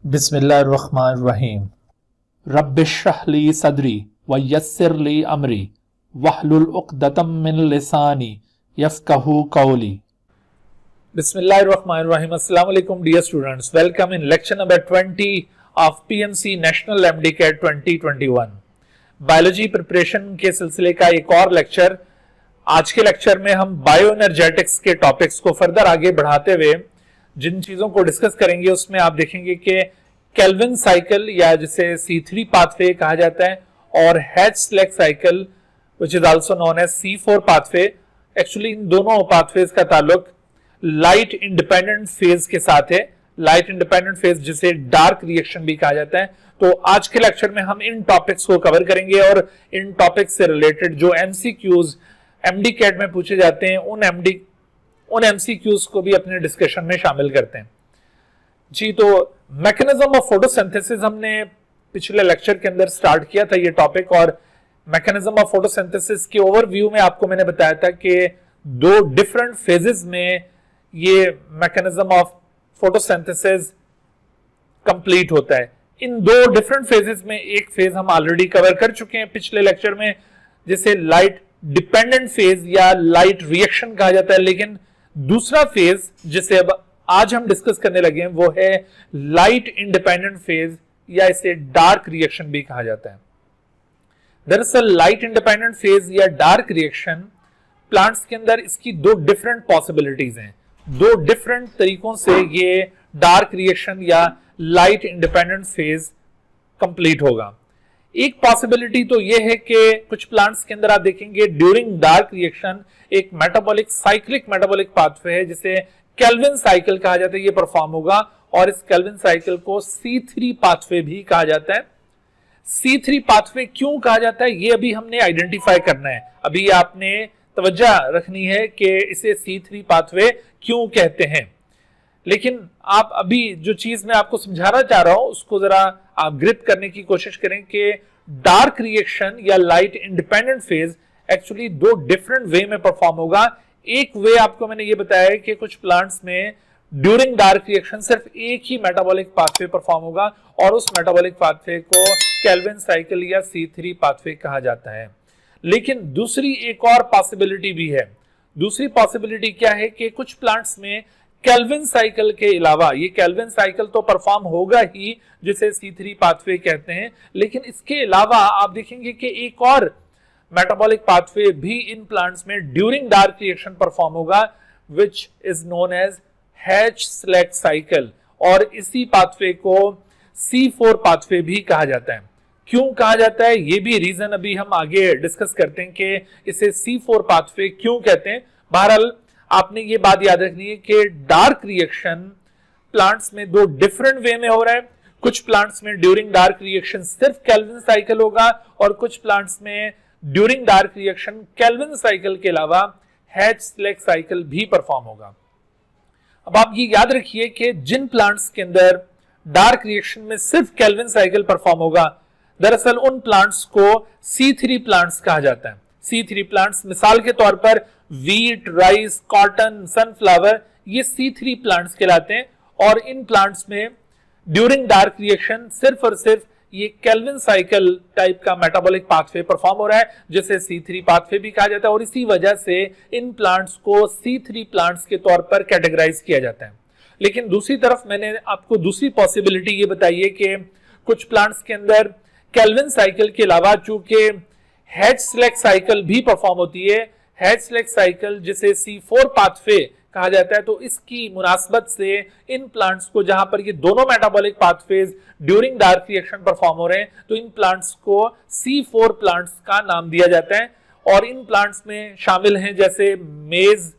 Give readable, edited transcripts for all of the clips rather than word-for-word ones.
बिस्मिल्लाहिर्रहमानिर्रहीम। रब्बिश्रह ली सदरी व यस्सिर ली अमरी वहलुल उक़दतम मिन लिसानी यफ़क़हू क़ौली। बिस्मिल्लाहिर्रहमानिर्रहीम। अस्सलाम वालेकुम dear students, welcome in lecture number 20 of PMC national MDCAT 2021 biology preparation के सिलसिले का एक और लेक्चर। आज के लेक्चर में हम बायो एनर्जेटिक्स के टॉपिक्स को फर्दर आगे बढ़ाते हुए जिन चीजों को डिस्कस करेंगे उसमें आप देखेंगे कि केल्विन साइकिल या जिसे C3 पाथवे कहा जाता है और Hatch Slack cycle which is also known as C4 pathway. Actually in दोनों पाथवेज का ताल्लुक लाइट इंडिपेंडेंट फेज के साथ है। लाइट इंडिपेंडेंट फेज जिसे डार्क रिएक्शन भी कहा जाता है। तो आज के लेक्चर में हम इन टॉपिक्स को कवर करेंगे और इन टॉपिक्स से रिलेटेड जो एमसीक्यूज एमडीकेट में पूछे जाते हैं उन एमसीक्यूज को भी अपने डिस्कशन में शामिल करते हैं। जी, तो मैकेनिज्म ऑफ फोटोसिंथेसिस हमने पिछले लेक्चर के अंदर स्टार्ट किया था ये टॉपिक, और मैकेनिज्म ऑफ फोटोसिंथेसिस के ओवरव्यू में आपको मैंने बताया था कि दो डिफरेंट फेजेस में ये मैकेनिज्म ऑफ फोटोसिंथेसिस कंप्लीट होता है। इन दो डिफरेंट फेजेस में एक फेज हम ऑलरेडी कवर कर चुके हैं पिछले लेक्चर में, जिसे लाइट डिपेंडेंट फेज या लाइट रिएक्शन कहा जाता है। लेकिन दूसरा फेज जिसे अब आज हम डिस्कस करने लगे हैं वो है लाइट इंडिपेंडेंट फेज या इसे डार्क रिएक्शन भी कहा जाता है। दरअसल लाइट इंडिपेंडेंट फेज या डार्क रिएक्शन प्लांट्स के अंदर इसकी दो डिफरेंट पॉसिबिलिटीज हैं। दो डिफरेंट तरीकों से ये डार्क रिएक्शन या लाइट इंडिपेंडेंट फेज कंप्लीट होगा। एक पॉसिबिलिटी तो ये है कि कुछ प्लांट्स के अंदर आप देखेंगे ड्यूरिंग डार्क रिएक्शन एक मेटाबॉलिक साइक्लिक मेटाबॉलिक पाथवे है जिसे केल्विन साइकिल कहा जाता है, ये परफॉर्म होगा और इस केल्विन साइकिल को C3 पाथवे भी कहा जाता है। C3 पाथवे क्यों कहा जाता है ये अभी हमने आइडेंटिफाई करना है। अभी आपने तवज्जो रखनी है कि इसे C3 पाथवे क्यों कहते हैं। लेकिन आप अभी जो चीज मैं आपको समझाना चाह रहा हूं उसको जरा आप ग्रिप करने की कोशिश करें कि डार्क रिएक्शन या लाइट इंडिपेंडेंट फेज एक्चुअली दो डिफरेंट वे में परफॉर्म होगा। एक वे आपको मैंने ये बताया है कि कुछ प्लांट्स में ड्यूरिंग डार्क रिएक्शन सिर्फ एक ही मेटाबॉलिक पाथवे परफॉर्म होगा और उस मेटाबॉलिक पाथवे को केल्विन साइकिल या C3 पाथवे कहा जाता है। लेकिन दूसरी एक और पॉसिबिलिटी भी है। दूसरी पॉसिबिलिटी क्या है कि कुछ प्लांट्स में केल्विन साइकिल के अलावा, ये केल्विन साइकिल तो परफॉर्म होगा ही जिसे C3 पाथवे कहते हैं, लेकिन इसके अलावा आप देखेंगे कि एक और मेटाबॉलिक पाथवे भी इन प्लांट्स में ड्यूरिंग डार्क रिएक्शन परफॉर्म होगा which is known as Hatch Slack cycle, और इसी पाथवे को C4 पाथवे भी कहा जाता है। क्यों कहा जाता है ये भी रीजन अभी हम आगे डिस्कस करते हैं कि इसे C4 पाथवे क्यों कहते हैं। बहरहाल आपने ये बात याद रखनी है कि डार्क रिएक्शन प्लांट्स में दो डिफरेंट वे में हो रहा है। कुछ प्लांट्स में ड्यूरिंग डार्क रिएक्शन सिर्फ केल्विन साइकिल होगा और कुछ प्लांट्स में during dark reaction kelvin cycle के अलावा हैच-स्लेक साइकिल भी परफॉर्म होगा। अब आप ये याद रखिए कि जिन प्लांट्स के अंदर डार्क रिएक्शन में सिर्फ केल्विन साइकिल परफॉर्म होगा, दरअसल उन प्लांट्स को C3 प्लांट्स कहा जाता है। C3 प्लांट्स मिसाल के तौर पर वीट, राइस, कॉटन, सनफ्लावर, ये C3 प्लांट्स कहलाते हैं और इन प्लांट्स में ड्यूरिंग डार्क रिएक्शन सिर्फ और सिर्फ ये केल्विन साइकिल टाइप का मेटाबॉलिक पाथवे परफॉर्म हो रहा है जिसे C3 पाथवे भी कहा जाता है, और इसी वजह से इन प्लांट्स को C3 प्लांट्स के तौर पर कैटेगराइज किया जाता है। लेकिन दूसरी तरफ मैंने आपको दूसरी पॉसिबिलिटी ये बताई है कि कुछ प्लांट्स के अंदर केल्विन साइकिल के अलावा चूंकि हैच-स्लेक साइकिल भी परफॉर्म होती है, हैच-स्लेक साइकिल जिसे C4 पाथवे कहा जाता है, तो इसकी मुनासबत से इन प्लांट्स को जहां पर ये दोनों metabolic pathways during dark reaction perform हो रहे हैं तो इन प्लांट्स को C4 प्लांट्स का नाम दिया जाता है। और इन प्लांट्स में शामिल हैं जैसे मेज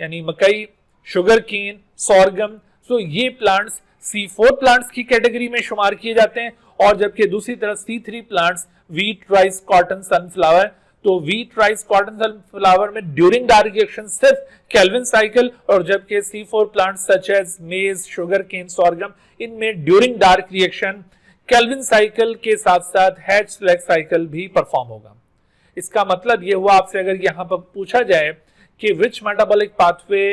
यानी मकई, शुगर केन, सोरगम। तो ये प्लांट्स C4 प्लांट्स की कैटेगरी में शुमार किए जाते हैं, और जबकि दूसरी तरफ C3 plants wheat, rice, cotton, sunflower, तो वीट, राइस, कॉटन, सनफ्लावर में ड्यूरिंग डार्क रिएक्शन सिर्फ केल्विन साइकिल, और जबकि C4 प्लांट्स सच एज मेज, शुगर केन, सोरगम, इनमें during dark reaction kelvin cycle के साथ साथ हैच-स्लेक साइकिल भी परफॉर्म होगा। इसका मतलब यह हुआ आपसे अगर यहां पर पूछा जाए कि which metabolic pathway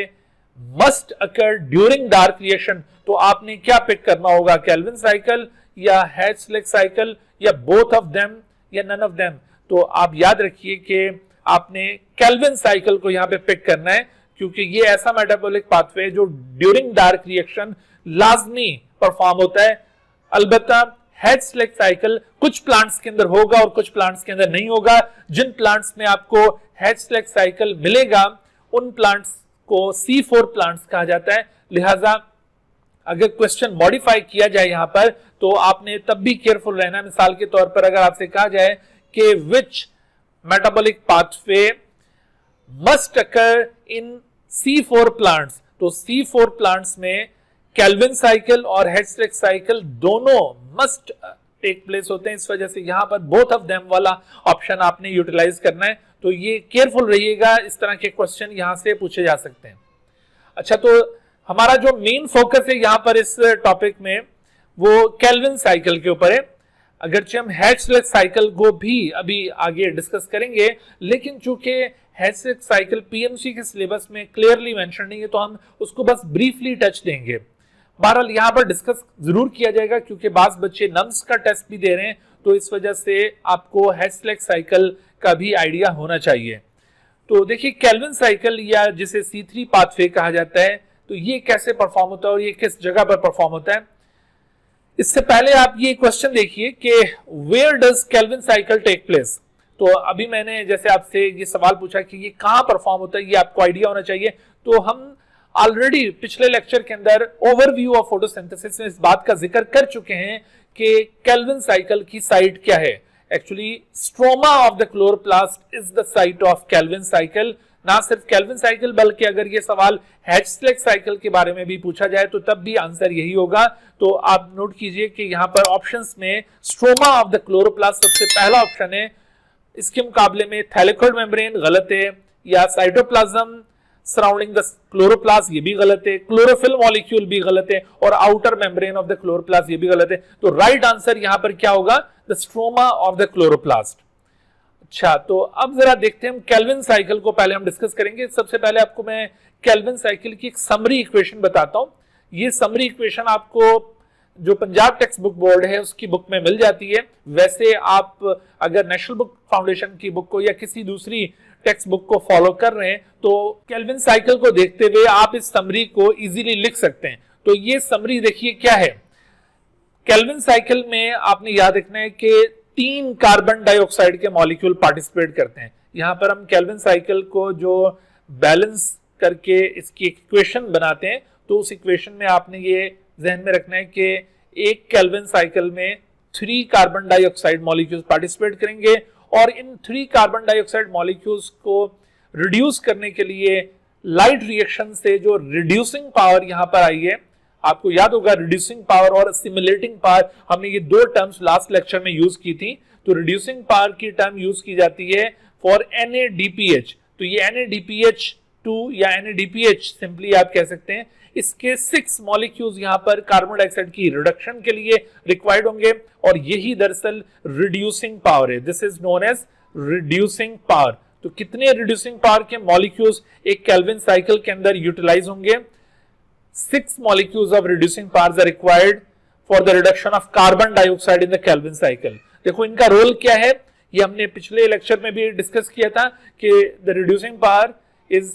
must occur during dark reaction, तो आपने क्या पिक करना होगा, केल्विन साइकिल या हैच-स्लेक साइकिल या बोथ ऑफ देम या नन ऑफ देम। तो आप याद रखिए कि आपने केल्विन साइकिल को यहां पे पिक करना है, क्योंकि ये ऐसा मेटाबॉलिक पाथवे है जो ड्यूरिंग डार्क रिएक्शन लाजमी परफॉर्म होता है। अलबत्ता हैच-स्लेक साइकिल कुछ प्लांट्स के अंदर होगा और कुछ प्लांट्स के अंदर नहीं होगा। जिन प्लांट्स में आपको हैच-स्लेक साइकिल मिलेगा उन प्लांट्स को C4 प्लांट्स कहा जाता है। लिहाजा अगर क्वेश्चन मॉडिफाई किया जाए यहां पर तो आपने तब भी केयरफुल रहना है। मिसाल के तौर पर अगर आपसे कहा जाए कि which metabolic pathway must occur in C4 plants, तो C4 प्लांट्स में केल्विन साइकिल और हैच-स्लेक साइकिल दोनों मस्ट टेक प्लेस होते हैं। इस वजह से यहां पर बोथ ऑफ देम वाला ऑप्शन आपने यूटिलाइज करना है। तो ये केयरफुल रहिएगा, इस तरह के क्वेश्चन यहां से पूछे जा सकते हैं। अच्छा, तो हमारा जो मेन फोकस है यहां पर इस टॉपिक में वो केल्विन साइकिल के ऊपर है। अगरचे हम हैच-स्लेक साइकिल को भी अभी आगे डिस्कस करेंगे, लेकिन चूंकि हैच-स्लेक साइकिल पीएमसी के सिलेबस में क्लियरली मेंशन नहीं है तो हम उसको बस ब्रीफली टच देंगे। बहरहाल यहां पर डिस्कस जरूर किया जाएगा, क्योंकि बाज बच्चे नम्स का टेस्ट भी दे रहे हैं, तो इस वजह से आपको हैच-स्लेक साइकिल का भी आइडिया होना चाहिए। तो देखिए, केल्विन साइकिल या जिसे C3 पाथवे कहा जाता है, तो ये कैसे परफॉर्म होता है और ये किस जगह पर परफॉर्म होता है। इससे पहले आप ये क्वेश्चन देखिए कि where does Calvin cycle take place. तो अभी मैंने जैसे आपसे ये सवाल पूछा कि ये कहां परफॉर्म होता है, ये आपको आइडिया होना चाहिए। तो हम ऑलरेडी पिछले लेक्चर के अंदर ओवरव्यू ऑफ फोटोसिंथेसिस में इस बात का जिक्र कर चुके हैं कि केल्विन साइकिल की साइट क्या है। Actually stroma of the chloroplast is the site of Calvin cycle. ना सिर्फ केल्विन साइकिल बल्कि अगर ये सवाल हैच-स्लेक साइकिल के बारे में भी पूछा जाए तो तब भी आंसर यही होगा। तो आप नोट कीजिए कि यहाँ पर ऑप्शंस में स्ट्रोमा ऑफ द क्लोरोप्लास्ट सबसे पहला ऑप्शन है। इसके मुकाबले में थैलेकोइड मेम्ब्रेन गलत है, या साइटोप्लाज्म सराउंडिंग द क्लोरोप्लास्ट ये भी गलत है, क्लोरोफिल मॉलिक्यूल भी गलत है, और outer membrane of the chloroplast ये भी गलत है। तो राइट आंसर यहां पर क्या होगा, the stroma of the chloroplast. अच्छा, तो अब जरा देखते हैं हम केल्विन साइकिल को पहले हम डिस्कस करेंगे। सबसे पहले आपको मैं केल्विन साइकिल की एक समरी इक्वेशन बताता हूं। ये समरी इक्वेशन आपको जो पंजाब टेक्स्ट बुक बोर्ड है उसकी बुक में मिल जाती है। वैसे आप अगर नेशनल बुक फाउंडेशन की बुक को या किसी दूसरी टेक्स्ट बुक को फॉलो कर रहे हैं तो केल्विन साइकिल को देखते हुए आप इस समरी को इजीली लिख सकते हैं। तो ये समरी देखिए क्या है। केल्विन साइकिल में आपने याद रखना है कि 3 कार्बन डाइऑक्साइड के मॉलिक्यूल पार्टिसिपेट करते हैं। यहां पर हम केल्विन साइकिल को जो बैलेंस करके इसकी इक्वेशन बनाते हैं, तो उस इक्वेशन में आपने ये जहन में रखना है कि एक केल्विन साइकिल में 3 कार्बन डाइऑक्साइड मॉलिक्यूल्स पार्टिसिपेट करेंगे, और इन 3 कार्बन डाइऑक्साइड मॉलिक्यूल्स को रिड्यूस करने के लिए लाइट रिएक्शन से जो रिड्यूसिंग पावर यहां पर आई है, आपको याद होगा रिड्यूसिंग पावर और सिमुलेटिंग पावर, हमने ये 2 टर्म्स लास्ट लेक्चर में यूज की थी। तो रिड्यूसिंग पावर की टर्म यूज की जाती है फॉर NADPH। तो ये NADPH2 या NADPH सिंपली आप कह सकते हैं, इसके 6 मॉलिक्यूल्स यहां पर कार्बन डाइऑक्साइड की रिडक्शन के लिए रिक्वायर्ड होंगे, और यही दरअसल रिड्यूसिंग पावर है। This is known as reducing power. तो कितने रिड्यूसिंग पावर के मॉलिक्यूल्स एक केल्विन साइकिल के अंदर यूटिलाइज होंगे? 6 molecules of reducing powers are required for the reduction of carbon dioxide in the Kelvin cycle। देखो इनका रोल क्या है, ये हमने पिछले लेक्चर में भी डिस्कस किया था कि the reducing power is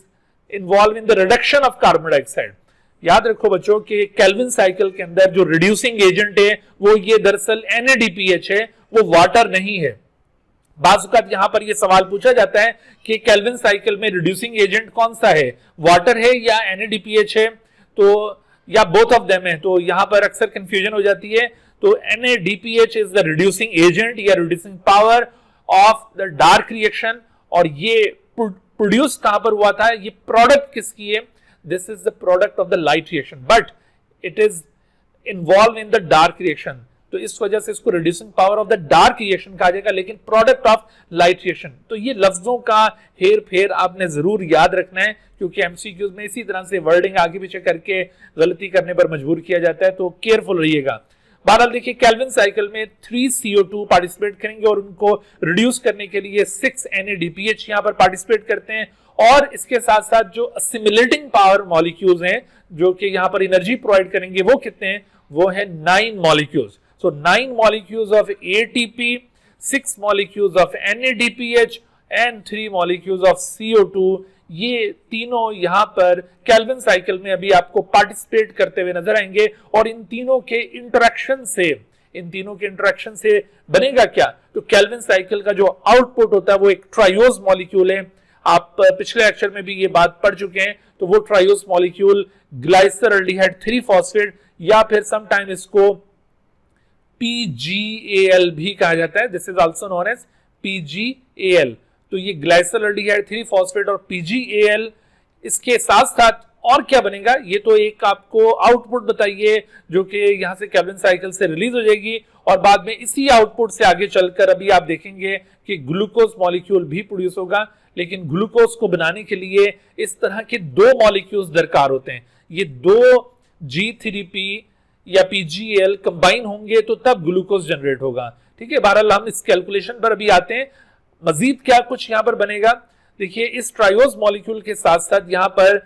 involved in the reduction of carbon dioxide। याद रखो बच्चों कि केल्विन साइकिल के अंदर जो रिड्यूसिंग एजेंट है वो ये दरअसल NADPH है, वो वाटर नहीं है। बाज़ यहां पर ये सवाल पूछा जाता है कि केल्विन साइकिल में रिड्यूसिंग एजेंट कौन सा है, वाटर है या NADPH है, तो या बोथ ऑफ देम है। तो यहां पर अक्सर कंफ्यूजन हो जाती है। तो NADPH is the reducing agent या reducing power of the dark reaction, और ये प्रोड्यूस कहां पर हुआ था, ये प्रोडक्ट किसकी है, this is the product of the light reaction, but it is involve in the dark reaction. तो इस वजह से इसको reducing power of the dark reaction कहा जाएगा, लेकिन प्रोडक्ट ऑफ लाइट रिएक्शन। तो ये लफ्जों का हेर फेर आपने जरूर याद रखना है, क्योंकि एमसीक्यूज में इसी तरह से वर्डिंग आगे पीछे करके गलती करने पर मजबूर किया जाता है, तो केयरफुल रहिएगा। बहरहाल देखिए, केल्विन साइकिल में 3 CO2 पार्टिसिपेट करेंगे और उनको रिड्यूस करने के लिए 6 NADPH यहां पर पार्टिसिपेट करते हैं, और इसके साथ साथ जो असिमिलेटिंग पावर मॉलिक्यूल्स हैं जो कि यहां पर एनर्जी प्रोवाइड करेंगे वो कितने हैं, वो है 9 molecules. So 9 molecules of ATP, 6 molecules of NADPH and 3 molecules of CO2। ये तीनों यहां पर केल्विन साइकिल में अभी आपको पार्टिसिपेट करते हुए नजर आएंगे। और इन तीनों के इंटरेक्शन से बनेगा क्या, तो केल्विन साइकिल का जो आउटपुट होता है वो एक ट्रायोज मॉलिक्यूल है। आप पिछले लेक्चर में भी ये बात पढ़ चुके हैं। तो वो ट्रायोज मॉलिक्यूल ग्लाइसरल्डिहाइड 3 फॉस्फेट या फिर समटाइम इसको PGAL भी कहा जाता है, this is also known as PGAL। तो ये ग्लाइसरल्डिहाइड 3 फॉस्फेट और PGAL, इसके साथ साथ और क्या बनेगा, ये तो एक आपको आउटपुट बताइए जो कि यहां से केल्विन साइकिल से रिलीज हो जाएगी। और बाद में इसी आउटपुट से आगे चलकर अभी आप देखेंगे कि ग्लूकोज मॉलिक्यूल भी प्रोड्यूस होगा। लेकिन ग्लूकोज को बनाने के लिए इस तरह के 2 मॉलिक्यूल्स दरकार होते हैं। ये 2 G3P या PGAL कंबाइन होंगे तो तब ग्लूकोज जनरेट होगा। ठीक है, बहरहाल हम इस कैलकुलेशन पर अभी आते हैं। मजीद क्या कुछ यहां पर बनेगा, देखिए इस ट्रायोज मॉलिक्यूल के साथ साथ यहां पर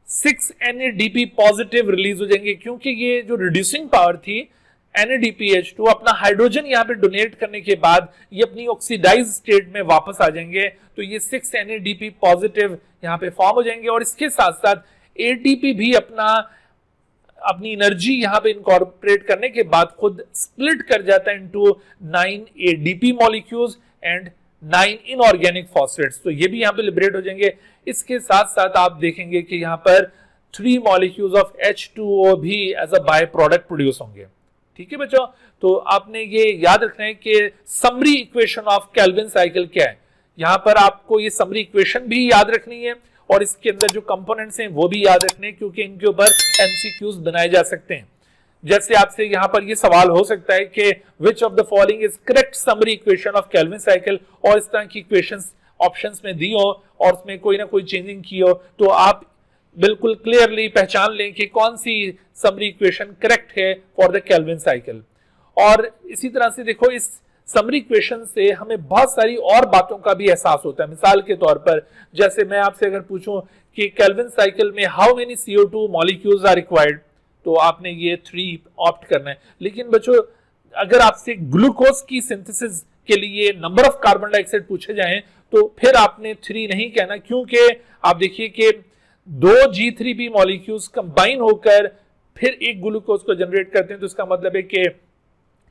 6 NADP पॉजिटिव रिलीज हो जाएंगे, क्योंकि ये जो रिड्यूसिंग पावर थी NADPH2 अपना हाइड्रोजन यहां पे डोनेट करने के बाद ये अपनी ऑक्सीडाइज स्टेट में वापस आ जाएंगे। तो ये 6 NADP पॉजिटिव यहां पे फॉर्म हो जाएंगे। और इसके साथ साथ ATP भी अपनी एनर्जी यहां पे इनकॉर्पोरेट करने के बाद खुद स्प्लिट कर जाता है into 9 ADP molecules and 9 inorganic phosphates. तो ये भी यहां पे लिबरेट हो जाएंगे। इसके साथ साथ आप देखेंगे कि यहां पर 3 मॉलिक्यूल्स ऑफ H2O भी as a by product produce होंगे। ठीक है बच्चों, तो आपने ये याद रखना है कि summary equation of Calvin cycle क्या है। यहां पर आपको ये समरी इक्वेशन भी याद रखनी है और इसके अंदर जो कंपोनेंट्स हैं वो भी याद रखने हैं, क्योंकि इनके ऊपर MCQs बनाए जा सकते हैं। जैसे आपसे यहां पर ये सवाल हो सकता है कि which of the following is correct summary equation of Calvin cycle, और इस तरह की इक्वेशंस ऑप्शंस में दी हो और उसमें कोई ना कोई चेंजिंग की हो तो आप बिल्कुल क्लियरली पहचान लें कि कौन सी समरी इक्वेशन करेक्ट है फॉर द केल्विन साइकिल। और इसी तरह से देखो इस समरी इक्वेशन से हमें बहुत सारी और बातों का भी एहसास होता है। मिसाल के तौर पर जैसे मैं आपसे अगर पूछूं कि केल्विन साइकिल में how many CO2 molecules are required, तो आपने ये 3 ऑप्ट करना है। लेकिन बच्चों अगर आपसे ग्लूकोज की सिंथेसिस के लिए नंबर ऑफ कार्बन डाइऑक्साइड पूछे जाएं तो फिर आपने 3 नहीं कहना, क्योंकि आप देखिए कि 2 G3P मॉलिक्यूल्स कंबाइन होकर फिर एक ग्लूकोज को जनरेट करते हैं। तो इसका मतलब है कि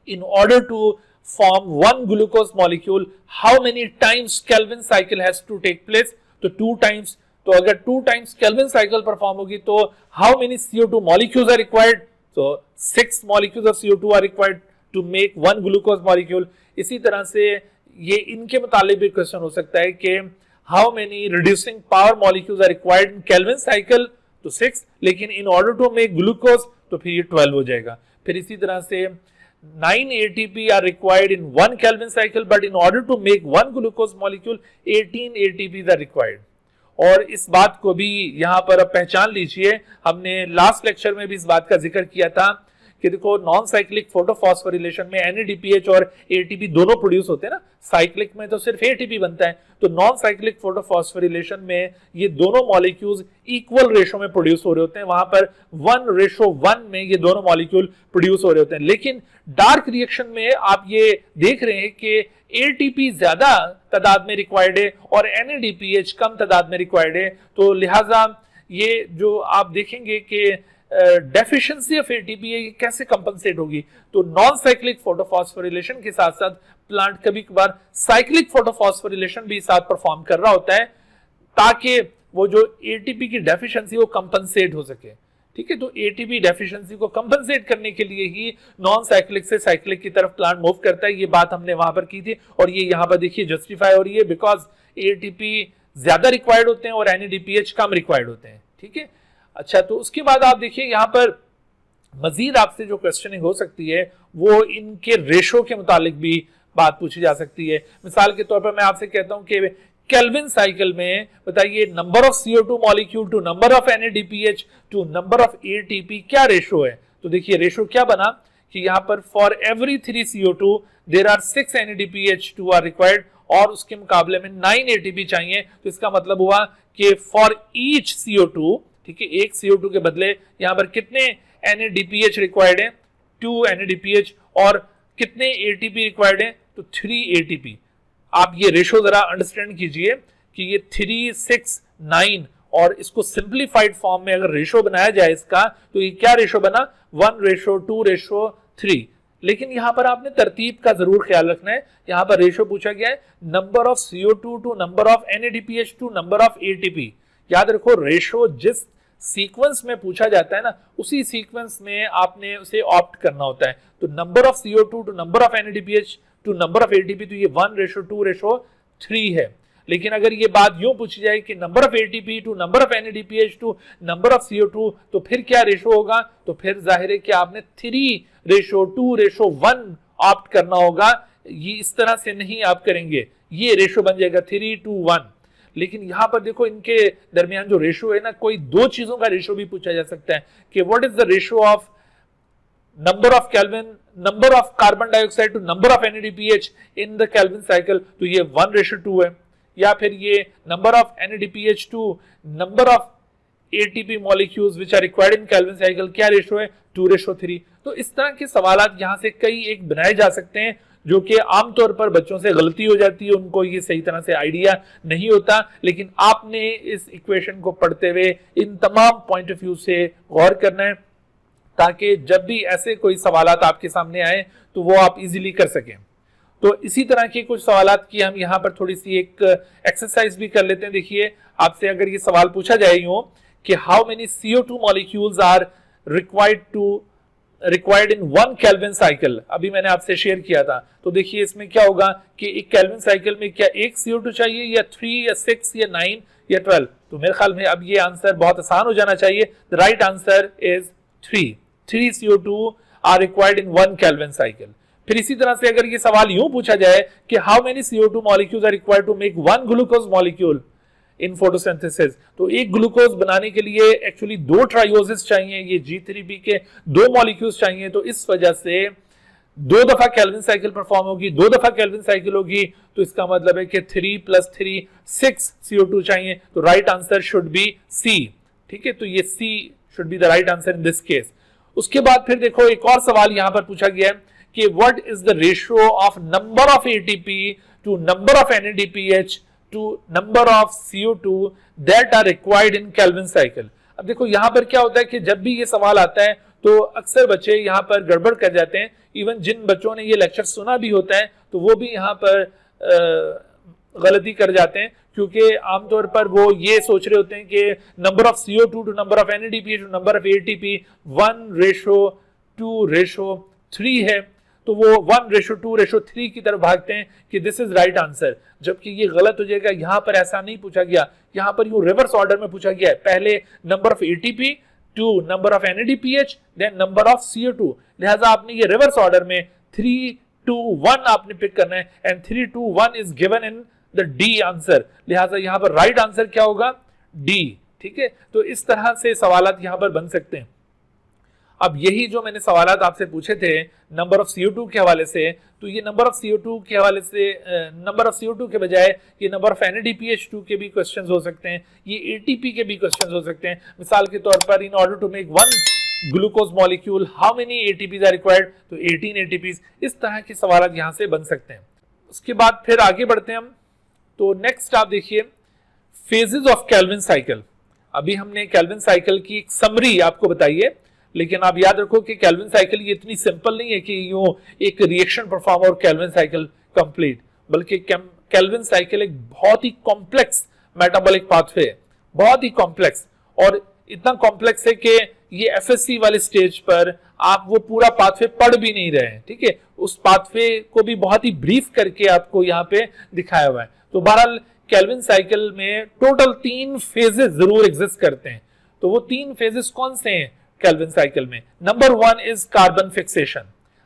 in order to form 1 glucose molecule how many times Calvin cycle has to take place, तो 2 टाइम्स। तो अगर 2 टाइम्स केल्विन साइकिल परफॉर्म होगी तो how many CO2 molecules are required, तो 6 molecules of CO2 are required to make 1 glucose molecule. इसी तरह से ये इनके मुताबिक भी क्वेश्चन हो सकता है कि how many reducing power molecules are required in Calvin cycle, तो 6, लेकिन in order to make glucose तो फिर ये 12 हो जाएगा। फिर इसी तरह से 9 ATP are required in 1 Kelvin cycle, but in order to make 1 glucose molecule 18 ATPs are required। और इस बात को भी यहां पर अब पहचान लीजिए, हमने लास्ट लेक्चर में भी इस बात का जिक्र किया था कि देखो नॉन साइक्लिक फोटोफॉस्फोरिलेशन में NADPH और ATP दोनों प्रोड्यूस होते हैं ना, साइक्लिक में तो सिर्फ ATP बनता है। तो नॉन साइक्लिक फोटोफॉस्फोरिलेशन में ये दोनों मॉलिक्यूल्स इक्वल रेशो में प्रोड्यूस हो रहे होते हैं, वहां पर 1:1 में ये दोनों मॉलिक्यूल प्रोड्यूस हो रहे होते हैं। लेकिन डार्क रिएक्शन में आप ये देख रहे हैं कि ATP ज्यादा तादाद में रिक्वायर्ड है और NADPH कम तादाद में रिक्वायर्ड है। तो लिहाजा ये जो आप देखेंगे कि डेफिशिएंसी ऑफ ATP ये कैसे कंपनसेट होगी, तो नॉन साइक्लिक फोटोफॉस्फोरिलेशन के साथ साथ प्लांट कभी कभार साइक्लिक फोटोफॉस्फोरिलेशन भी साथ परफॉर्म कर रहा होता है ताकि वो जो ATP की डेफिशिएंसी वो कंपनसेट हो सके। ठीक है, तो ATP डेफिशिएंसी को कंपनसेट करने के लिए ही नॉन साइक्लिक से साइक्लिक की तरफ प्लांट मूव करता है। ये बात हमने वहां पर की थी और ये यहां पर देखिए जस्टिफाई हो रही है, बिकॉज ATP ज्यादा रिक्वायर्ड होते हैं और NADPH कम रिक्वायर्ड होते हैं। ठीक है, अच्छा, तो उसके बाद आप देखिए यहां पर मजीद आपसे जो क्वेश्चनिंग हो सकती है वो इनके रेशो के मुतालिक भी बात पूछी जा सकती है। मिसाल के तौर पर मैं आपसे कहता हूं कि केल्विन साइकिल में बताइए number of CO2 molecule to number of NADPH to number of ATP क्या रेशो है। तो देखिए रेशो क्या बना कि यहां पर for every 3 CO2 there are 6 NADPH2 are required और उसके मुकाबले में 9 एटीपी चाहिए, तो इसका मतलब हुआ कि फॉर ईच CO2, ठीक है, एक CO2 के बदले यहां पर कितने NADPH रिक्वायर्ड है, 2 NADPH, और कितने ATP रिक्वायर्ड है, तो 3 ATP। आप ये रेशो जरा अंडरस्टैंड कीजिए कि ये 3, 6, 9, और इसको सिंप्लीफाइड फॉर्म में अगर रेशो बनाया जाए इसका, तो ये क्या रेशो बना, 1:2:3। लेकिन यहां पर आपने तरतीब का जरूर ख्याल रखना है। यहां पर रेशो पूछा गया है number of CO2 to number of NADPH to number of ATP। याद रखो, रेशो जिस सीक्वेंस में पूछा जाता है ना, उसी सीक्वेंस में आपने उसे ऑप्ट करना होता है। तो number of CO2 to number of NADPH to number of ATP, तो ये 1:2:3 है। लेकिन अगर ये बात यूं पूछी जाए कि number of ATP to number of NADPH to number of CO2, तो फिर क्या रेशो होगा, तो फिर जाहिर है कि आपने 3:2:1 ऑप्ट करना होगा। ये इस तरह से नहीं आप करेंगे, ये रेशो बन जाएगा 3:1। लेकिन यहां पर देखो, इनके दरमियान जो रेशो है ना, कोई दो चीजों का रेशो भी पूछा जा सकता है कि what is the ratio of number of Calvin, number of carbon dioxide to number of NADPH in the Calvin cycle, तो ये 1:2 है। या फिर ये number of NADPH to number of ATP molecules which are required in Calvin cycle, क्या ratio है, 2:3। तो इस तरह के सवालात यहां से कई एक बनाए जा सकते हैं, जो कि आमतौर पर बच्चों से गलती हो जाती है, उनको ये सही तरह से आइडिया नहीं होता। लेकिन आपने इस इक्वेशन को पढ़ते हुए इन तमाम पॉइंट ऑफ व्यू से गौर करना है, ताकि जब भी ऐसे कोई सवालात आपके सामने आए तो वो आप इजीली कर सकें। तो इसी तरह के कुछ सवालात की हम यहाँ पर थोड़ी सी एक एक्सरसाइज भी कर लेते हैं। देखिए, आपसे अगर ये सवाल पूछा जाए यूं कि how many CO2 molecules are required in 1 Calvin cycle, अभी मैंने आपसे शेयर किया था। तो देखिए इसमें क्या होगा कि एक केल्विन साइकिल में क्या एक CO2 चाहिए, या 3 या 6 या 9 या 12। तो मेरे ख्याल में अब ये आंसर बहुत आसान हो जाना चाहिए। The right answer is 3 CO2 are required in 1 Calvin cycle. फिर इसी तरह से अगर ये सवाल यूं पूछा जाए कि how many CO2 molecules are required to make 1 glucose molecule in photosynthesis, तो एक ग्लूकोज बनाने के लिए एक्चुअली 2 ट्राइओसिस चाहिए, ये G3B के 2 मॉलिक्यूल्स चाहिए। तो इस वजह से 2 दफा केल्विन साइकिल परफॉर्म होगी, 2 दफा केल्विन साइकिल होगी, तो इसका मतलब है कि 3 + 3 6 CO2 चाहिए। तो right answer should B C, ठीक है, तो ये C should be the right answer in this case. उसके बाद फिर देखो एक और सवाल यहां पर पूछा गया है कि what is the ratio of number of ATP to number of NADPH to number of CO2 that are required in Calvin cycle. अब देखो यहां पर क्या होता है कि जब भी ये सवाल आता है तो अक्सर बच्चे यहां पर गड़बड़ कर जाते हैं। इवन जिन बच्चों ने ये लेक्चर सुना भी होता है तो वो भी यहां पर गलती कर जाते हैं, क्योंकि आमतौर पर वो ये सोच रहे होते हैं कि number of CO2 to number of NADPH to number of ATP 1:2:3 है, तो वो 1:2:3 की तरफ भागते हैं कि दिस इज राइट आंसर, जबकि ये गलत हो जाएगा। यहां पर ऐसा नहीं पूछा गया, यहां पर यूं रिवर्स ऑर्डर में पूछा गया है। पहले number of ATP to number of NADPH then number of CO2, लिहाजा आपने ये रिवर्स ऑर्डर में 3, 2, 1 आपने पिक करना है, and 3, 2, 1 is given in the D answer. लिहाजा यहां पर राइट आंसर क्या होगा, D, ठीक है। तो इस तरह से सवालात यहां पर बन सकते हैं। अब यही जो मैंने सवालात आपसे पूछे थे नंबर ऑफ CO2 के हवाले से, तो ये नंबर ऑफ CO2 के हवाले से नंबर ऑफ CO2 के बजाय ये नंबर ऑफ NADPH2 के भी क्वेश्चंस हो सकते हैं, ये ATP के भी क्वेश्चंस हो सकते हैं। मिसाल के तौर पर in order to make 1 glucose molecule how many ATPs are required, तो 18 ATPs। इस तरह के सवालात यहां से बन सकते हैं। उसके बाद फिर आगे बढ़ते हैं हम। तो नेक्स्ट आप देखिए फेजेस ऑफ केल्विन साइकिल। अभी हमने केल्विन साइकिल की एक समरी आपको बताई है, लेकिन आप याद रखो कि केल्विन साइकिल ये इतनी सिंपल नहीं है कि यूं एक रिएक्शन परफॉर्म और केल्विन साइकिल कंप्लीट, बल्कि केल्विन साइकिल एक बहुत ही कॉम्प्लेक्स मेटाबॉलिक पाथवे है, बहुत ही कॉम्प्लेक्स, और इतना कॉम्प्लेक्स है कि ये FSC वाले स्टेज पर आप वो पूरा पाथवे पढ़ भी नहीं रहे हैं, ठीक है। उस पाथवे को भी बहुत ही ब्रीफ करके आपको यहाँ पे दिखाया हुआ है। तो बहरहाल केल्विन साइकिल में टोटल 3 फेजेस जरूर एग्जिस्ट करते हैं। तो वो 3 फेजेस कौन से हैं केल्विन साइकिल में? Number 1 is carbon fixation.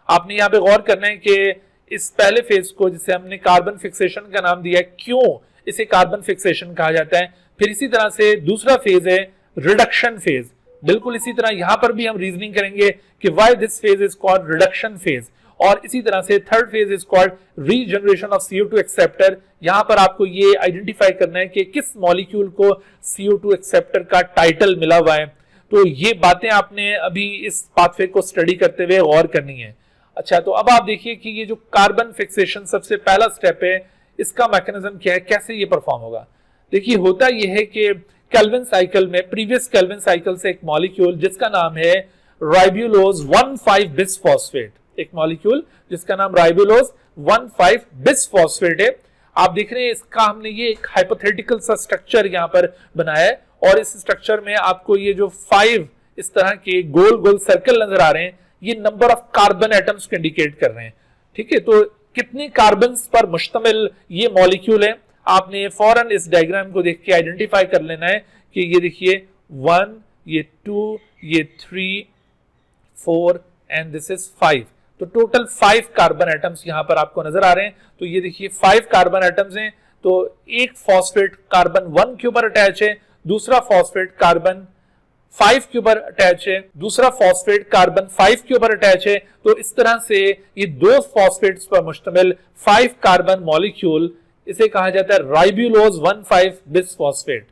आपने यहाँ पे गौर करना है कि इस पहले फेज को, जिसे हमने कार्बन फिक्सेशन का नाम दिया है, क्यों इसे कार्बन फिक्सेशन कहा जाता है। फिर इसी तरह से दूसरा फेज है रिडक्शन फेज। बिल्कुल इसी तरह यहां पर भी हम रीजनिंग करेंगे कि why this phase is called reduction phase. और इसी तरह से third phase is called regeneration of CO2 acceptor. यहां पर आपको ये आइडेंटिफाई करना है कि किस मॉलिक्यूल को CO2 एक्सेप्टर का टाइटल मिला हुआ है। तो ये बातें आपने अभी इस पाथवे को स्टडी करते हुए गौर करनी है। अच्छा, तो अब आप देखिए कि ये जो कार्बन फिक्सेशन सबसे पहला स्टेप है, इसका मैकेनिज्म क्या है, कैसे ये परफॉर्म होगा। देखिए होता यह है कि केल्विन साइकिल में, प्रीवियस केल्विन साइकिल से एक मॉलिक्यूल जिसका नाम है राइबुलोज 1,5 बिसफॉस्फेट, एक मॉलिक्यूल जिसका नाम राइबुलोज 1,5 बिसफॉस्फेट है। आप देख रहे हैं इसका हमने ये एक हाइपोथेटिकल सा स्ट्रक्चर यहां पर बनाया है और इस स्ट्रक्चर में आपको ये जो 5 इस तरह के गोल गोल सर्कल नजर आ रहे हैं, ये नंबर ऑफ कार्बन एटम्स को इंडिकेट कर रहे हैं। ठीक है, तो कितने कार्बन पर मुश्तमिल ये मॉलिक्यूल है, आपने फौरन इस डायग्राम को देख के आइडेंटिफाई कर लेना है कि ये देखिए 1, ये 2, ये 3, 4 एंड दिस इज 5। तो टोटल 5 कार्बन एटम्स यहां पर आपको नजर आ रहे हैं। तो ये देखिए 5 कार्बन एटम्स हैं। तो एक फॉस्फेट कार्बन 1 के ऊपर अटैच है, दूसरा फॉस्फेट कार्बन 5 के ऊपर अटैच है, दूसरा फॉस्फेट कार्बन 5 के ऊपर अटैच है। तो इस तरह से ये 2 फॉस्फेट्स पर मुश्तमिल 5 कार्बन मॉलिक्यूल, इसे कहा जाता है राइबुलोज 1,5 बिसफॉस्फेट।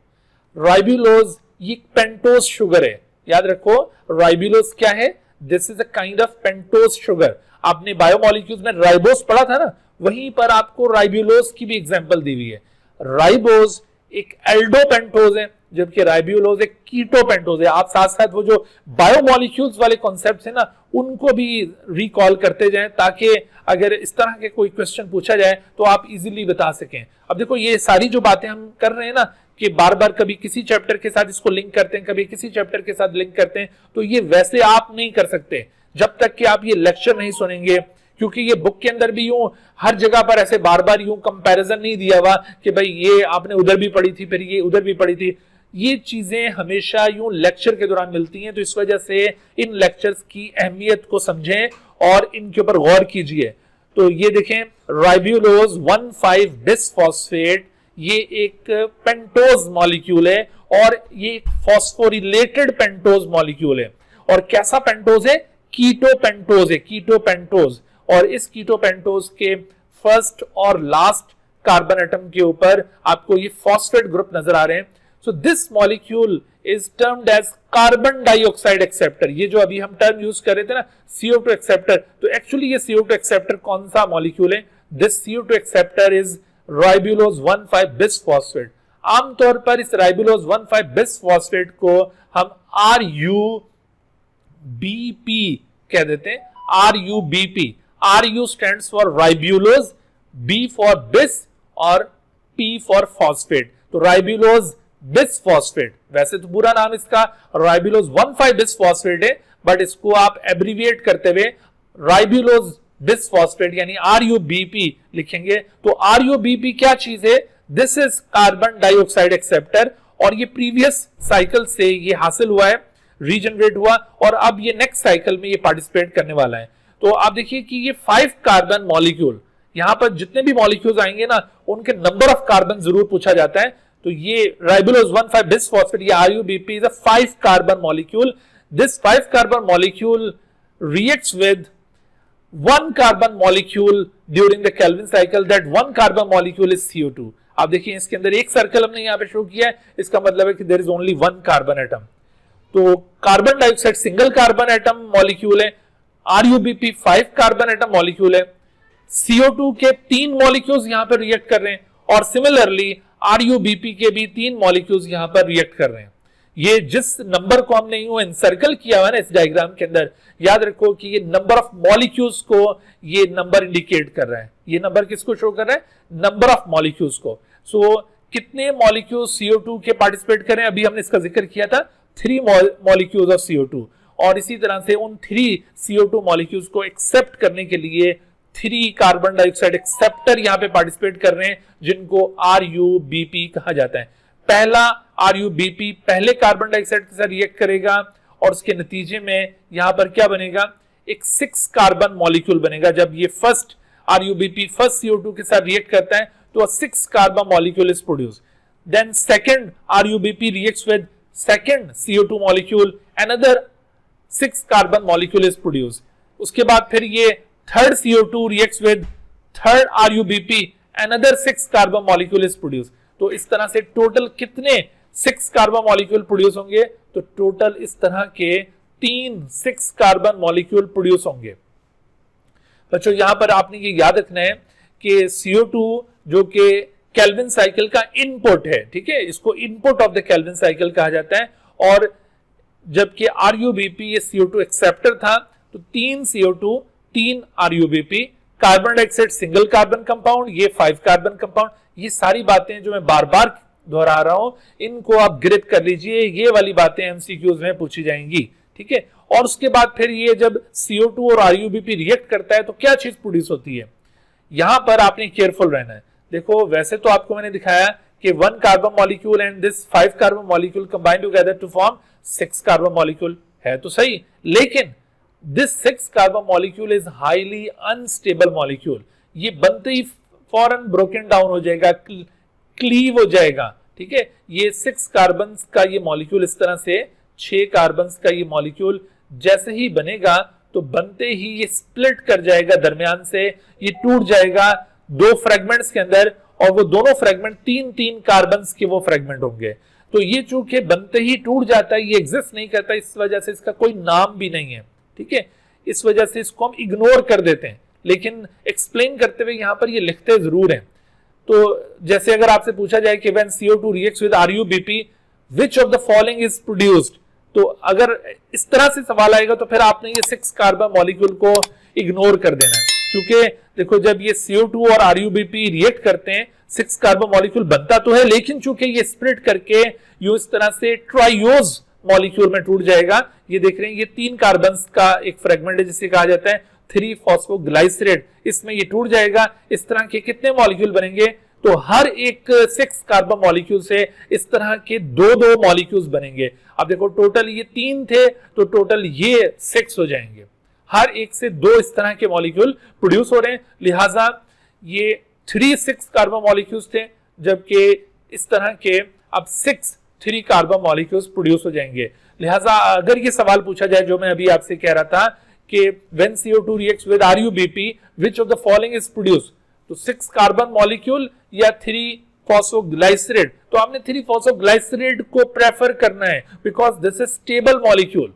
राइबुलोज ये पेंटोज शुगर है, याद रखो राइबुलोज क्या है, this is a kind of pentose sugar. आपने बायोमोलिक्यूल्स में राइबोस पढ़ा था ना, वहीं पर आपको राइबुलोज की भी एग्जांपल दी हुई है। राइबोज एक एल्डोपेंटोज है, जबकि राइबुलोज एक कीटोपेंटोज है। आप साथ साथ वो जो बायोमोलिक्यूल्स वाले कॉन्सेप्ट्स है ना, उनको भी रिकॉल करते जाएं ताकि अगर इस तरह के कोई क्वेश्चन पूछा जाए तो आप इजीली बता सकें। अब देखो ये सारी जो बातें हम कर रहे हैं ना, कि बार बार कभी किसी चैप्टर के साथ इसको लिंक करते हैं, कभी किसी चैप्टर के साथ लिंक करते हैं, तो ये वैसे आप नहीं कर सकते जब तक कि आप ये लेक्चर नहीं सुनेंगे, क्योंकि ये बुक के अंदर भी यूं हर जगह पर ऐसे बार बार यूं कंपैरिजन नहीं दिया हुआ कि भाई ये आपने उधर भी पढ़ी थी, फिर ये उधर भी पढ़ी थी। ये चीजें हमेशा यूं लेक्चर के दौरान मिलती हैं, तो इस वजह से इन लेक्चर्स की अहमियत को समझें और इनके ऊपर गौर कीजिए। तो ये देखें राइबुलोज 1,5 बिसफॉस्फेट, ये एक पेंटोज मॉलिक्यूल है और ये एक फॉस्फोरिलेटेड पेंटोज मॉलिक्यूल है। और कैसा पेंटोज है, कीटोपेंटोज है, कीटोपेंटोज। और इस कीटोपेंटोज के फर्स्ट और लास्ट कार्बन एटम के ऊपर आपको ये फॉस्फेट ग्रुप नजर आ रहे हैं। So this molecule is termed as carbon dioxide acceptor. ये जो अभी हम टर्म यूज कर रहे थे ना CO2 एक्सेप्टर, तो एक्चुअली ये CO2 एक्सेप्टर कौन सा मॉलिक्यूल है, this CO2 acceptor is ribulose 1,5 bisphosphate. आमतौर पर इस राइबुलोज 1,5 बिसफॉस्फेट को हम RUBP कह देते हैं, RUBP। RU stands for ribulose, B for बिस और P फॉर फॉस्फेट। तो राइबुलोज बिसफॉस्फेट, वैसे तो पूरा नाम इसका राइबुलोज 1,5 बिसफॉस्फेट है, बट इसको आप एब्रीविएट करते हुए राइबुलोज बिसफॉस्फेट यानी RUBP लिखेंगे। तो RUBP क्या चीज है, this is carbon dioxide acceptor. और ये प्रीवियस साइकिल से ये हासिल हुआ है, रीजनरेट हुआ, और अब ये नेक्स्ट साइकिल में ये पार्टिसिपेट करने वाला है। तो आप देखिए कि ये 5 कार्बन मॉलिक्यूल, यहां पर जितने भी मॉलिक्यूल्स आएंगे ना, उनके नंबर ऑफ कार्बन जरूर पूछा जाता है। तो ये राइबुलोज 1,5 बिसफॉस्फेट, ये RUBP is a 5 carbon molecule. This 5 carbon molecule reacts with 1 carbon molecule during the Kelvin cycle. That 1 carbon molecule is CO2. आप देखिए इसके अंदर एक सर्कल हमने यहां पे शो किया है, इसका मतलब है कि there is only 1 carbon atom. तो carbon dioxide single carbon atom molecule है, RUBP 5 कार्बन एटम मॉलिक्यूल है, CO2 के 3 मॉलिक्यूल्स यहां पर रिएक्ट कर रहे हैं, और सिमिलरली RUBP के भी 3 मॉलिक्यूल्स यहां पर रिएक्ट कर रहे हैं। ये जिस नंबर को हमने यूं एनसर्कल किया हुआ है ना इस डायग्राम के अंदर, याद रखो कि ये नंबर ऑफ मॉलिक्यूल्स को ये नंबर इंडिकेट कर रहा है। ये नंबर किसको शो कर रहा है, नंबर ऑफ मॉलिक्यूल्स को। सो कितने मॉलिक्यूल्स CO2 के पार्टिसिपेट कर रहे हैं, अभी हमने इसका जिक्र किया था 3 मॉलिक्यूल्स ऑफ CO2। और इसी तरह से उन 3 CO2 मॉलिक्यूल्स को एक्सेप्ट करने के लिए 3 कार्बन डाइऑक्साइड एक्सेप्टर यहां पे पार्टिसिपेट कर रहे हैं, जिनको RUBP कहा जाता है। पहला RUBP पहले कार्बन डाइऑक्साइड के साथ रिएक्ट करेगा, और उसके नतीजे में यहां पर क्या बनेगा, एक 6 कार्बन मॉलिक्यूल बनेगा। जब ये फर्स्ट RUBP फर्स्ट CO2 के साथ रिएक्ट करता है तो 6 carbon molecule is produce. Then second RUBP reacts with second CO2 molecule, another 6 carbon molecule is produce. उसके बाद फिर ये third CO2 reacts with third RUBP, another 6 carbon molecule is produced. तो इस तरह से टोटल कितने 6 कार्बन मॉलिक्यूल प्रोड्यूस होंगे? तो टोटल इस तरह के 6 कार्बन मॉलिक्यूल प्रोड्यूस होंगे। बच्चों यहां पर आपने ये याद रखना है कि CO2 जो कि केल्विन साइकिल का इनपुट है, ठीक है, इसको input of the Calvin cycle कहा जाता है, और जबकि RUBP ये CO2 एक्सेप्टर था, तो 3 CO2 3 RUBP, carbon dioxide single carbon compound, ये 5 कार्बन कंपाउंड। ये सारी बातें जो मैं बार बार दोहरा रहा हूं, इनको आप ग्रिप कर लीजिए, ये वाली बातें एमसीक्यूज में पूछी जाएंगी, ठीक है। और उसके बाद फिर ये जब CO2 और RUBP रिएक्ट करता है तो क्या चीज प्रोड्यूस होती है, यहां पर आपने केयरफुल रहना है। देखो वैसे तो आपको मैंने दिखाया कि 1 carbon molecule and this 5 carbon molecule combine together to form 6 carbon molecule, है तो सही, लेकिन this 6 carbon molecule is highly unstable molecule. ये बनते ही फौरन ब्रोकन डाउन हो जाएगा, क्लीव हो जाएगा, ठीक है। ये 6 कार्बन का ये मॉलिक्यूल इस तरह से 6 कार्बन का ये मॉलिक्यूल जैसे ही बनेगा तो बनते ही ये स्प्लिट कर जाएगा, दरमियान से ये टूट जाएगा 2 फ्रेगमेंट्स के अंदर, और वो दोनों फ्रेगमेंट 3 कार्बन के वो फ्रेगमेंट होंगे। तो ये चूंकि बनते ही टूट जाता है, ये एग्जिस्ट नहीं करता, इस वजह से इसका कोई नाम भी नहीं है, ठीक है। इस वजह से इसको हम इग्नोर कर देते हैं, लेकिन एक्सप्लेन करते हुए यहां पर ये लिखते जरूर हैं। तो जैसे अगर आपसे पूछा जाए कि when CO2 reacts with RUBP which of the following is produced, तो अगर इस तरह से सवाल आएगा तो फिर आपने ये 6 कार्बन मॉलिक्यूल को इग्नोर कर देना है, क्योंकि देखो जब ये CO2 और RUBP रिएक्ट करते हैं 6 कार्बन मॉलिक्यूल बनता तो है, लेकिन चूंकि ये स्प्लिट करके यूं इस तरह से ट्राइयोज मॉलिक्यूल में टूट जाएगा। ये देख रहे हैं ये 3 कार्बन का एक फ्रेगमेंट है जिसे कहा जाता है 3 फॉस्फोग्लाइसरेट, इसमें ये टूट जाएगा। इस तरह के कितने मॉलिक्यूल बनेंगे? तो हर एक 6 कार्बन मॉलिक्यूल से इस तरह के 2 मॉलिक्यूल्स बनेंगे। अब देखो टोटल ये 3 थे तो टोटल ये 6 हो जाएंगे, हर एक से 2 इस तरह के मॉलिक्यूल प्रोड्यूस हो रहे हैं। लिहाजा ये 6 कार्बन मॉलिक्यूल्स थे, जबकि इस तरह के अब 3 कार्बन मॉलिक्यूल्स प्रोड्यूस हो जाएंगे। लिहाजा अगर ये सवाल पूछा जाए जो मैं अभी आपसे कह रहा था कि when CO2 reacts with RUBP which of the following is produced, तो 6 कार्बन मॉलिक्यूल या 3 फॉस्फोग्लाइसरेट, तो आपने 3 फॉस्फोग्लाइसरेट को प्रेफर करना है because this is stable molecule.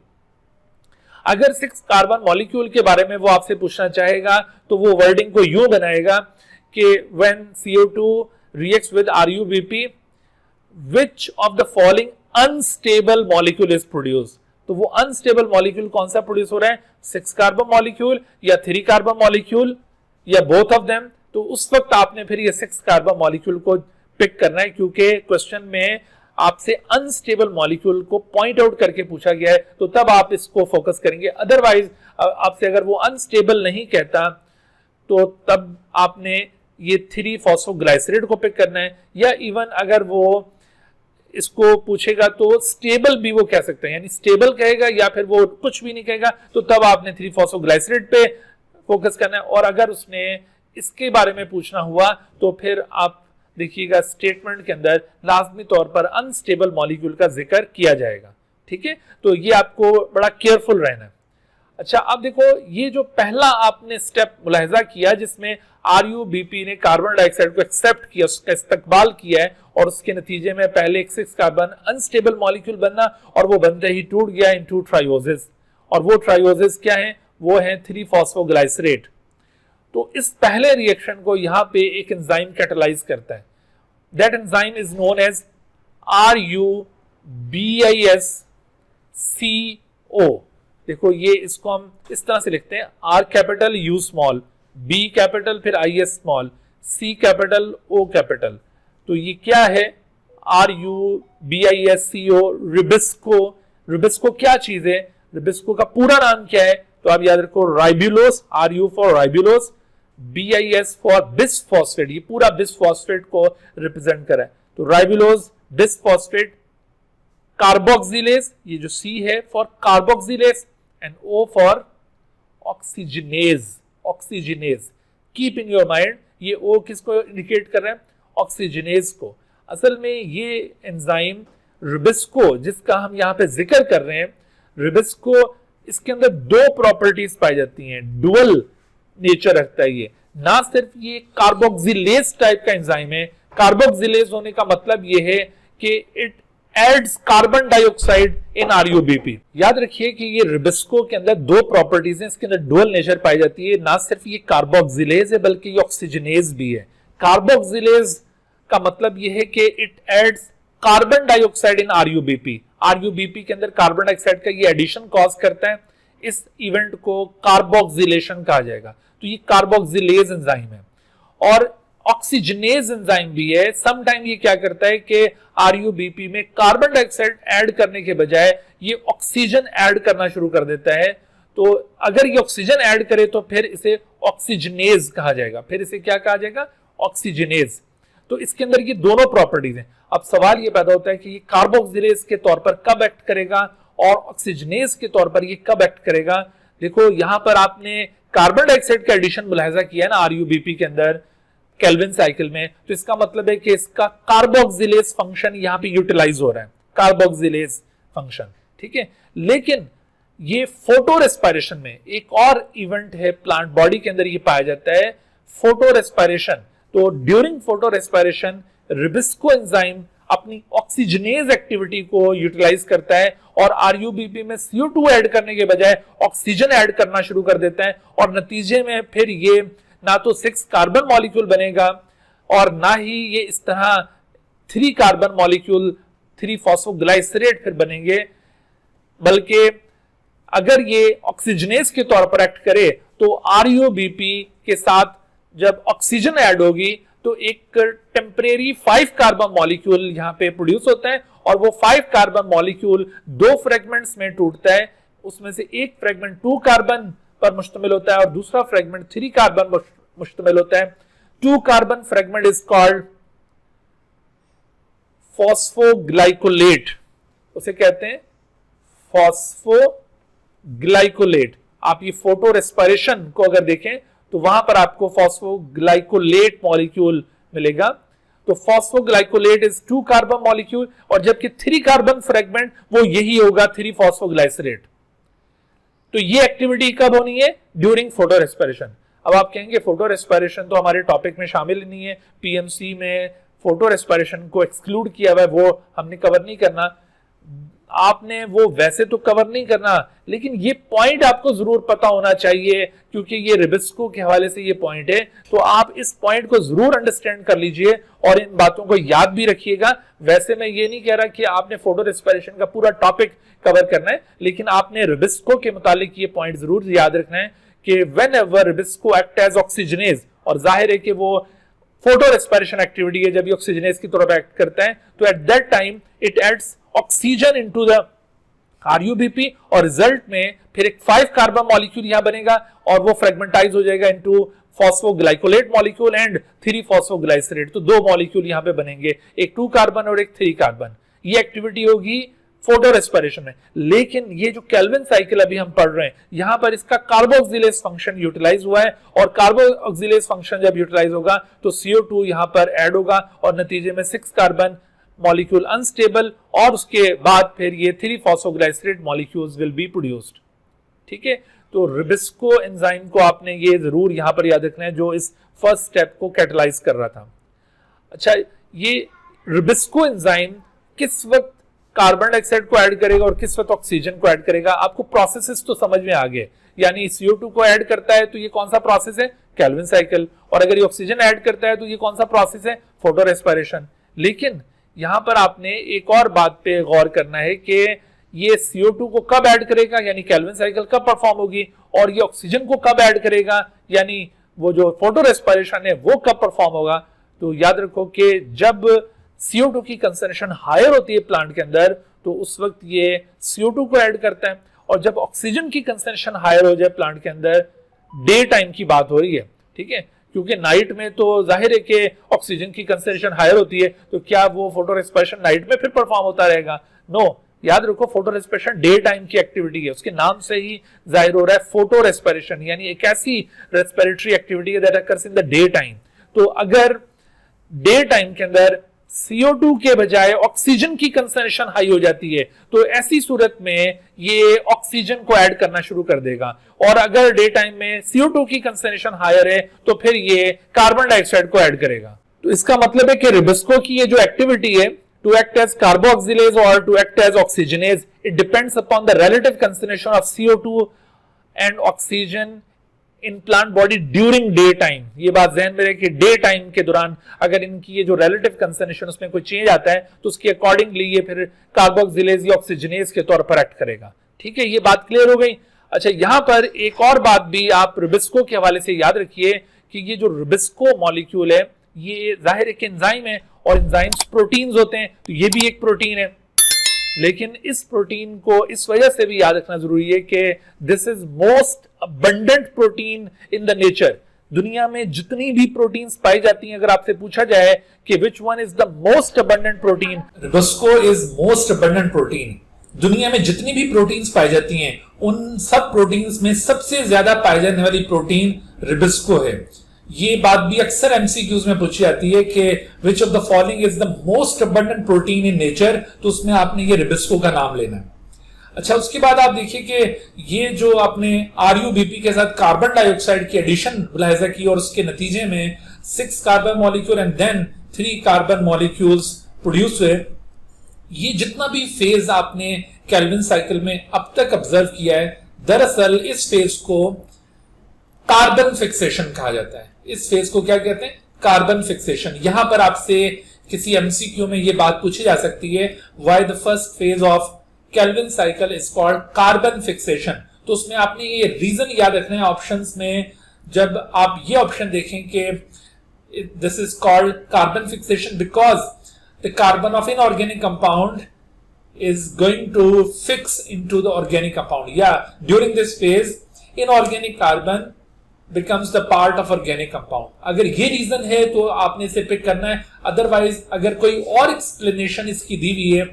अगर 6 कार्बन मॉलिक्यूल के बारे में वो आपसे पूछना चाहेगा तो वो वर्डिंग को यूं बनाएगा कि when CO2 reacts with RUBP which of the following unstable molecule is produced, तो वो अनस्टेबल मॉलिक्यूल कौन सा प्रोड्यूस हो रहा है, 6 कार्बन मॉलिक्यूल या 3 कार्बन मॉलिक्यूल या बोथ ऑफ देम। तो उस वक्त आपने फिर ये 6 कार्बन मॉलिक्यूल को पिक करना है, क्योंकि क्वेश्चन में आपसे अनस्टेबल मॉलिक्यूल को पॉइंट आउट करके पूछा गया है, तो तब आप इसको फोकस करेंगे। अदरवाइज आपसे अगर वो अनस्टेबल नहीं कहता तो तब आपने ये 3 फॉस्फोग्लाइसरेट को पिक करना है, या इवन अगर वो इसको पूछेगा तो स्टेबल भी वो कह सकते हैं, यानी स्टेबल कहेगा या फिर वो कुछ भी नहीं कहेगा, तो तब आपने 3 फॉस्फोग्लाइसरेट पे फोकस करना है। और अगर उसने इसके बारे में पूछना हुआ तो फिर आप देखिएगा स्टेटमेंट के अंदर लाजमी तौर पर अनस्टेबल मॉलिक्यूल का जिक्र किया जाएगा, ठीक है। तो ये आपको बड़ा केयरफुल रहना है। अच्छा अब देखो ये जो पहला आपने स्टेप मुलाहिजा किया जिसमें RUBP ने कार्बन डाइऑक्साइड को एक्सेप्ट किया, उसका इस्तकबाल किया है, और उसके नतीजे में पहले एक 6 कार्बन अनस्टेबल मॉलिक्यूल बनना, और वो बनते ही टूट गया इनटू ट्राइओसिस, और वो ट्राइओसिस क्या है, वो है 3 फॉस्फोग्लाइसरेट। तो इस पहले रिएक्शन को यहां पे एक एंजाइम कैटालाइज करता है, that enzyme is known as RUBISCO। देखो ये इसको हम इस तरह से लिखते हैं, R capital U small, B capital फिर IS small, C capital O capital. तो ये क्या है, RUBISCO, रिबिस्को। रिबिस्को क्या चीज है, रिबिस्को का पूरा नाम क्या है, तो आप याद रखो ribulose, RU for ribulose, BIS for bisphosphate, ये पूरा बिसफॉस्फेट को रिप्रेजेंट कर रहा है। तो राइबुलोस, बिसफॉस्फेट, कार्बोक्सिलेज, ये जो C है for carboxylase, and O for oxygenase, oxygenase. Keep in your mind ये O किसको इंडिकेट कर रहा है, ऑक्सीजनेज को। असल में ये एंजाइम रिबिस्को जिसका हम यहाँ पे जिक्र कर रहे हैं, रिबिस्को, इसके अंदर 2 प्रॉपर्टीज पाई जाती हैं, डुअल नेचर रखता है ये। ना सिर्फ ये कार्बोक्सिलेज टाइप का एंजाइम है, कार्बोक्सिलेज होने का मतलब ये है कि it adds carbon dioxide in RuBP. याद रखिए कि ये रिबिस्को के अंदर दो प्रॉपर्टीज हैं, इसके अंदर डुअल नेचर पाई जाती है। ना सिर्फ ये कार्बोक्सिलेज है बल्कि ये ऑक्सीजनेज भी है। कार्बोक्सिलेज का मतलब ये है कि it adds carbon dioxide in RuBP. RuBP के अंदर कार्बन डाइऑक्साइड का ये एडिशन कॉज करता है, इस इवेंट को कार्बोक्सिलेशन कहा जाएगा। तो ये कार्बोक्सिलेज एंजाइम है। और ऑक्सीजनेज एंजाइम भी है। सम टाइम ये क्या करता है कि आरयूबीपी में कार्बन डाइऑक्साइड ऐड करने के बजाय ये ऑक्सीजन ऐड करना शुरू कर देता है। तो अगर ये ऑक्सीजन ऐड करे तो फिर इसे ऑक्सीजनेज कहा जाएगा। फिर इसे क्या कहा जाएगा? ऑक्सीजनेज। तो इसके अंदर ये दोनों प्रॉपर्टीज हैं। अब सवाल ये पैदा होता है कि ये कार्बोक्सिलेज के तौर पर कब एक्ट करेगा और ऑक्सीजनेज के तौर पर ये कब एक्ट करेगा। देखो यहां पर आपने कार्बन डाइऑक्साइड का एडिशन मुलाहिजा किया है ना आरयूबीपी के अंदर केल्विन साइकिल में, तो इसका मतलब है कि इसका कार्बोक्सिलेज फंक्शन यहां पे यूटिलाइज हो रहा है, कार्बोक्सिलेज फंक्शन, ठीक है। लेकिन ये फोटो रेस्पिरेशन में एक और इवेंट है प्लांट बॉडी के अंदर ये पाया जाता है, फोटो रेस्पिरेशन। तो ड्यूरिंग फोटो रेस्पिरेशन रिबिस्को एंजाइम अपनी ऑक्सीजनेज एक्टिविटी को यूटिलाइज करता है और आरयूबीपी में CO2 ऐड करने के बजाय ऑक्सीजन ऐड करना शुरू कर देता है। और नतीजे में फिर ये ना तो 6 कार्बन मॉलिक्यूल बनेगा और ना ही ये इस तरह 3 कार्बन मॉलिक्यूल 3 फॉस्फोग्लाइसरेट फिर बनेंगे, बल्कि अगर ये ऑक्सीजनेज के तौर पर एक्ट करे तो आरयूबीपी के साथ जब ऑक्सीजन ऐड होगी तो एक टेम्परेरी 5 कार्बन मॉलिक्यूल यहां पे प्रोड्यूस होता है और वो 5 कार्बन मॉलिक्यूल 2 फ्रेगमेंट्स में टूटता है। उसमें से एक फ्रेगमेंट 2 कार्बन पर मुश्तमिल होता है और दूसरा फ्रेगमेंट 3 कार्बन मुश्तमिल होता है। 2 carbon fragment is called phosphoglycolate, उसे कहते हैं फॉस्फोग्लाइकोलेट। आप ये फोटो रेस्पिरेशन को अगर देखें तो वहां पर आपको फॉस्फोग्लाइकोलेट मॉलिक्यूल मिलेगा। तो फॉस्फोग्लाइकोलेट इज 2 कार्बन मॉलिक्यूल और जबकि 3 कार्बन फ्रेगमेंट वो यही होगा 3 फॉस्फोग्लाइसरेट। तो ये एक्टिविटी कब होनी है? During photo respiration. अब आप कहेंगे फोटो रेस्पिरेशन तो हमारे टॉपिक में शामिल नहीं है, पीएमसी में फोटो रेस्पिरेशन को एक्सक्लूड किया हुआ है, वो हमने कवर नहीं करना। आपने वो वैसे तो कवर नहीं करना, लेकिन ये पॉइंट आपको जरूर पता होना चाहिए क्योंकि ये रिबिस्को के हवाले से ये पॉइंट है। तो आप इस पॉइंट को जरूर अंडरस्टैंड कर लीजिए और इन बातों को याद भी रखिएगा। वैसे मैं ये नहीं कह रहा कि आपने फोटो रेस्पिरेशन का पूरा टॉपिक कवर करना है, लेकिन आपने रिबिस्को के मुतालिक ये पॉइंट जरूर याद रखना है कि whenever rubisco act as oxygenase, और जाहिर है कि वो फोटो रेस्पिरेशन एक्टिविटी है, जब ये ऑक्सीजनेज की तरफ एक्ट करता है तो at that time it adds oxygen into the RuBP और रिजल्ट में फिर एक 5 कार्बन मॉलिक्यूल यहां बनेगा और वो फ्रेगमेंटाइज हो जाएगा into phosphoglycolate molecule and 3 phosphoglycerate. तो 2 मॉलिक्यूल यहां पे बनेंगे, एक 2 कार्बन और एक 3 कार्बन। ये एक्टिविटी होगी फोटो रेस्पिरेशन में। लेकिन ये जो केल्विन साइकिल अभी हम पढ़ रहे हैं यहां पर इसका कार्बोक्सिलेज फंक्शन यूटिलाइज हुआ है और कार्बोक्सिलेज फंक्शन जब यूटिलाइज होगा तो CO2 यहां पर ऐड होगा और नतीजे में 6 कार्बन मॉलिक्यूल अनस्टेबल और उसके बाद फिर ये 3 phosphoglycerate molecules will be produced, ठीक है। तो रिबिस्को एंजाइम को आपने ये जरूर यहां पर याद रखना है जो इस फर्स्ट स्टेप को कैटलाइज कर रहा था। अच्छा, ये रिबिस्को एंजाइम किस वक्त कार्बन डाइऑक्साइड को ऐड करेगा और किस वक्त ऑक्सीजन को ऐड करेगा, आपको प्रोसेसेस तो समझ में आ गए। यानी CO2 को ऐड करता है तो ये कौन सा प्रोसेस है? Calvin cycle. और अगर ये ऑक्सीजन ऐड करता है तो ये कौन सा प्रोसेस है? Photo respiration. लेकिन यहां पर आपने एक और बात पे गौर करना है कि ये CO2 को कब ऐड करेगा, यानी केल्विन साइकिल कब परफॉर्म होगी, और ये ऑक्सीजन को कब ऐड करेगा, यानी वो जो फोटो रेस्पिरेशन है वो कब परफॉर्म होगा। तो याद रखो कि जब CO2 की कंसंट्रेशन हायर होती है प्लांट के अंदर तो उस वक्त ये CO2 को ऐड करता है, और जब ऑक्सीजन की कंसंट्रेशन हायर हो जाए प्लांट के अंदर, डे टाइम की बात हो रही है, ठीक है, क्योंकि नाइट में तो जाहिर है कि ऑक्सीजन की कंसंट्रेशन हायर होती है, तो क्या वो फोटो रेस्पिरेशन नाइट में फिर परफॉर्म होता रहेगा? नो, याद रखो फोटो रेस्पिरेशन डे टाइम की एक्टिविटी है, उसके नाम से ही जाहिर हो रहा है फोटो रेस्पिरेशन, यानी एक ऐसी रेस्पिरेटरी एक्टिविटी है that occurs in the day time. तो अगर डे टाइम के अंदर CO2 के बजाय ऑक्सीजन की कंसंट्रेशन हाई हो जाती है, तो ऐसी सूरत में ये ऑक्सीजन को ऐड करना शुरू कर देगा। और अगर डे टाइम में CO2 की कंसंट्रेशन हायर है तो फिर ये कार्बन डाइऑक्साइड को ऐड करेगा। तो इसका मतलब है कि रिबिस्को की ये जो एक्टिविटी है to act as carboxylase or to act as oxygenase, it depends upon the relative concentration of CO2 and oxygen in plant body during day time। ये बात ध्यान में रहे कि डे टाइम के दौरान अगर इनकी ये जो relative concentration उसमें कोई चेंज आता है तो उसके अकॉर्डिंगली ये फिर कार्बोक्सिलेज या ऑक्सीजनेज के तौर पर एक्ट करेगा। ठीक है, ये बात क्लियर हो गई। अच्छा, यहां पर एक और बात भी आप रिबिस्को के हवाले से याद रखिए कि ये जो रिबिस्को मॉलिक्यूल है ये जाहिर एक एंजाइम है और एंजाइम्स प्रोटीन्स होते हैं, तो ये भी एक प्रोटीन है। लेकिन इस प्रोटीन को इस वजह से भी याद रखना जरूरी है कि this is most abundant protein in the nature. दुनिया में जितनी भी प्रोटीन्स पाई जाती हैं, अगर आपसे पूछा जाए कि which one is the most abundant protein, rubisco is most abundant protein. दुनिया में जितनी भी प्रोटीन्स पाई जाती हैं उन सब प्रोटीन्स में सबसे ज्यादा पाई जाने वाली प्रोटीन रिबिस्को है। ये बात भी अक्सर एमसीक्यूज में पूछी जाती है कि which of the following is the most abundant protein in nature, तो उसमें आपने ये रिबिस्को का नाम लेना है। अच्छा, उसके बाद आप देखिए कि ये जो आपने RuBP के साथ कार्बन डाइऑक्साइड की एडिशन मुलाहिजा की और उसके नतीजे में 6 carbon molecule and then 3 carbon molecules produce हुए। ये जितना भी फेज आपने केल्विन साइकिल में अब तक ऑब्जर्व किया है, दरअसल इस फेज को कार्बन फिक्सेशन कहा जाता है। इस फेज को क्या कहते हैं? Carbon fixation. यहां पर आपसे किसी एमसीक्यू में यह बात पूछी जा सकती है, why the first phase of Calvin cycle is called carbon fixation. तो उसमें आपने ये रीजन याद रखना है ऑप्शंस में। जब आप ये ऑप्शन देखें कि this is called carbon fixation because the carbon of inorganic compound is going to fix into the organic compound. Yeah, during this phase inorganic carbon becomes the part of organic compound. अगर ये reason है तो आपने इसे pick करना है। Otherwise अगर कोई और एक्सप्लेनेशन इसकी दी हुई है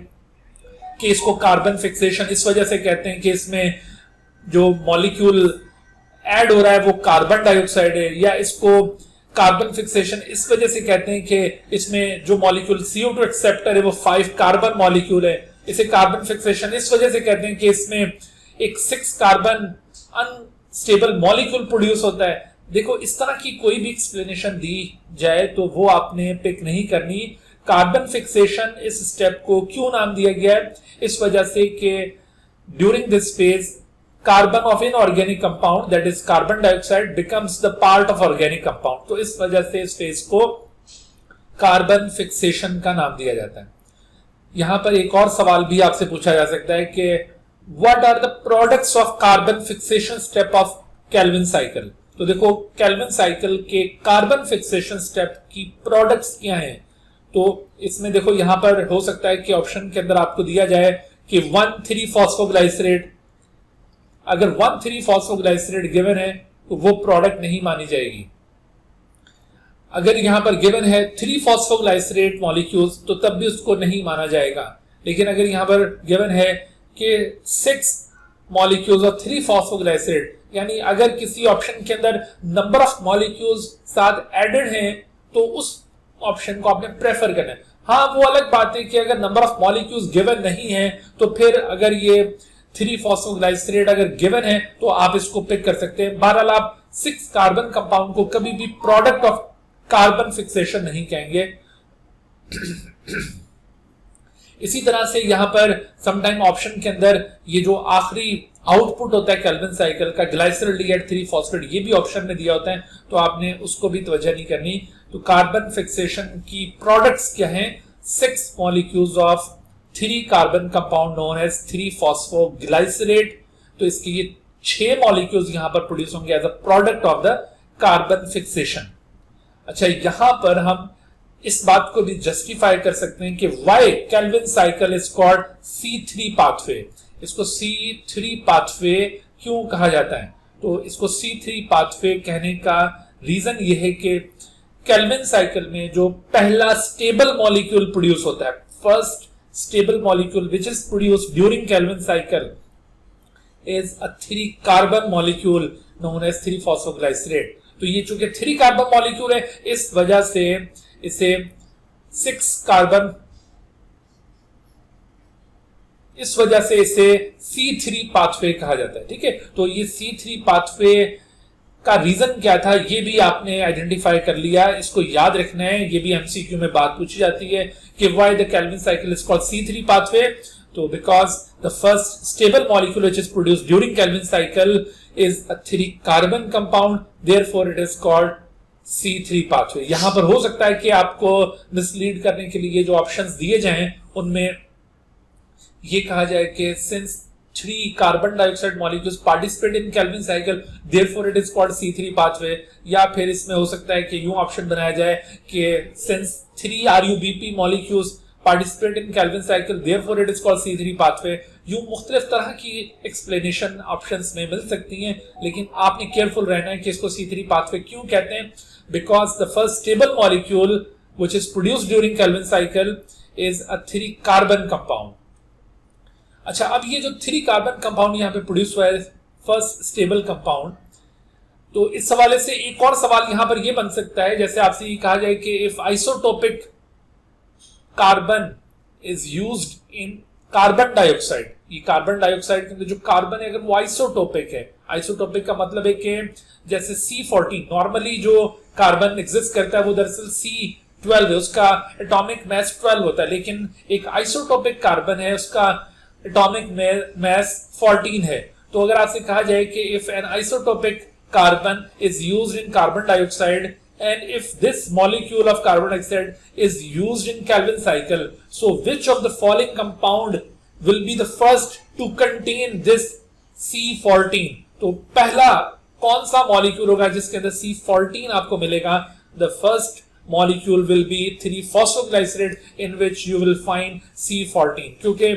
कि इसको कार्बन फिक्सेशन इस वजह से कहते हैं कि इसमें जो मॉलिक्यूल ऐड हो रहा है वो कार्बन डाइऑक्साइड है, या इसको कार्बन फिक्सेशन इस वजह से कहते हैं कि इसमें जो मॉलिक्यूल CO2 एक्सेप्टर है वो 5 कार्बन मॉलिक्यूल है, इसे कार्बन फिक्सेशन इस वजह से कहते हैं कि इसमें एक 6 कार्बन अनस्टेबल मॉलिक्यूल प्रोड्यूस होता है। देखो, इस तरह की कोई भी एक्सप्लेनेशन दी जाए तो वो आपने पिक नहीं करनी। कार्बन फिक्सेशन इस स्टेप को क्यों नाम दिया गया है? इस वजह से कि during this phase carbon of inorganic compound that is carbon dioxide becomes the part of organic compound. तो इस वजह से इस फेज को कार्बन फिक्सेशन का नाम दिया जाता है। यहां पर एक और सवाल भी आपसे पूछा जा सकता है कि what are the products of carbon fixation step of Calvin cycle. तो देखो, केल्विन साइकिल के कार्बन फिक्सेशन स्टेप की प्रोडक्ट्स क्या हैं? तो इसमें देखो, यहां पर हो सकता है कि ऑप्शन के अंदर आपको दिया जाए कि 1,3-फॉस्फोग्लाइसरेट। अगर 1,3-फॉस्फोग्लाइसरेट गिवन है तो वो प्रोडक्ट नहीं मानी जाएगी। अगर यहां पर गिवन है 3-फॉस्फोग्लाइसरेट मॉलिक्यूल्स तो तब भी उसको नहीं माना जाएगा। लेकिन अगर यहां पर गिवन है कि 6 मॉलिक्यूल्स और 3-फॉस्फोग्लाइसरेट, यानी अगर किसी ऑप्शन के अंदर नंबर ऑफ मॉलिक्यूल्स साथ एडेड हैं तो उस ऑप्शन को आपने प्रेफर करना है। हाँ, वो अलग बात है कि अगर नंबर ऑफ मॉलिक्यूल्स गिवन नहीं है तो फिर अगर ये 3-फॉस्फोग्लाइसरेट अगर गिवन है तो आप इसको पिक कर सकते हैं। बहरहाल आप 6 कार्बन कंपाउंड को कभी भी प्रोडक्ट ऑफ कार्बन फिक्सेशन नहीं कहेंगे। इसी तरह से यहां पर समटाइम ऑप्शन के अंदर ये जो आखिरी आउटपुट होता है केल्विन साइकिल का, ग्लाइसरॉल्डिहाइड 3-फॉस्फेट, ये भी ऑप्शन में दिया होता है, तो आपने उसको भी तवज्जो नहीं करनी। तो कार्बन फिक्सेशन की प्रोडक्ट्स क्या हैं? 6 molecules of 3 carbon compound known as three phosphoglycerate. तो इसके ये 6 मॉलिक्यूल्स यहां पर प्रोड्यूस होंगे as a product of the carbon fixation. अच्छा, यहां पर हम इस बात को भी जस्टिफाई कर सकते हैं कि why kelvin cycle is called C3 pathway. इसको C3 पाथवे क्यों कहा जाता है? तो इसको C3 पाथवे कहने का रीजन यह है कि केल्विन साइकिल में जो पहला स्टेबल मॉलिक्यूल प्रोड्यूस होता है, first stable molecule which is produced during Calvin cycle is a 3 carbon molecule known as three phosphoglycerate. तो ये चूंकि 3 कार्बन मॉलिक्यूल है, इस वजह से इसे 6 कार्बन, इस वजह से इसे C3 पाथवे कहा जाता है। ठीक है, तो ये C3 पाथवे का रीजन क्या था ये भी आपने आइडेंटिफाई कर लिया, इसको याद रखना है, ये भी एमसीक्यू में बात पूछी जाती है कि why the Calvin cycle is called C3 pathway. तो because the first stable molecule which is produced during Calvin cycle is a 3 carbon compound, therefore it is called C3 pathway. यहां पर हो सकता है कि आपको मिसलीड करने के लिए जो ऑप्शंस दिए जाएं उनमें ये कहा जाए कि since 3 carbon dioxide molecules participate in Calvin cycle therefore it is called C3 pathway, या फिर इसमें हो सकता है कि यूं ऑप्शन बनाया जाए कि since 3 RuBP molecules participate in Calvin cycle therefore it is called C3 pathway. यूं मुख्तलिफ तरह की एक्सप्लेनेशन ऑप्शंस में मिल सकती हैं, लेकिन आपने केयरफुल रहना है कि इसको C3 पाथवे क्यों कहते हैं, because the first stable molecule which is produced during Calvin cycle is a 3 carbon compound. अच्छा, अब ये जो 3 कार्बन कंपाउंड यहां पे प्रोड्यूस हुआ है फर्स्ट स्टेबल कंपाउंड, तो इस हवाले से एक और सवाल यहां पर ये बन सकता है, जैसे आपसे ये कहा जाए कि if isotopic carbon is used in carbon dioxide, ये कार्बन डाइऑक्साइड के अंदर जो कार्बन है अगर वो आइसोटोपिक है, आइसोटोपिक का मतलब है कि जैसे C14 नॉर्मली जो कार्बन एग्जिस्ट करता है वो दरअसल C12 है, उसका एटॉमिक मास 12 होता है, लेकिन एक आइसोटोपिक कार्बन है उसका एटॉमिक मास 14 है। तो अगर आपसे कहा जाए कि if an isotopic carbon is used in carbon dioxide and if this molecule of carbon dioxide is used in Calvin cycle, so which of the following compound will be the first to contain this C14? तो पहला कौन सा molecule होगा जिसके अंदर C14 आपको मिलेगा? The first molecule will be 3-phosphoglycerate in which you will find C14, क्योंकि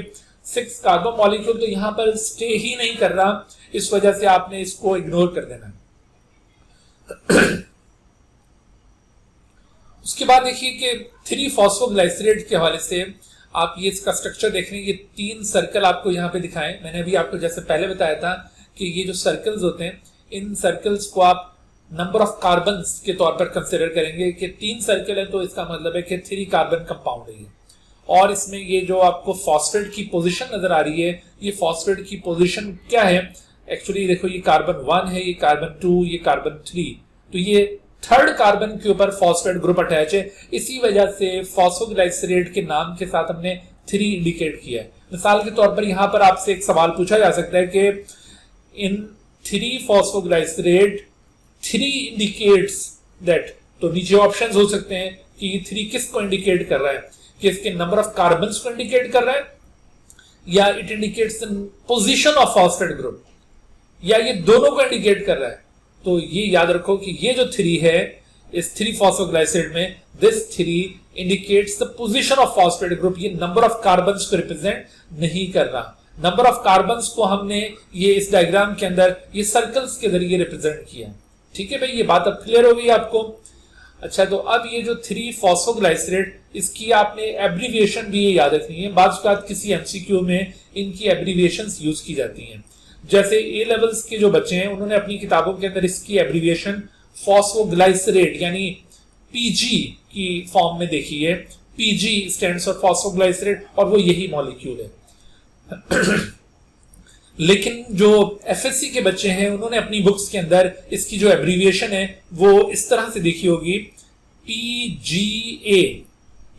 6 कार्बन मॉलिक्यूल तो यहां पर स्टे ही नहीं कर रहा, इस वजह से आपने इसको इग्नोर कर देना। उसके बाद देखिए कि 3-फॉस्फोग्लाइसरेट के हवाले से आप ये इसका स्ट्रक्चर देख रहे हैं, ये 3 सर्कल आपको यहाँ पे दिखाएं। मैंने अभी आपको जैसे पहले बताया था कि ये जो सर्कल्स होते हैं इन सर्कल्स को आप नंबर ऑफ कार्बन्स के तौर पर कंसिडर करेंगे कि 3 सर्कल है तो इसका मतलब है कि 3 कार्बन कंपाउंड है। और इसमें ये जो आपको फॉस्फेट की पोजीशन नजर आ रही है, ये फॉस्फेट की पोजीशन क्या है? एक्चुअली देखो ये कार्बन 1 है, ये कार्बन 2, ये कार्बन 3, तो ये 3rd कार्बन के ऊपर फॉस्फेट ग्रुप अटैच है, इसी वजह से फॉस्फोग्लाइसरेट के नाम के साथ हमने 3 इंडिकेट किया है। मिसाल के तौर पर यहां पर आपसे एक सवाल पूछा जा सकता है कि इन 3-फॉस्फोग्लाइसरेट 3 इंडिकेट्स दैट, तो नीचे ऑप्शंस हो सकते हैं कि ये 3 किसको इंडिकेट कर रहा है, कि इसके नंबर ऑफ कार्बन्स को इंडिकेट कर रहा है, या it indicates the position of phosphate group, या ये दोनों को इंडिकेट कर रहा है। तो ये याद रखो कि ये जो 3 है इस 3-फॉस्फोग्लाइसरेट में, this 3 indicates the position of phosphate group, ये नंबर ऑफ कार्बन्स को रिप्रेजेंट नहीं कर रहा। नंबर ऑफ कार्बन्स को हमने ये इस डायग्राम के अंदर ये सर्कल्स के जरिए रिप्रेजेंट किया। ठीक है भाई, ये बात अब क्लियर हो गई आपको। अच्छा, तो अब ये जो 3-फॉस्फोग्लाइसरेट, इसकी आपने एब्रीविएशन भी ये याद रखनी है, बात किसी एमसीक्यू में इनकी एब्रीविएशंस यूज की जाती हैं। जैसे ए लेवल्स के जो बच्चे हैं उन्होंने अपनी किताबों के अंदर इसकी एब्रीविएशन फॉस्फोग्लाइसरेट यानी पीजी की फॉर्म में देखी है। पीजी स्टैंड्स फॉर फॉस्फोग्लाइसरेट और वो यही मॉलिक्यूल है। लेकिन जो एफएससी के बच्चे हैं उन्होंने अपनी बुक्स के अंदर इसकी जो एब्रीविएशन है वो इस तरह से देखी होगी,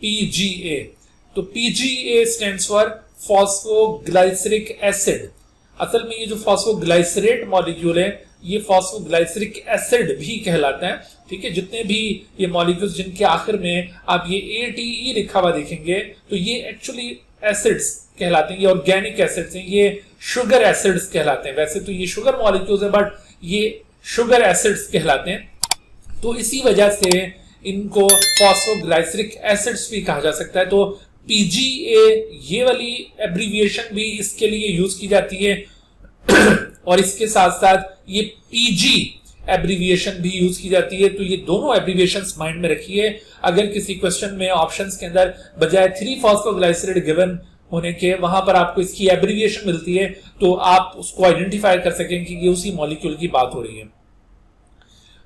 पीजीए। तो PGA stands for phosphoglyceric acid. असल में ये जो फॉस्फोग्लाइसरेट मॉलिक्यूल है ये फॉस्फोग्लाइसरिक एसिड भी कहलाता है। ठीक है, जितने भी ये मॉलिक्यूल्स जिनके आखिर में आप ये ATE लिखा हुआ देखेंगे तो ये एक्चुअली एसिड्स कहलाते हैं, ये ऑर्गेनिक एसिड्स हैं, ये शुगर एसिड्स कहलाते हैं। वैसे तो ये शुगर मॉलिक्यूल्स है बट ये शुगर एसिड्स कहलाते हैं, तो इसी वजह से इनको फॉस्फोग्लाइसरिक एसिड्स भी कहा जा सकता है। तो PGA ये वाली एब्रीविएशन भी इसके लिए यूज की जाती है और इसके साथ साथ ये PG एब्रीविएशन भी यूज की जाती है। तो ये दोनों एब्रीविएशंस माइंड में रखिए। अगर किसी क्वेश्चन में ऑप्शंस के अंदर बजाय 3-फॉस्फोग्लाइसरेट गिवन होने के वहां पर आपको इसकी एब्रीविएशन मिलती है तो आप उसको आइडेंटिफाई कर सकें कि ये उसी मॉलिक्यूल की बात हो रही है।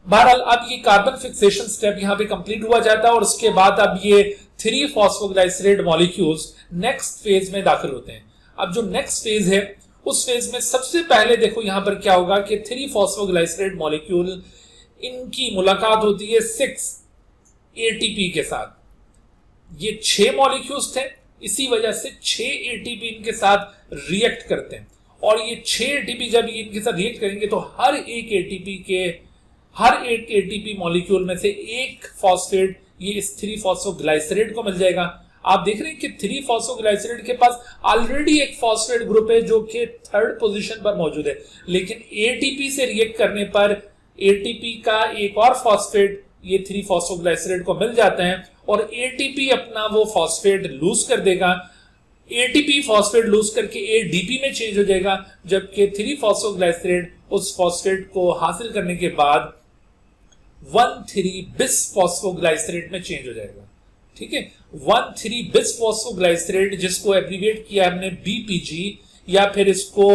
बहरहाल अब ये कार्बन फिक्सेशन स्टेप यहाँ पे कंप्लीट हुआ जाता है और उसके बाद अब ये 3 फॉस्फोग्लाइसरेट मॉलिक्यूल्स नेक्स्ट फेज में दाखिल होते हैं। अब जो नेक्स्ट फेज है उस फेज में सबसे पहले देखो यहां पर क्या होगा कि 3 फॉस्फोग्लाइसरेट मॉलिक्यूल, इनकी मुलाकात होती है 6 एटीपी के साथ। ये 6 मॉलिक्यूल्स थे, इसी वजह से 6 एटीपी इनके साथ रिएक्ट करते हैं, और ये 6 एटीपी जब इनके साथ रिएक्ट करेंगे तो हर एक एटीपी मॉलिक्यूल में से एक फॉस्फेट ये इस 3 फॉस्फोग्लाइसरेट को मिल जाएगा। आप देख रहे हैं कि 3 फॉस्फोग्लाइसरेट के पास ऑलरेडी एक फॉस्फेट ग्रुप है जो कि 3rd पोजीशन पर मौजूद है, लेकिन एटीपी से रिएक्ट करने पर एटीपी का एक और फॉस्फेट ये 3 फॉस्फोग्लाइसरेट को मिल जाता है, और एटीपी अपना वो फॉस्फेट लूज कर देगा। एटीपी फॉस्फेट लूज करके एडीपी में चेंज हो जाएगा, जबकि 3 फॉस्फोग्लाइसरेट उस फॉस्फेट को हासिल करने के बाद 1,3 बिस फॉस्फोग्लाइसरेट में चेंज हो जाएगा। ठीक है, 1,3 बिस फॉस्फोग्लाइसरेट, जिसको एब्रीविएट किया हमने बीपीजी, या फिर इसको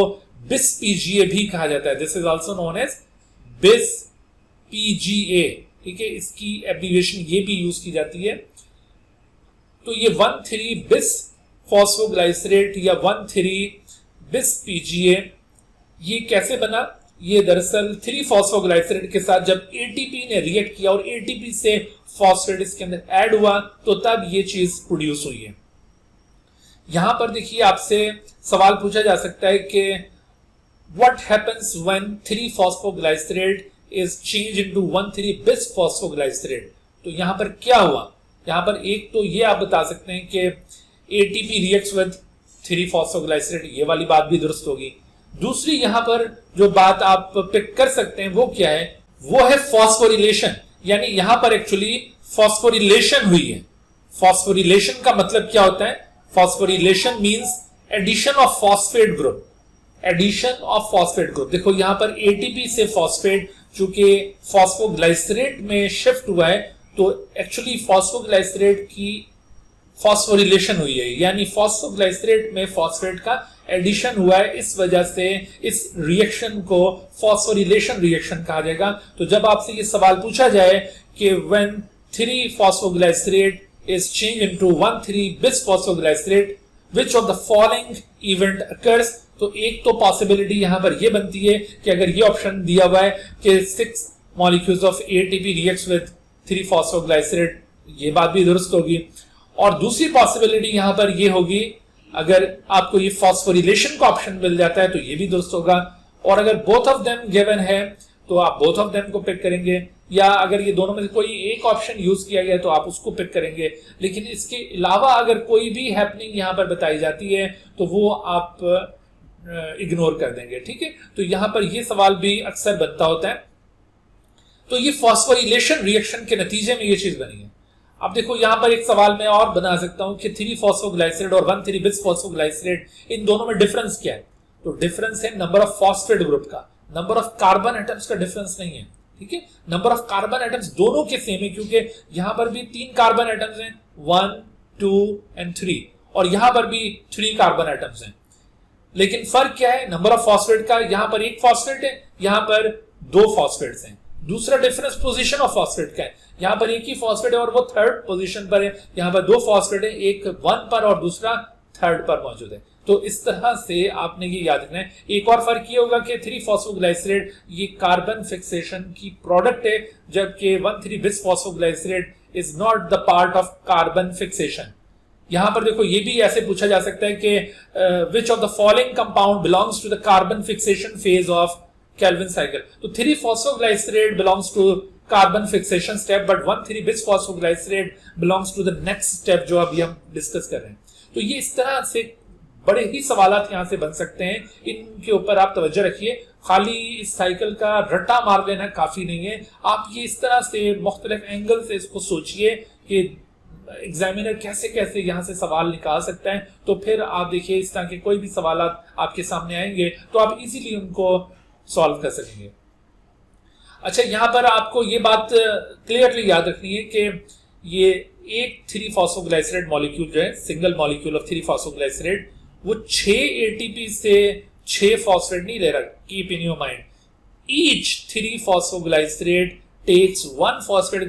बिस पीजीए भी कहा जाता है। This is also known as bis PGA. ठीक है, इसकी एब्रीविएशन ये भी यूज की जाती है। तो ये 1,3 बिस फॉस्फोग्लाइसरेट या 1,3 बिस पीजीए ये कैसे बना? ये दरअसल 3 फॉस्फोग्लाइसरेट के साथ जब एटीपी ने रिएक्ट किया और एटीपी से फॉस्फेट इसके अंदर ऐड हुआ तो तब ये चीज प्रोड्यूस हुई है। यहां पर देखिए आपसे सवाल पूछा जा सकता है कि what happens when 3 phosphoglycerate is change into 1,3 बिस फॉस्फोग्लाइसरेट। तो यहां पर क्या हुआ? यहां पर एक तो ये आप बता सकते हैं कि एटीपी रिएक्ट्स विद 3 फॉस्फोग्लाइसरेट, ये वाली बात भी दुरुस्त होगी। दूसरी यहां पर जो बात आप पिक कर सकते हैं वो क्या है? वो है फॉस्फोरिलेशन, यानी यहां पर एक्चुअली फॉस्फोरिलेशन हुई है। फॉस्फोरिलेशन का मतलब क्या होता है? Phosphorylation means addition of phosphate group. Addition of phosphate group, देखो यहां पर एटीपी से फॉस्फेट चूंकि फॉस्फोग्लाइसरेट में शिफ्ट हुआ है, तो एक्चुअली फॉस्फोग्लाइसरेट की फॉस्फोरिलेशन हुई है, यानी फॉस्फोग्लाइसरेट में फॉस्फेट का एडिशन हुआ है। इस वजह से इस रिएक्शन को फॉस्फोरिलेशन रिएक्शन कहा जाएगा। तो जब आपसे ये सवाल पूछा जाए कि when 3 phosphoglycerate is change into 1,3 बिस phosphoglycerate which of the following event occurs, तो एक तो पॉसिबिलिटी यहां पर यह बनती है कि अगर ये ऑप्शन दिया हुआ है कि 6 molecules of ATP reacts with 3 phosphoglycerate, ये बात भी दुरुस्त होगी। और दूसरी पॉसिबिलिटी यहां पर यह होगी, अगर आपको ये फॉस्फोरिलेशन का ऑप्शन मिल जाता है तो ये भी दुरुस्त होगा, और अगर बोथ ऑफ देम गिवन है तो आप बोथ ऑफ देम को पिक करेंगे, या अगर ये दोनों में से कोई एक ऑप्शन यूज किया गया तो आप उसको पिक करेंगे। लेकिन इसके अलावा अगर कोई भी हैपनिंग यहां पर बताई जाती है तो वो आप इग्नोर कर देंगे। ठीक है, तो यहां पर ये सवाल भी अक्सर बनता होता है। तो ये फॉस्फोरिलेशन रिएक्शन के नतीजे में ये चीज बनी है। अब देखो यहां पर एक सवाल मैं और बना सकता हूं कि 3 फॉस्फोग्लाइसरेट और 1,3 बिस फॉस्फोग्लाइसरेट, इन दोनों में डिफरेंस क्या है? तो डिफरेंस है नंबर ऑफ फॉस्फेट ग्रुप का, नंबर ऑफ कार्बन एटम्स का डिफरेंस नहीं है। ठीक है, नंबर ऑफ कार्बन एटम्स दोनों के सेम है, क्योंकि यहां पर भी 3 कार्बन एटम्स हैं, 1, 2 एंड 3, और यहां पर भी 3 कार्बन एटम्स हैं। लेकिन फर्क क्या है नंबर ऑफ फॉस्फेट का? यहां पर एक फॉस्फेट है, यहां पर 2 फॉस्फेट्स हैं। दूसरा डिफरेंस पोजीशन ऑफ फॉस्फेट का है, यहां पर एक ही फॉस्फेट है और वो 3rd पोजीशन पर है, यहां पर 2 फॉस्फेट है, एक 1 पर और दूसरा 3rd पर मौजूद है। तो इस तरह से आपने ये याद रखना है। एक और फर्क ये होगा कि 3 फॉस्फोग्लाइसरेट ये कार्बन फिक्सेशन की प्रोडक्ट है, जबकि 1,3 बिस phosphoglycerate is not the part of carbon fixation. यहां पर देखो ये भी ऐसे पूछा जा सकता है कि which of the following compound belongs to the carbon fixation phase of Calvin cycle. तो 3 phosphoglycerate belongs to carbon fixation step, but 1,3 bis phosphoglycerate belongs to the next step जो अभी हम डिस्कस कर रहे हैं। तो ये इस तरह से बड़े ही सवालात यहां से बन सकते हैं, इनके ऊपर आप तवज्जो रखिए। खाली इस साइकिल का रट्टा मार लेना काफी नहीं है, आप ये इस तरह से मुख्तलिफ एंगल से इसको सोचिए कि एग्जामिनर कैसे कैसे यहां से सवाल निकाल सकता है। तो फिर आप देखिए इस तरह के कोई भी सवालात आपके सामने आएंगे तो आप इजीली उनको सॉल्व कर सकेंगे। अच्छा, यहां पर आपको ये बात क्लियरली याद रखनी है कि ये एक 3 फॉस्फोग्लाइसरेट मॉलिक्यूल जो है, सिंगल मॉलिक्यूल ऑफ 3 फॉस्फोग्लाइसरेट, वो 6 एटीपी से 6 फॉस्फेट नहीं ले रहा। Keep in your mind, each 3 phosphoglycerate takes 1 phosphate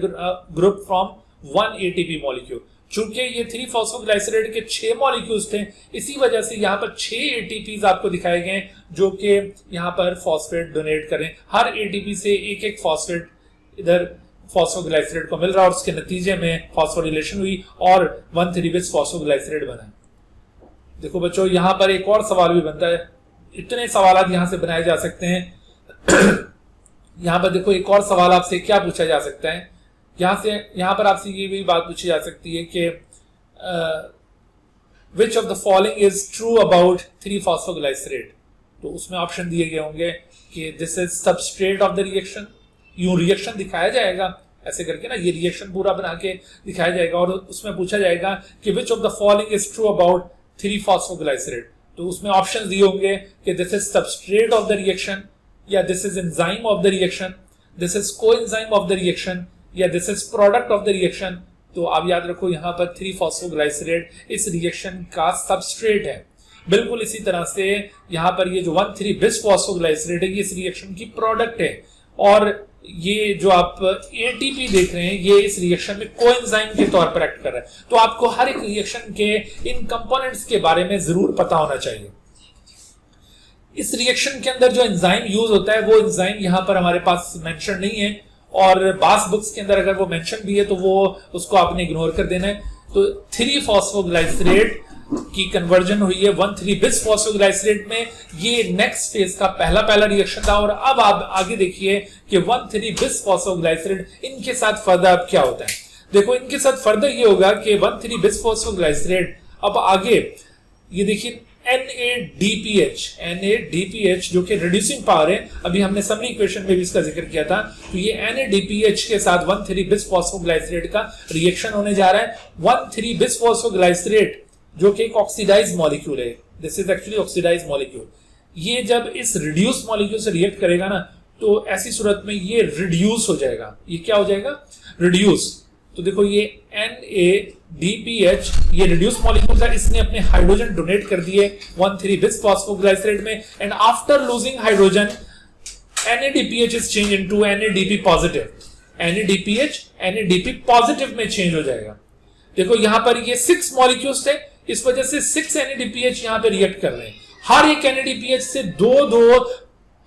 group from 1 ATP molecule. चूंकि ये 3-फॉस्फोग्लाइसरेट के 6 मॉलिक्यूल्स थे, इसी वजह से यहाँ पर 6 एटीपीज आपको दिखाए गए जो कि यहाँ पर फॉस्फेट डोनेट करें। हर एटीपी से एक एक फॉस्फेट इधर फॉस्फोग्लाइसरेट को मिल रहा और उसके नतीजे में फॉस्फोरिलेशन हुई और 1,3-bis फॉस्फोग्लाइसरेट बना। देखो बच्चों, यहाँ पर एक और सवाल भी बनता है, इतने सवाल यहाँ से बनाए जा सकते हैं। यहाँ पर देखो एक और सवाल आपसे क्या पूछा जा सकता है, यहाँ पर आपसे ये भी बात पूछी जा सकती है कि which of the following is true about three phosphoglycerate. तो उसमें ऑप्शन दिए गए होंगे कि this is substrate of the reaction, यूं रिएक्शन दिखाया जाएगा ऐसे करके ना, ये रिएक्शन पूरा बना के दिखाया जाएगा और उसमें पूछा जाएगा कि which of the following is true about three phosphoglycerate. तो उसमें ऑप्शन दिए होंगे कि this is substrate of the reaction, या this is enzyme of the reaction, this is coenzyme of the reaction, या this is product of the reaction. तो आप याद रखो यहाँ पर 3-फॉस्फोग्लाइसरेट इस रिएक्शन का सबस्ट्रेट है। बिल्कुल इसी तरह से यहाँ पर ये जो 1,3-bis फॉस्फोग्लाइसरेट है ये इस रिएक्शन की प्रोडक्ट है, और ये जो आप एटीपी देख रहे हैं ये इस रिएक्शन में कोएंजाइम के तौर पर एक्ट कर रहा है। तो आपको हर एक रिएक्शन के इन कंपोनेंट्स के बारे में जरूर पता होना चाहिए। इस रिएक्शन के अंदर जो एंजाइम यूज होता है वो एंजाइम यहाँ पर हमारे पास मेंशन नहीं है, और बास बुक्स के अंदर अगर वो मेंशन भी है तो वो उसको आपने इग्नोर कर देना है। तो 3-फॉस्फोग्लाइसरेट की कन्वर्जन हुई है 1,3-bis फॉस्फोग्लाइसरेट में, ये नेक्स्ट फेज का पहला रिएक्शन था। और अब आप आगे देखिए कि 1,3-bis फॉस्फोग्लाइसरेट इनके साथ फर्दर अब क्या होता है। देखो इनके साथ फर्दर ये होगा कि 1,3-bis फॉस्फोग्लाइसरेट अब आगे ये देखिए NADPH जो कि रिड्यूसिंग पावर है, अभी हमने समरी इक्वेशन में भी इसका जिक्र किया था। तो ये NADPH के साथ 1,3-bis फॉस्फोग्लाइसरेट का रिएक्शन होने जा रहा है। 1,3-bis फॉस्फोग्लाइसरेट जो कि एक ऑक्सीडाइज्ड मॉलिक्यूल है, this is actually oxidised molecule, ये जब इस रिड्यूस मॉलिक्यूल से रिएक्ट करेगा ना तो ऐसी सूरत में ये रिड्यूस हो जाएगा। ये क्या हो जाएगा? रिड्यूस। तो देखो ये NADPH ये रिड्यूस मॉलिक्यूल था, इसने अपने हाइड्रोजन डोनेट कर दिए 1,3-bis फॉस्फोग्लाइसरेट में, and after losing hydrogen NADPH is change into NADP positive. NADPH NADP positive में चेंज हो जाएगा। देखो यहां पर ये 6 मॉलिक्यूल्स थे, इस वजह से 6 NADPH यहां पे रिएक्ट कर रहे हैं। हर एक NADPH से 2-2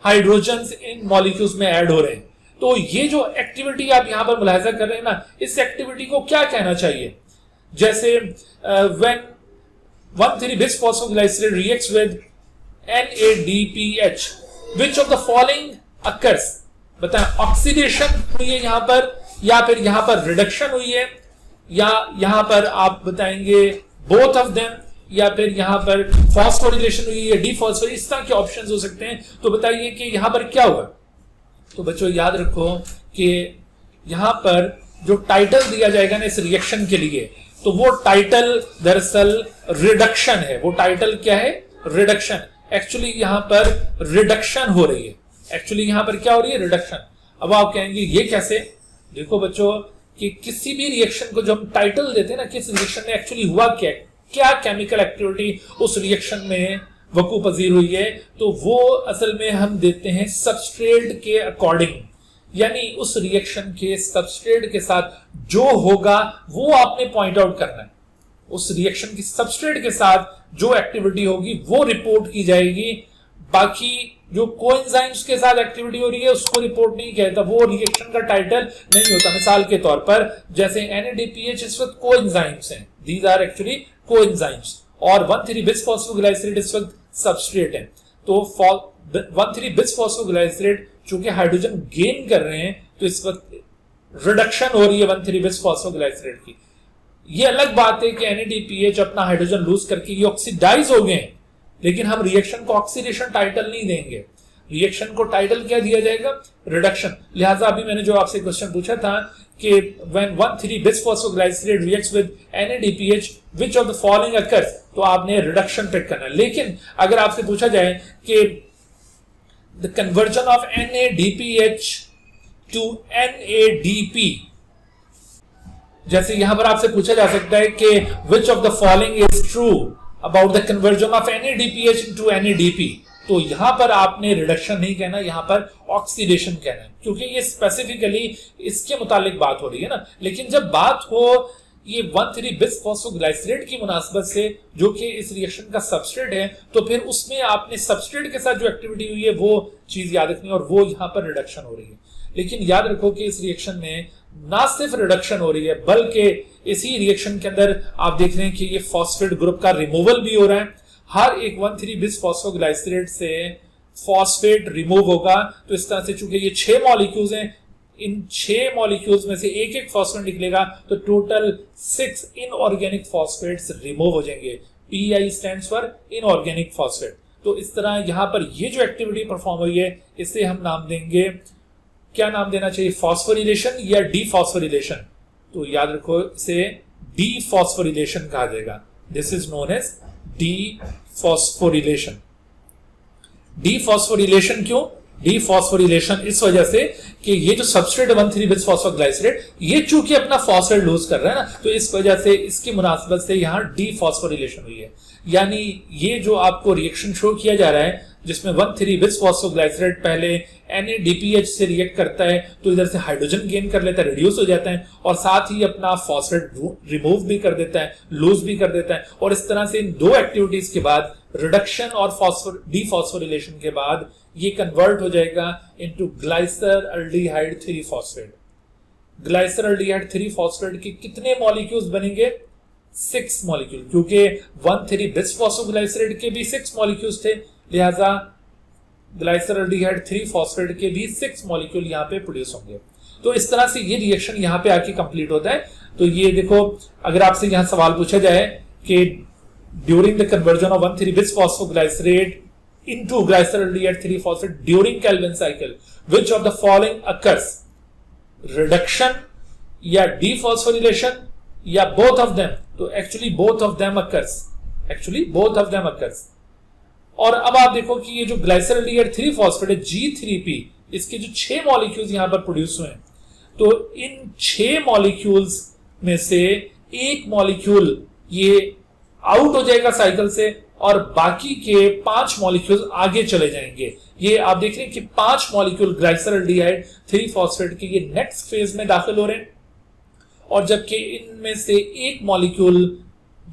हाइड्रोजन्स इन मॉलिक्यूल्स में ऐड हो रहे हैं। तो ये जो एक्टिविटी आप यहां पर मुलाहिजा कर रहे हैं ना, इस एक्टिविटी को क्या कहना चाहिए? जैसे when 1,3-bis phosphoglycerate reacts with NADPH, which of the following occurs? बताएं, ऑक्सीडेशन हुई है यहां पर, या फिर यहां पर रिडक्शन हुई है, या यहां पर आप बताएंगे बोथ ऑफ देम, या फिर यहां पर फॉस्फोरिलेशन हुई है, डिफॉस्फोरिलेशन, इस तरह के ऑप्शंस हो सकते हैं। तो बताइए कि यहां पर क्या हुआ? तो बच्चों याद रखो कि यहां पर जो टाइटल दिया जाएगा ना इस रिएक्शन के लिए, तो वो टाइटल दरअसल रिडक्शन है। वो टाइटल क्या है? रिडक्शन। एक्चुअली यहां पर रिडक्शन हो रही है। एक्चुअली यहां पर क्या हो रही है? रिडक्शन। अब आप कहेंगे ये कैसे? देखो बच्चों कि किसी भी रिएक्शन को जो हम टाइटल देते हैं ना, किस रिएक्शन में एक्चुअली हुआ क्या केमिकल एक्टिविटी उस रिएक्शन में वकू पजीर हुई है, तो वो असल में हम देते हैं सबस्ट्रेट के अकॉर्डिंग, यानी उस रिएक्शन के सबस्ट्रेट के साथ जो होगा वो आपने पॉइंट आउट करना है। उस रिएक्शन की सबस्ट्रेट के साथ जो एक्टिविटी होगी वो रिपोर्ट की जाएगी। बाकी जो कोएंजाइम्स के साथ एक्टिविटी हो रही है उसको रिपोर्ट नहीं किया जाता, वो रिएक्शन का टाइटल नहीं होता। मिसाल के तौर पर जैसे NADPH इस वक्त कोएंजाइम्स हैं, दीज आर एक्चुअली कोएंजाइम्स, और 1,3-bis फॉस्फोग्लाइसरेट इस वक्त सबस्ट्रेट है। तो 1,3-bis फॉस्फोग्लाइसरेट चूंकि हाइड्रोजन गेन कर रहे हैं तो इस वक्त रिडक्शन हो रही है 1,3-bis फॉस्फोग्लाइसरेट की। ये अलग बात है कि NADPH अपना हाइड्रोजन लूज करके ये ऑक्सीडाइज हो गए, लेकिन हम रिएक्शन को ऑक्सीडेशन टाइटल नहीं देंगे। रिएक्शन को टाइटल क्या दिया जाएगा? रिडक्शन। लिहाजा अभी मैंने जो आपसे क्वेश्चन पूछा था कि when 1,3-bis phosphoglycerate reacts with NADPH, which of the following occurs, तो आपने रिडक्शन पिक करना है। लेकिन अगर आपसे पूछा जाए कि the conversion of NADPH to NADP, जैसे यहां पर आपसे पूछा जा सकता है कि which of the following is true about the conversion of NADPH into NADP, तो यहां पर आपने रिडक्शन नहीं कहना, यहां पर ऑक्सीडेशन कहना है, क्योंकि ये स्पेसिफिकली इसके मुतालिक बात हो रही है ना। लेकिन जब बात हो ये 1,3 बिसफॉस्फोग्लाइसरेट की मुनासबत से, जो कि इस रिएक्शन का सबस्ट्रेट है, तो फिर उसमें आपने सबस्ट्रेट के साथ जो एक्टिविटी हुई है वो चीज याद रखनी है, और वो यहाँ पर रिडक्शन हो रही है। लेकिन याद रखो कि इस रिएक्शन में ना सिर्फ रिडक्शन हो रही है, बल्कि इसी रिएक्शन के अंदर आप देख रहे हैं कि ये फॉस्फेट ग्रुप का रिमूवल भी हो रहा है। हर एक 1,3 बिसफॉस्फोग्लाइसरेट से फॉस्फेट रिमूव होगा। तो इस तरह से चूंकि ये 6 मॉलिक्यूल्स हैं, इन 6 मॉलिक्यूल्स में से एक एक फॉस्फेट निकलेगा, तो टोटल 6 इनऑर्गेनिक फॉस्फेट्स रिमूव हो जाएंगे। PI stands for inorganic phosphate. तो इस तरह यहां पर ये जो एक्टिविटी परफॉर्म हुई है, इसे हम नाम देंगे, क्या नाम देना चाहिए, फॉस्फोरिलेशन या डीफॉस्फोरिलेशन। तो याद रखो इसे डीफॉस्फोरिलेशन कहा जाएगा। This is known as dephosphorylation. Dephosphorylation क्यों? डीफॉस्फोरिलेशन इस वजह से कि ये जो सबस्ट्रेट 1,3 बिसफॉस्फोग्लाइसरेट, ये चूंकि अपना फॉस्फेट लूज कर रहा है ना, तो इस वजह से इसकी मुनासबत से यहां डीफॉस्फोरिलेशन हुई है। यानी ये जो आपको रिएक्शन शो किया जा रहा है, जिसमें 1,3 बिसफॉस्फोग्लाइसरेट पहले NADPH से रिएक्ट करता है, तो इधर से हाइड्रोजन गेन कर लेता है, रिड्यूस हो जाता है, और साथ ही अपना फॉस्फेट रिमूव भी कर देता है, लूज भी कर देता है। और इस तरह से इन दो एक्टिविटीज के बाद, रिडक्शन और डीफॉस्फोरिलेशन के बाद, ये कन्वर्ट हो जाएगा into glyceraldehyde 3 phosphate. Glyceraldehyde 3 phosphate के कितने मॉलिक्यूल्स बनेंगे? 6 मॉलिक्यूल, क्योंकि 1,3 बिसफॉस्फोग्लाइसरेट के भी 6 मॉलिक्यूल्स थे, लिहाजा ग्लाइसरल्डिहाइड 3 फॉस्फेट के भी 6 मॉलिक्यूल यहाँ पे प्रोड्यूस होंगे। तो इस तरह से ये रिएक्शन यहाँ पे आके कंप्लीट होता है। तो ये देखो, अगर आपसे यहाँ सवाल पूछा जाए कि during the conversion of 1,3 बिसफॉस्फोग्लाइसरेट into glyceraldehyde 3 phosphate during Calvin cycle, which of the following occurs? Reduction या dephosphorylation या both of them? तो actually both of them occurs. Actually both of them occurs. और अब आप देखो कि ये जो ग्लाइसरल्डिहाइड 3 फॉस्फेट है G3P, इसके जो 6 मॉलिक्यूल्स यहां पर प्रोड्यूस हुए हैं, तो इन 6 मॉलिक्यूल्स में से एक मॉलिक्यूल ये आउट हो जाएगा साइकिल से, और बाकी के 5 मॉलिक्यूल आगे चले जाएंगे। ये आप देख रहे हैं कि 5 मॉलिक्यूल ग्लाइसरल्डिहाइड 3 फॉस्फेट के ये नेक्स्ट फेज में दाखिल हो रहे हैं, और जबकि इनमें से एक मॉलिक्यूल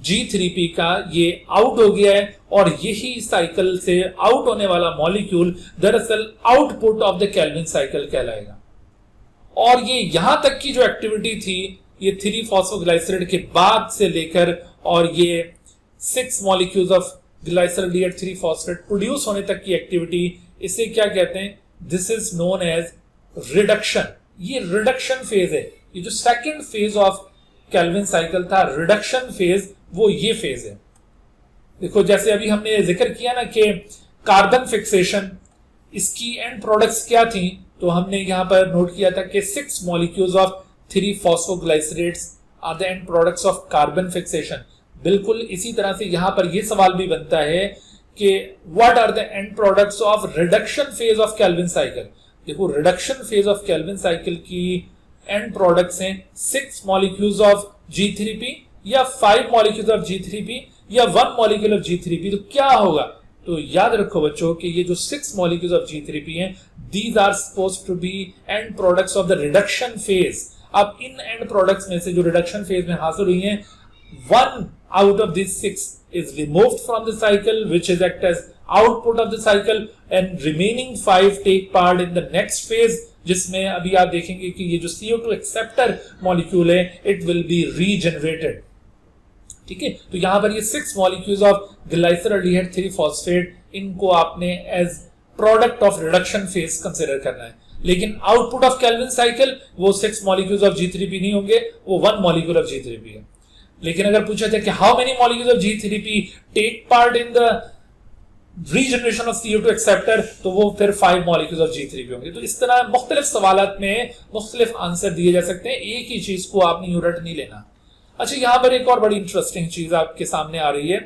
G3P का ये आउट हो गया है, और यही साइकिल से आउट होने वाला मॉलिक्यूल दरअसल output of the Calvin cycle कहलाएगा। और ये यहां तक की जो एक्टिविटी थी, ये 3 फॉस्फोग्लाइसरेट के बाद से लेकर और ये 6 molecules of glyceraldehyde 3 phosphate produce होने तक की एक्टिविटी, इसे क्या कहते हैं? This is known as reduction. ये रिडक्शन फेज है। ये जो second phase of Calvin cycle था, रिडक्शन फेज, वो ये फेज है। देखो, जैसे अभी हमने जिक्र किया ना कि कार्बन फिक्सेशन, इसकी एंड प्रोडक्ट्स क्या थी, तो हमने यहां पर नोट किया था कि 6 molecules of 3 phosphoglycerates are the end products of carbon fixation. बिल्कुल इसी तरह से यहां पर यह सवाल भी बनता है कि what are the end products of reduction phase of Calvin cycle. देखो, reduction phase of Calvin cycle की एंड प्रोडक्ट्स हैं 6 मॉलिक्यूल्स ऑफ G3P या 5 मॉलिक्यूल्स ऑफ G3P या 1 मॉलिक्यूल ऑफ G3P। तो क्या होगा? तो याद रखो बच्चों कि ये जो 6 मॉलिक्यूल्स ऑफ G3P हैं, these are supposed to be end products of the reduction phase. अब इन एंड प्रोडक्ट्स में से जो रिडक्शन फेज में हासिल हुई हैं, 1 out of these 6 is removed from the cycle, which is act as output of the cycle, and remaining 5 take part in the next phase, जिसमें अभी आप देखेंगे कि ये जो CO2 एक्सेप्टर मॉलिक्यूल है, it will be regenerated। ठीक है, तो यहां पर ये 6 मॉलिक्यूल्स ऑफ ग्लाइसरल्डिहाइड 3 फॉस्फेट, इनको आपने as product of reduction phase consider करना है। लेकिन आउटपुट ऑफ केल्विन साइकिल वो 6 मॉलिक्यूल्स ऑफ G3P नहीं होंगे, वो 1 मॉलिक्यूल ऑफ G3P है। लेकिन अगर पूछा जाए कि how many molecules of G3P take part in the regeneration of CO2 acceptor, तो वो फिर 5 मॉलिक्यूल्स ऑफ G3P होंगे। तो इस तरह मुख्तलिफ सवालात में मुख्तलिफ आंसर दिए जा सकते हैं, एक ही चीज को आपने यूं रट नहीं लेना। अच्छा, यहां पर एक और बड़ी इंटरेस्टिंग चीज आपके सामने आ रही है।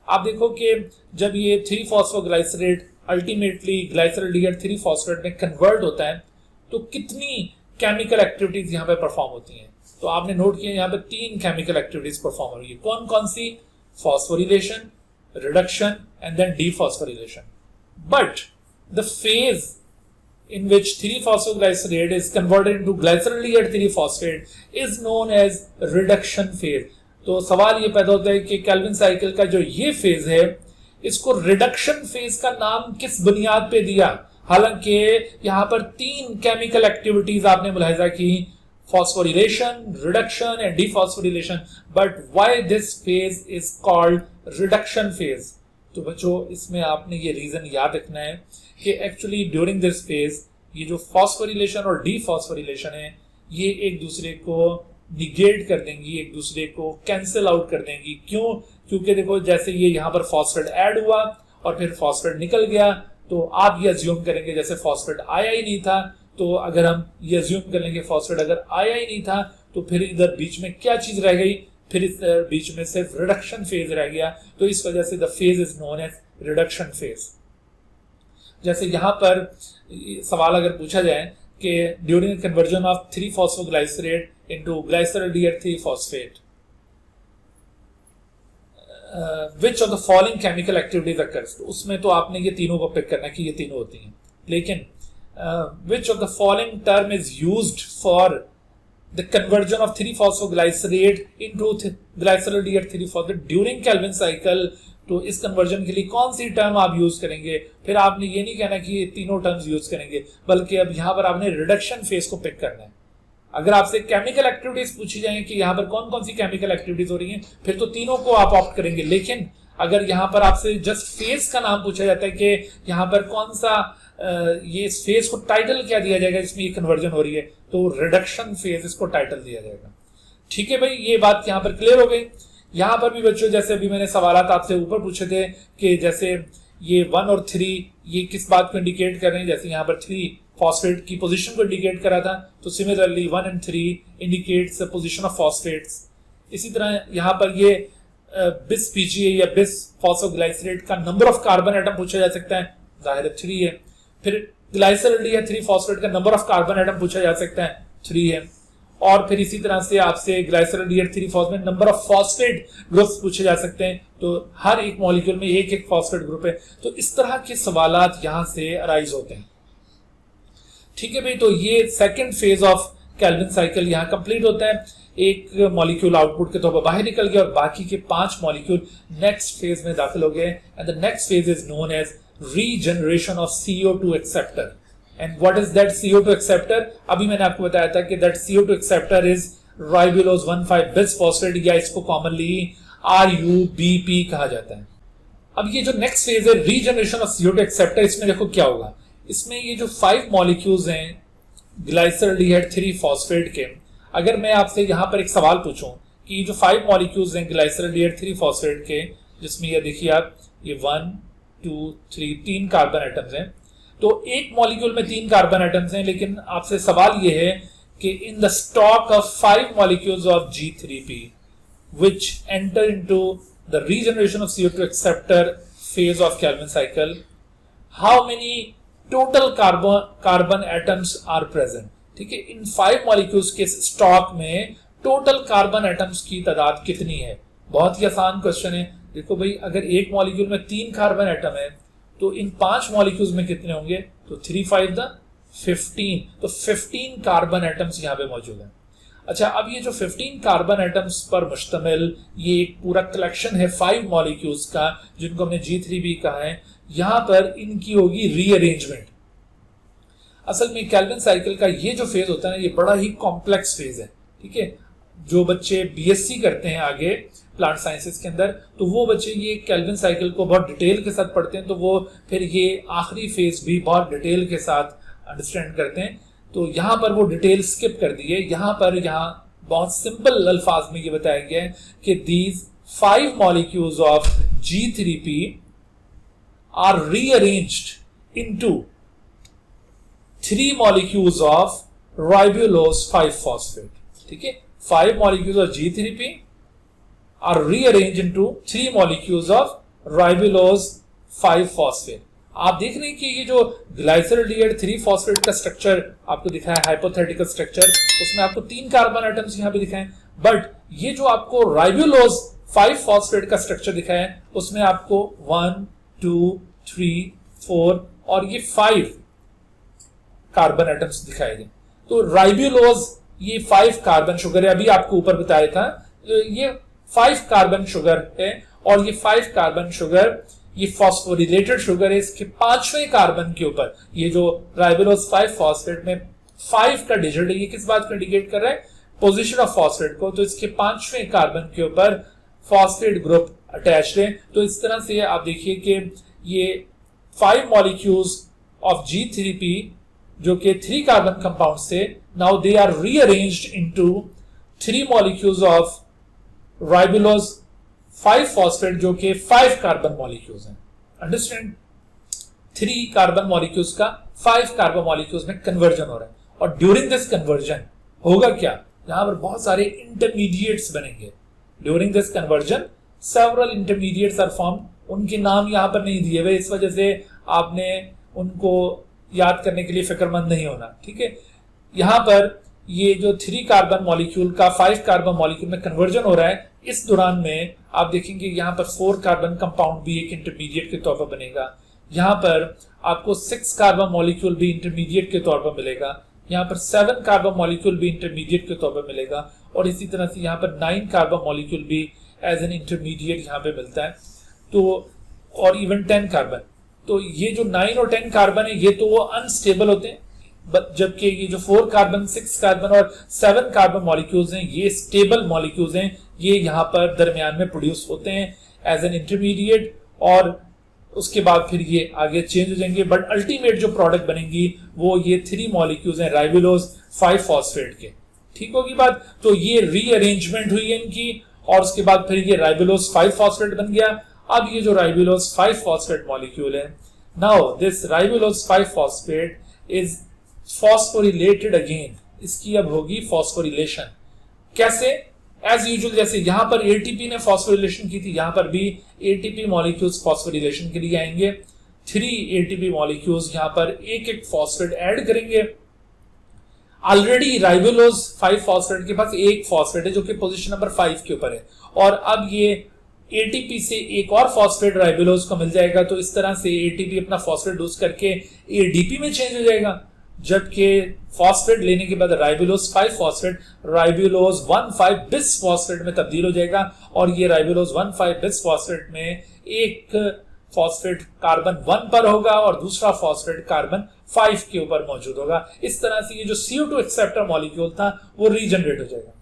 आप देखो कि जब ये 3 फॉस्फोग्लाइसरेट अल्टीमेटली ग्लाइसरल्डिहाइड 3 फॉस्फेट में कन्वर्ट होता है, तो कितनी केमिकल एक्टिविटीज यहां पर परफॉर्म होती हैं। तो आपने नोट किया यहां पर 3 केमिकल एक्टिविटीज परफॉर्म हो रही है। कौन कौन सी? Phosphorylation, reduction and then dephosphorylation. But the phase in which 3-phosphoglycerate is converted into glyceraldehyde 3-phosphate is known as reduction phase। तो सवाल ये पैदा होता है कि केल्विन साइकिल का जो ये फेज है इसको रिडक्शन फेज का नाम किस बुनियाद पे दिया, हालांकि यहां पर 3 केमिकल एक्टिविटीज आपने मुलाहिजा की, phosphorylation, reduction and dephosphorylation, but why this phase is called reduction phase? तो बच्चों इसमें आपने ये रीजन याद रखना है कि एक्चुअली ड्यूरिंग दिस फेज ये जो फॉस्फोरिलेशन और डीफॉस्फोरिलेशन है ये एक दूसरे को निगेट कर देंगी, एक दूसरे को कैंसिल आउट कर देंगी। क्यों? क्योंकि देखो जैसे ये यहाँ पर फॉस्फेट ऐड हुआ और फिर फॉस्फेट निकल गया, तो आप ये अज्यूम करेंगे जैसे फॉस्फेट आया ही नहीं था। तो अगर हम ये अज्यूम कर लेंगे फॉस्फेट अगर आया ही नहीं था तो फिर इधर बीच में क्या चीज रह गई, फिर इस बीच में सिर्फ रिडक्शन फेज रह गया। तो इस वजह से the phase is known as reduction phase. जैसे यहां पर सवाल अगर पूछा जाए कि during conversion of 3-phosphoglycerate into glyceraldehyde 3-phosphate which of the following chemical activities occurs, तो उसमें तो आपने ये तीनों को पिक करना कि ये तीनों होती हैं, लेकिन which of the following term is used for the conversion of 3-phosphoglycerate into glyceraldehyde 3-phosphate during Calvin cycle? तो इस कन्वर्जन के लिए कौन सी टर्म आप यूज करेंगे? फिर आपने ये नहीं कहना कि ये तीनों टर्म्स यूज करेंगे, बल्कि अब यहाँ पर आपने रिडक्शन फेज को पिक करना है। अगर आपसे केमिकल एक्टिविटीज पूछी जाए कि यहाँ पर कौन कौन सी केमिकल एक्टिविटीज हो रही हैं, फिर तो तीनों को आप ऑप्ट करेंगे। लेकिन अगर यहाँ पर आपसे जस्ट फेज का नाम पूछा जाता है कि यहाँ पर कौन सा ये इस फेज को टाइटल क्या दिया जाएगा जिसमें ये कन्वर्जन हो रही है, तो रिडक्शन फेज इसको टाइटल दिया जाएगा। ठीक है भाई, ये बात यहाँ पर क्लियर हो गई। यहाँ पर भी बच्चों जैसे अभी मैंने सवालात आपसे ऊपर पूछे थे कि जैसे ये 1 और 3 ये किस बात को इंडिकेट कर रहे हैं, जैसे यहाँ पर 3 फॉस्फेट की पोजीशन को इंडिकेट करा था, तो similarly 1 and 3 indicates the position of phosphates. इसी तरह यहाँ पर ये बिस पीजीए या बिस फॉस्फोग्लाइसरेट का नंबर ऑफ कार्बन एटम पूछा जा सकता है, जाहिर है 3 है। फिर ग्लाइसरल्डिहाइड 3-phosphate का नंबर ऑफ कार्बन एटम पूछा जा सकता है, 3 है। और फिर इसी तरह से आपसे glyceraldehyde 3-phosphate number of phosphate groups पूछे जा सकते हैं, तो हर एक मॉलिक्यूल में एक एक फॉस्फेट ग्रुप है। तो इस तरह के सवालात यहां से अराइज होते हैं। ठीक है भाई, तो ये second phase of Calvin cycle यहाँ कंप्लीट होता है। एक मॉलिक्यूल आउटपुट के तौर पर बाहर निकल गया और बाकी के 5 मॉलिक्यूल नेक्स्ट फेज में दाखिल हो गए, and the next phase is known as regeneration of CO2 acceptor। and what is that CO2 acceptor? अभी मैंने आपको बताया था कि that CO2 acceptor is ribulose 1,5-bisphosphate या इसको कॉमनली RUBP कहा जाता है। अब ये जो नेक्स्ट फेज है रीजनरेशन ऑफ CO2 acceptor, इसमें देखो क्या होगा। इसमें ये जो 5 मॉलिक्यूल्स हैं ग्लाइसरल्डिहाइड 3-phosphate के, अगर मैं आपसे यहाँ पर एक सवाल पूछूं कि ये जो 5 मॉलिक्यूल्स हैं ग्लाइसरल्डिहाइड 3-phosphate के, जिसमें ये देखिए आप ये 1 2 3 3 कार्बन एटम्स हैं, तो एक मॉलिक्यूल में 3 कार्बन एटम्स हैं, लेकिन आपसे सवाल ये है कि in the stock of 5 molecules of G3P which enter into the regeneration of CO2 acceptor phase of Calvin cycle, how many total carbon atoms are present? ठीक है, इन 5 मॉलिक्यूल्स के स्टॉक में टोटल कार्बन एटम्स की तादाद कितनी है? बहुत ही आसान क्वेश्चन है। देखो भाई, अगर एक मॉलिक्यूल में 3 कार्बन एटम है तो इन 5 मॉलिक्यूल्स में कितने होंगे? तो 3 5 द 15, तो 15 कार्बन एटम्स यहाँ पे मौजूद हैं। अच्छा, अब ये जो 15 कार्बन एटम्स पर मुश्तमिल ये एक पूरा कलेक्शन है 5 मॉलिक्यूल्स का, जिनको हमने G3P कहा है, यहाँ पर इनकी होगी रीअरेंजमेंट। असल में केल्विन साइकिल का ये जो फेज होता है ना, ये बड़ा ही कॉम्प्लेक्स फेज है। ठीक है, जो बच्चे BSc करते हैं आगे प्लांट साइंसेस के अंदर, तो वो बच्चे ये केल्विन साइकिल को बहुत डिटेल के साथ पढ़ते हैं, तो वो फिर ये आखिरी फेज भी बहुत डिटेल के साथ अंडरस्टैंड करते हैं। तो यहाँ पर वो डिटेल स्किप कर दिए, यहाँ बहुत सिंपल अल्फाज में ये बताया गया है कि these 5 molecules of G3P are rearranged into 3 molecules of ribulose 5-phosphate। ठीक है, 5 molecules of G3P are rearranged into 3 molecules of ribulose 5-phosphate। आप देख रहे हैं कि ये जो ग्लाइसरल्डिहाइड 3-phosphate का स्ट्रक्चर आपको दिखा है, हाइपोथेटिकल स्ट्रक्चर, उसमें आपको 3 कार्बन एटम्स यहाँ पे दिखाए, बट ये जो आपको राइबुलोज 5-phosphate का स्ट्रक्चर दिखाया है उसमें आपको 1 2 3 4 और ये 5 कार्बन एटम्स दिखाए गए। तो राइबुलोज ये 5 कार्बन शुगर है, अभी आपको ऊपर बताया था ये 5 कार्बन शुगर है, और ये 5 कार्बन शुगर ये फॉस्फोरिलेटेड शुगर है। इसके 5वें कार्बन के ऊपर ये जो राइबुलोज 5 फॉस्फेट में 5 का डिजिट है, ये किस बात को इंडिकेट कर रहा है? पोजीशन ऑफ फॉस्फेट को। तो इसके 5वें कार्बन के ऊपर फॉस्फेट ग्रुप अटैच्ड है। तो इस तरह से आप देखिए कि ये 5 मॉलिक्यूल्स ऑफ G3P जो कि 3 कार्बन कंपाउंड से, now they are rearranged into 3 molecules of ribulose 5 phosphate जो कि 5 कार्बन मॉलिक्यूल्स हैं। अंडरस्टैंड? 3 कार्बन मॉलिक्यूल्स का 5 कार्बन मॉलिक्यूल्स में कन्वर्जन हो रहा है, और ड्यूरिंग दिस कन्वर्जन होगा क्या? यहां पर बहुत सारे इंटरमीडिएट्स बनेंगे। During this conversion several intermediates are form. उनके नाम यहां पर नहीं दिए हुए, इस वजह से आपने उनको याद करने के लिए फिक्रमंद नहीं होना, ठीक है। यहां पर ये जो 3 कार्बन मॉलिक्यूल का 5 कार्बन मॉलिक्यूल में कन्वर्जन हो रहा है, इस दौरान में आप देखेंगे यहां पर 4 कार्बन कंपाउंड भी एक इंटरमीडिएट के तौर पर बनेगा। यहां पर आपको 6 कार्बन मॉलिक्यूल भी इंटरमीडिएट के तौर पर मिलेगा। यहां पर 7 कार्बन मॉलिक्यूल भी इंटरमीडिएट के तौर पर मिलेगा, और इसी तरह से यहां पर 9 कार्बन मॉलिक्यूल भी एज एन इंटरमीडिएट यहां पे मिलता है। तो और इवन 10 कार्बन। तो ये जो 9 और 10 कार्बन है ये तो वो अनस्टेबल होते हैं, जबकि ये जो 4 कार्बन, 6 कार्बन और 7 कार्बन मॉलिक्यूल्स हैं ये स्टेबल मॉलिक्यूल्स हैं। ये यहाँ पर दरमियान में प्रोड्यूस होते हैं एज एन इंटरमीडिएट, और उसके बाद फिर ये आगे चेंज हो जाएंगे, बट अल्टीमेट जो प्रोडक्ट बनेगी वो ये 3 मॉलिक्यूल्स हैं राइबुलोज 5 फॉस्फेट के। ठीक होगी बात? तो ये रीअरेंजमेंट हुई है इनकी, और उसके बाद फिर ये राइबुलोज 5 फॉस्फेट बन गया। अब ये जो राइबुलोज 5 फॉस्फेट मॉलिक्यूल है, now this ribulose 5 phosphate is phosphorylated again. इसकी अब होगी फॉस्फोरिलेशन। कैसे? एज यूजुअल, जैसे यहां पर एटीपी ने फॉस्फोरिलेशन की थी, यहां पर भी एटीपी मॉलिक्यूल्स फॉस्फोरिलेशन के लिए आएंगे। 3 एटीपी मॉलिक्यूल्स यहां पर एक एक फॉस्फेट ऐड करेंगे। ऑलरेडी राइबुलोज 5 फॉस्फेट के पास एक फॉस्फेट है जो कि पोजीशन नंबर 5 के ऊपर है, और अब ये एटीपी से एक और फॉस्फेट राइबुलोज को मिल जाएगा। तो इस तरह से एटीपी अपना फॉस्फेट लूज करके एडीपी में चेंज हो जाएगा, जबकि फॉस्फेट लेने के बाद ribulose 5 phosphate ribulose 1,5 bis phosphate में तब्दील हो जाएगा, और ये राइबुलोज 1,5 बिस फॉस्फेट में एक फॉस्फेट कार्बन 1 पर होगा और दूसरा फॉस्फेट कार्बन 5 के ऊपर मौजूद होगा। इस तरह से ये जो CO2 एक्सेप्टर मॉलिक्यूल था वो रीजनरेट हो जाएगा।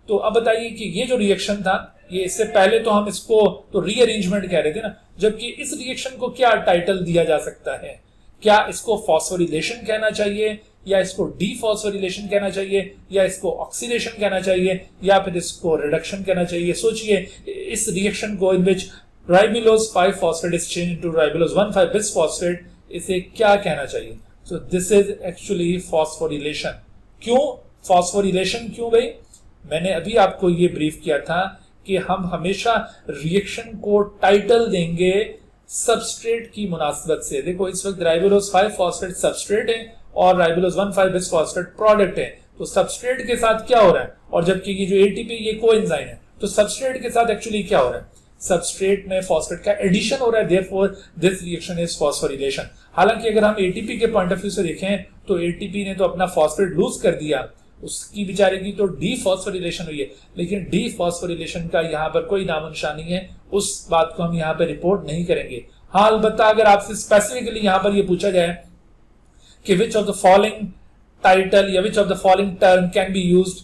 तो अब बताइए कि ये जो रिएक्शन था, ये इससे पहले तो हम इसको तो रीअरेंजमेंट कह रहे थे ना, जबकि इस रिएक्शन को क्या टाइटल दिया जा सकता है? क्या इसको फॉस्फोरिलेशन कहना चाहिए, या इसको डीफॉस्फोरिलेशन कहना चाहिए, या इसको ऑक्सीडेशन कहना चाहिए, या फिर इसको रिडक्शन कहना चाहिए? सोचिए इस रिएक्शन को in which ribulose 5 phosphate is change into ribulose 1,5 bis phosphate, इसे क्या कहना चाहिए? So this is actually phosphorylation. क्यों फॉस्फोरिलेशन? क्यों भाई? मैंने अभी आपको ये ब्रीफ किया था कि हम हमेशा रिएक्शन को टाइटल देंगे सबस्ट्रेट की मुनासबत से। देखो इस वक्त राइबुलोज 5 फॉस्फेट सबस्ट्रेट है और राइबुलोज 1,5 बिस फॉस्फेट प्रोडक्ट है। तो सबस्ट्रेट के साथ क्या हो रहा है, और जबकि ये जो एटीपी ये कोएंजाइम है, तो सबस्ट्रेट के साथ एक्चुअली क्या हो रहा है? सबस्ट्रेट में फॉस्फेट का एडिशन हो रहा है, therefore this reaction is phosphorylation. हालांकि अगर हम एटीपी के पॉइंट ऑफ व्यू से देखें तो एटीपी ने तो अपना फॉस्फेट लूज कर दिया, उसकी बेचारे की तो डीफॉस्फोरिलेशन हुई है, लेकिन डीफॉस्फोरिलेशन का यहाँ पर कोई नामो निशान नहीं है। उस बात को हम यहाँ पर रिपोर्ट नहीं करेंगे। हाँ, अलबत्ता अगर आपसे स्पेसिफिकली यहाँ पर यह पूछा जाए कि which of the following title या which of the following term can be used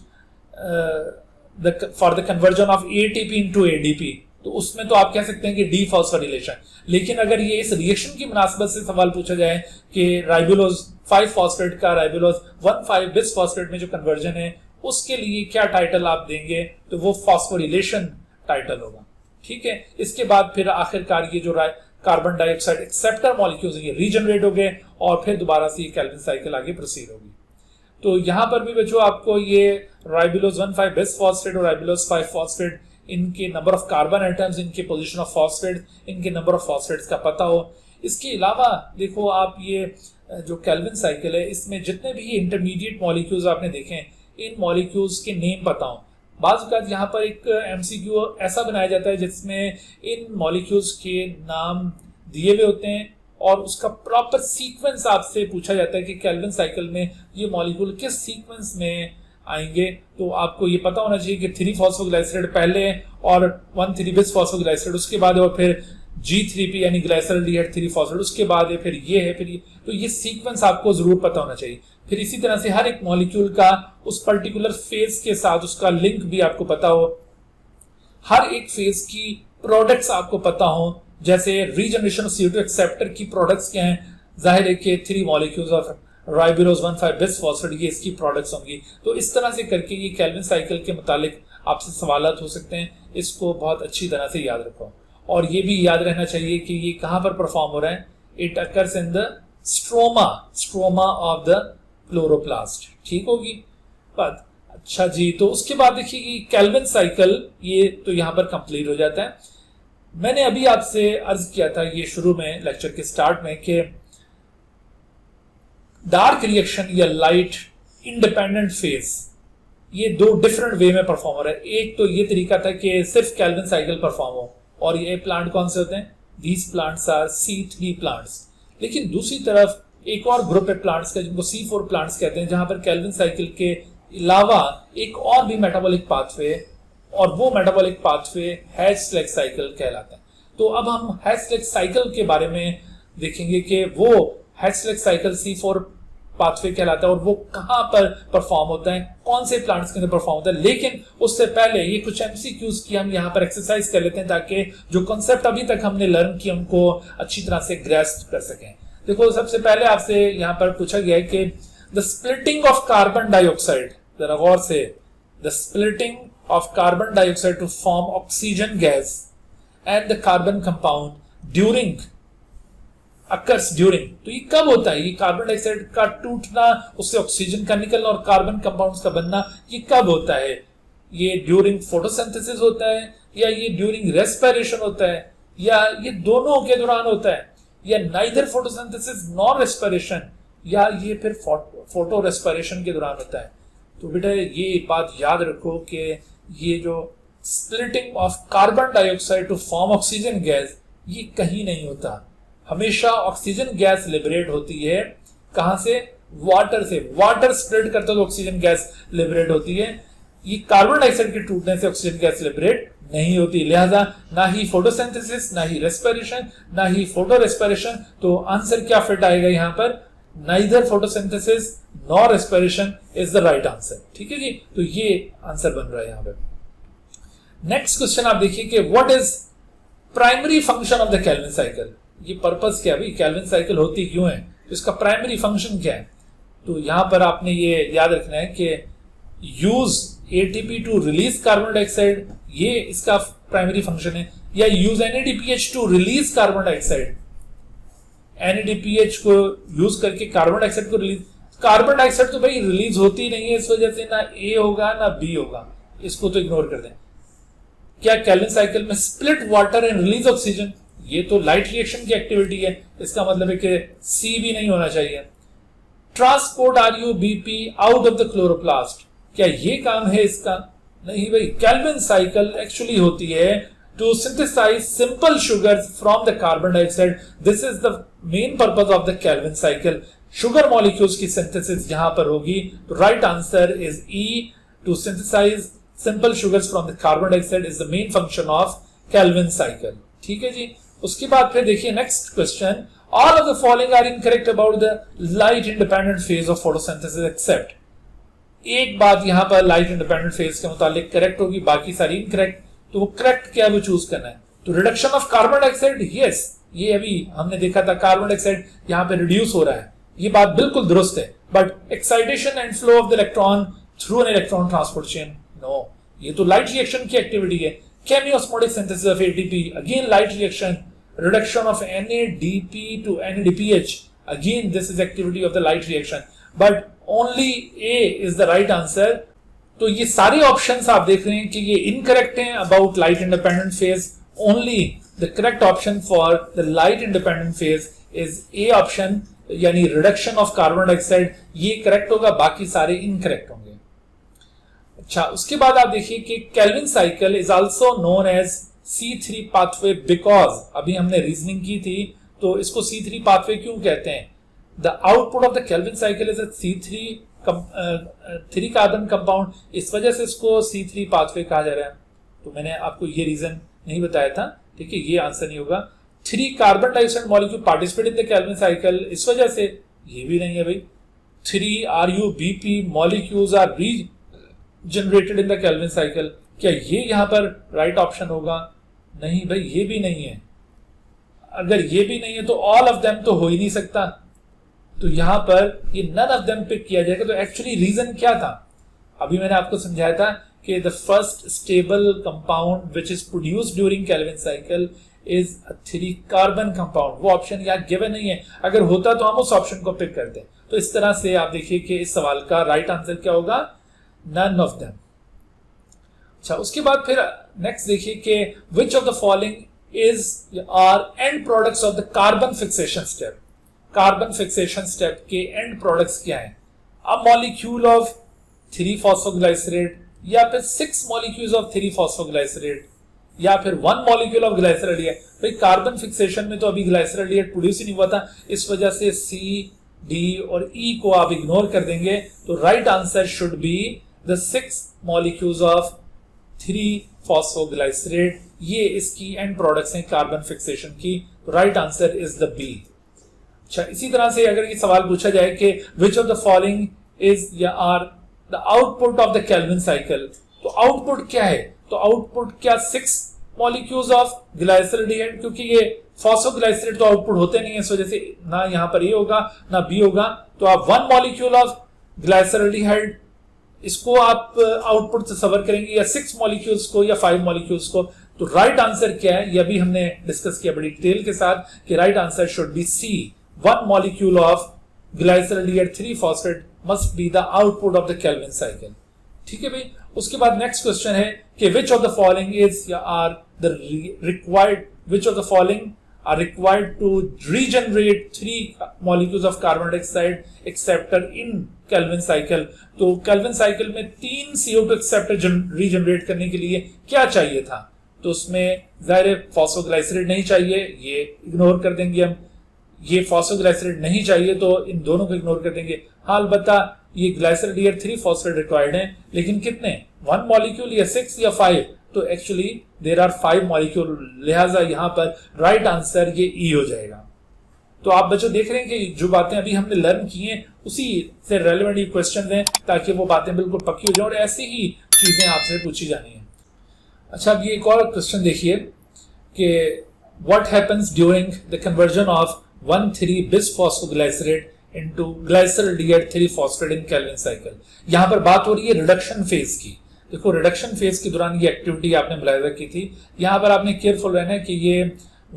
for the conversion of ATP into ADP, तो उसमें तो आप कह सकते हैं कि डीफॉस्फोरिलेशन। लेकिन अगर ये इस रिएक्शन की मुनासबत से सवाल पूछा जाए कि राइबुलोज 5 फॉस्फेट का राइबुलोज 1,5 बिस फॉस्फेट में जो कन्वर्जन है उसके लिए क्या टाइटल आप देंगे, तो वो फॉस्फोरिलेशन टाइटल होगा। ठीक है, इसके बाद फिर आखिरकार ये जो कार्बन डाइऑक्साइड एक्सेप्टर मॉलिक्यूल्स ये रीजनरेट हो गए और फिर दोबारा से ये केल्विन साइकिल आगे प्रोसीड होगी। तो यहां पर भी बच्चों आपको ये राइबुलोज 1,5 बिस फॉस्फेट और राइबुलोज 5 फॉस्फेट, इनके नंबर ऑफ कार्बन एटम्स, इनके पोजीशन ऑफ फॉस्फेट, इनके नंबर ऑफ फॉस्फेट्स का पता हो। इसके अलावा देखो आप ये जो केल्विन साइकिल है इसमें जितने भी इंटरमीडिएट मॉलिक्यूल्स आपने देखे, इन मॉलिक्यूल्स के नेम पता हो। बाज़ औक़ात यहाँ पर एक MCQ ऐसा बनाया जाता है जिसमें इन मॉलिक्यूल्स के नाम दिए हुए होते हैं और उसका प्रॉपर सीक्वेंस आपसे पूछा जाता है कि केल्विन साइकिल में ये मॉलिक्यूल किस सीक्वेंस में आएंगे, तो आपको ये पता होना चाहिए कि 3-फॉस्फोग्लाइसराइड पहले और 1,3-बिस फॉस्फोग्लाइसराइड उसके बाद, और फिर G3P यानी ग्लाइसरल्डिहाइड 3-फॉस्फेट उसके बाद है, फिर ये है, फिर ये, तो ये सीक्वेंस आपको जरूर पता होना चाहिए। फिर इसी तरह से हर एक मॉलिक्यूल का उस पर्टिकुलर फेज के साथ उसका लिंक भी आपको पता हो, हर एक फेज की प्रोडक्ट्स आपको पता हो, जैसे रीजनरेशन ऑफ CO2 एक्सेप्टर की प्रोडक्ट्स क्या हैं, जाहिर है कि 3 मॉलिक्यूल्स ऑफ राइबोरोज 1,5-बिस फॉस्फेट ये इसकी प्रोडक्ट्स होंगी। तो इस तरह से करके ये केल्विन साइकिल के मुतालिक आपसे सवालात हो सकते हैं, इसको बहुत अच्छी तरह से याद रखो। और ये भी याद रहना चाहिए कि ये कहां पर परफॉर्म हो रहा है, it occurs in the stroma of the chloroplast. ठीक होगी बात? अच्छा जी, तो उसके बाद देखिए कि केल्विन साइकिल ये तो यहां पर कंप्लीट हो जाता है। मैंने अभी आपसे अर्ज किया था ये शुरू में लेक्चर के स्टार्ट में कि डार्क रिएक्शन या लाइट इंडिपेंडेंट फेज ये दो डिफरेंट वे में परफॉर्म हो रहा है। एक तो ये तरीका था कि सिर्फ केल्विन साइकिल परफॉर्म हो, और ये प्लांट कौन से होते हैं, these plants are C3 plants. लेकिन दूसरी तरफ एक और ग्रुप है प्लांट्स का जिनको C4 प्लांट्स कहते हैं, जहां पर केल्विन साइकिल के अलावा एक और भी मेटाबॉलिक पाथवे, और वो मेटाबॉलिक पाथवे हैच-स्लेग साइकिल कहलाता है। तो अब हम हैच-स्लेग साइकिल के बारे में देखेंगे कि वो हैच-स्लेग साइकिल C4 पाथवे कहलाता है और वो कहां पर परफॉर्म होता है, कौन से प्लांट्स के अंदर परफॉर्म होता है। लेकिन उससे पहले ये कुछ MCQs की हम यहाँ पर एक्सरसाइज कर लेते हैं ताकि जो कॉन्सेप्ट अभी तक हमने लर्न किए उनको अच्छी तरह से ग्रेस्प कर सकें। देखो, सबसे पहले आपसे यहाँ पर पूछा गया है कि the splitting of carbon dioxide, जरा गौर से, the splitting of carbon dioxide to form oxygen gas and the carbon compound during occurs during, तो ये कब होता है, ये कार्बन डाइऑक्साइड का टूटना, उससे ऑक्सीजन का निकलना और कार्बन कंपाउंड्स का बनना, ये कब होता है? ये ड्यूरिंग फोटोसिंथेसिस होता है, या ये ड्यूरिंग रेस्पिरेशन होता है, या ये दोनों के दौरान होता है, या नाइदर फोटोसिंथेसिस नॉर रेस्पिरेशन, या ये फिर फोटो रेस्पिरेशन के दौरान होता है? तो बेटा ये बात याद रखो कि ये जो splitting of carbon dioxide to form oxygen gas, ये कहीं नहीं होता। हमेशा ऑक्सीजन गैस लिबरेट होती है कहां से, वाटर से। वाटर स्प्लिट करता तो ऑक्सीजन गैस लिबरेट होती है, ये कार्बन डाइऑक्साइड के टूटने से ऑक्सीजन गैस लिबरेट नहीं होती। लिहाजा ना ही फोटोसिंथेसिस, ना ही रेस्पिरेशन, ना ही फोटो रेस्पिरेशन। तो आंसर क्या फिट आएगा यहाँ पर, neither photosynthesis nor respiration is the right answer. ठीक है जी, तो ये आंसर बन रहा है यहाँ पर। नेक्स्ट क्वेश्चन आप देखिए कि what is primary function of the Calvin cycle. ये पर्पस क्या है भाई, केल्विन साइकिल होती क्यों है, इसका प्राइमरी फंक्शन क्या है? तो यहां पर आपने ये याद रखना है कि use ATP to release carbon dioxide, ये इसका प्राइमरी फंक्शन है, या use NADPH to release carbon dioxide. NADPH को यूज करके कार्बन डाइऑक्साइड को रिलीज, कार्बन डाइऑक्साइड तो भाई रिलीज होती नहीं है, इस वजह से ना A होगा ना B होगा, इसको तो इग्नोर कर दें। क्या केल्विन साइकिल में split water and release oxygen, ये तो लाइट रिएक्शन की एक्टिविटी है, इसका मतलब है कि C भी नहीं होना चाहिए। Transport RuBP out of the chloroplast, क्या ये काम है इसका? नहीं भाई, केल्विन साइकिल एक्चुअली होती है to synthesise simple sugars from the carbon dioxide. This is the main purpose of the Calvin cycle. Sugar molecules की सिंथेसिस यहां पर होगी, तो right answer is E, to synthesise simple sugars from the carbon dioxide is the main function of Calvin cycle. ठीक है जी, उसके बाद फिर देखिए next question, all of the following are incorrect about the light independent phase of photosynthesis accept. एक बात यहां पर लाइट इंडिपेंडेंट फेज के मुतालिक करेक्ट होगी, बाकी सारी इनकरेक्ट। तो वो करेक्ट क्या वो चूज करना है। तो reduction of carbon dioxide, yes, ये अभी हमने देखा था कार्बन डाइऑक्साइड यहां पे रिड्यूस हो रहा है, ये बात बिल्कुल दुरुस्त है। But excitation and flow of the electron through an electron transport chain, no, ये तो लाइट रिएक्शन की एक्टिविटी है। Chemiosmotic synthesis of ATP, again light reaction. Reduction of NADP to NADPH, again this is activity of the light reaction. But only A is the right answer. तो ये सारे options आप देख रहे हैं कि ये इनकरेक्ट हैं about light independent phase. Only the correct option for the light independent phase is A option, यानी रिडक्शन ऑफ कार्बन डाइऑक्साइड, ये करेक्ट होगा, बाकी सारे इनकरेक्ट होंगे। अच्छा, उसके बाद आप देखिए कि Calvin cycle is also known as C3 pathway because, अभी हमने रीजनिंग की थी तो इसको C3 पाथवे क्यों कहते हैं? The output of the Calvin cycle is a three carbon compound, इस वजह से इसको C3 पाथवे कहा जा रहा है। तो मैंने आपको ये रीजन नहीं बताया था, ठीक है, ये आंसर नहीं होगा। 3 carbon dioxide molecule participate in the Calvin cycle, इस वजह से ये भी नहीं है भाई। 3 RuBp molecules are regenerated in the Calvin cycle, क्या ये यहां पर राइट ऑप्शन होगा? नहीं भाई, ये भी नहीं है। अगर ये भी नहीं है तो ऑल ऑफ देम तो हो ही नहीं सकता, तो यहां पर ये नन ऑफ देम पिक किया जाएगा। तो एक्चुअली रीजन क्या था? अभी मैंने आपको समझाया था कि the first stable compound which is produced during Calvin cycle is a 3 carbon compound. वो ऑप्शन यहाँ गिवन नहीं है, अगर होता तो हम उस ऑप्शन को पिक करते। तो इस तरह से आप देखिए कि इस सवाल का राइट आंसर क्या होगा? None of them. अच्छा, उसके बाद फिर नेक्स्ट देखिए कि which of the following is are end products of the carbon fixation step. Carbon fixation step के एंड प्रोडक्ट्स क्या है? अ मॉलिक्यूल ऑफ 3 फॉस्फोग्लाइसरेट, या फिर 6 मॉलिक्यूल्स ऑफ 3 फॉस्फोग्लाइसरेट, या फिर 1 मॉलिक्यूल ऑफ ग्लाइसरॉल्डिहाइड। भाई कार्बन फिक्सेशन में तो अभी ग्लाइसरॉल्डिहाइड प्रोड्यूस ही नहीं हुआ था, इस वजह से C, D और E को आप इग्नोर कर देंगे। तो right answer should be the 6 molecules of 3 phosphoglycerate, ये इसकी एंड प्रोडक्ट्स हैं कार्बन फिक्सेशन की। तो right answer is the B. अच्छा, इसी तरह से अगर ये सवाल पूछा जाए कि which of the following is या are the output of the Calvin cycle, तो आउटपुट क्या है? तो आउटपुट क्या 6 मॉलिक्यूल्स ऑफ ग्लाइसरॉल्डिहाइड, क्योंकि ये फॉस्फोग्लाइसरेट तो आउटपुट होते नहीं है, इस वजह से ना यहां पर ए होगा ना बी होगा। तो आप 1 मॉलिक्यूल ऑफ ग्लाइसरॉल्डिहाइड इसको आप आउटपुट से सवर करेंगे, या 6 मॉलिक्यूल्स को, या 5 मॉलिक्यूल्स को। तो राइट आंसर क्या है? यह भी हमने डिस्कस किया बड़ी डिटेल के साथ कि right answer should be c, 1 molecule of glyceraldehyde 3 phosphate must be the output of the Calvin cycle. ठीक है भाई। उसके बाद नेक्स्ट क्वेश्चन है कि which of the following is या are the required, which of the following are required to regenerate 3 molecules of carbon dioxide acceptor in Kelvin cycle। तो Kelvin cycle में 3 CO2 acceptor regenerate करने के लिए क्या चाहिए था? तो उसमें ज़ाहिर फॉस्फोग्लाइसरेट नहीं चाहिए, ये इग्नोर कर देंगे हम। ये फॉस्फोग्लाइसरेट नहीं चाहिए तो इन दोनों को इग्नोर कर देंगे। हाँ, अलबत्ता ये ग्लाइसरॉल्डिहाइड 3 फॉस्फेट रिक्वायर्ड है, लेकिन कितने? 1 मॉलिक्यूल या 6 या 5? तो एक्चुअली देयर आर 5 मॉलिक्यूल, लिहाजा यहां पर राइट आंसर ये ई हो जाएगा। तो आप बच्चों देख रहे हैं कि जो बातें अभी हमने लर्न की हैं उसी से रेलेवेंट ये क्वेश्चन हैं, ताकि वो बातें बिल्कुल पक्की हो जाए और ऐसी ही चीजें आपसे पूछी जानी है। अच्छा, अब ये एक और क्वेश्चन देखिए कि what happens during the conversion of 1,3 bisphosphoglycerate into glyceraldehyde 3 phosphate in Calvin cycle. यहां पर बात हो रही है रिडक्शन फेज की। देखो, रिडक्शन फेज के दौरान ये एक्टिविटी आपने मुलाहिजा की थी। यहां पर आपने केयरफुल रहना है कि ये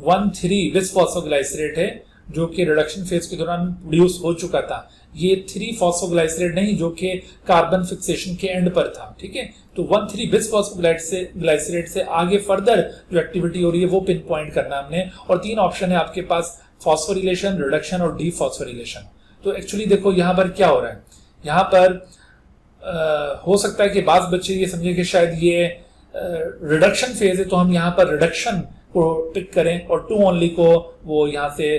1,3 बिसफॉस्फोग्लाइसरेट है जो कि रिडक्शन फेज के दौरान प्रोड्यूस हो चुका था। ये 3 फॉस्फोग्लाइसरेट नहीं जो कि कार्बन फिक्सेशन के एंड पर था। ठीक है, तो 1,3 बिसफॉस्फोग्लाइसरेट से आगे फर्दर जो एक्टिविटी हो रही है वो पिन पॉइंट करना हमने। और 3 ऑप्शन है आपके पास, फॉस्फोरिलेशन, रिडक्शन और डीफॉस्फोरिलेशन। तो एक्चुअली देखो यहाँ पर क्या हो रहा है, यहाँ पर हो सकता है कि बाज़ बच्चे ये समझे कि शायद ये रिडक्शन फेज है, तो हम यहाँ पर रिडक्शन को पिक करें और 2 ओनली को वो यहाँ से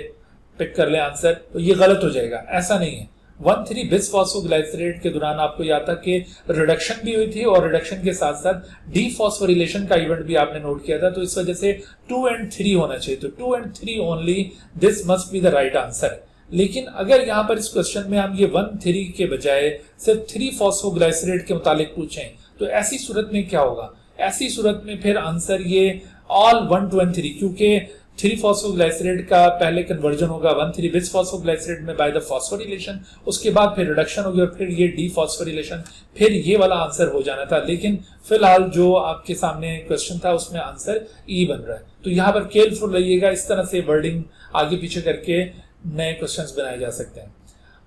पिक कर लें आंसर, तो ये गलत हो जाएगा। ऐसा नहीं है। 1,3 बिसफॉस्फोग्लाइसरेट के दौरान आपको याद था कि रिडक्शन भी हुई थी और रिडक्शन के साथ साथ डीफॉस्फोरिलेशन का इवेंट भी आपने नोट किया था, तो इस वजह से 2 and 3 होना चाहिए। तो 2 and 3 only, this must be the right answer. लेकिन अगर यहां पर इस क्वेश्चन में हम ये 1,3 के बजाय सिर्फ 3 फॉस्फोग्लाइसरेट के मुतालिक पूछें, तो ऐसी सूरत में क्या होगा? ऐसी सूरत में फिर आंसर ये ऑल 1, 2 and 3, क्योंकि 3 फॉस्फोग्लाइसरेट का पहले कन्वर्जन होगा 1,3 बिसफॉस्फोग्लाइसरेट में बाय द फॉस्फोरिलेशन, उसके बाद फिर रिडक्शन होगी और फिर ये डीफॉस्फोरिलेशन, फिर ये वाला आंसर हो जाना था। लेकिन फिलहाल जो आपके सामने क्वेश्चन था उसमें आंसर ई बन रहा है। तो यहाँ पर केयरफुल रहिएगा, इस तरह से वर्डिंग आगे पीछे करके नए क्वेश्चंस बनाए जा सकते हैं।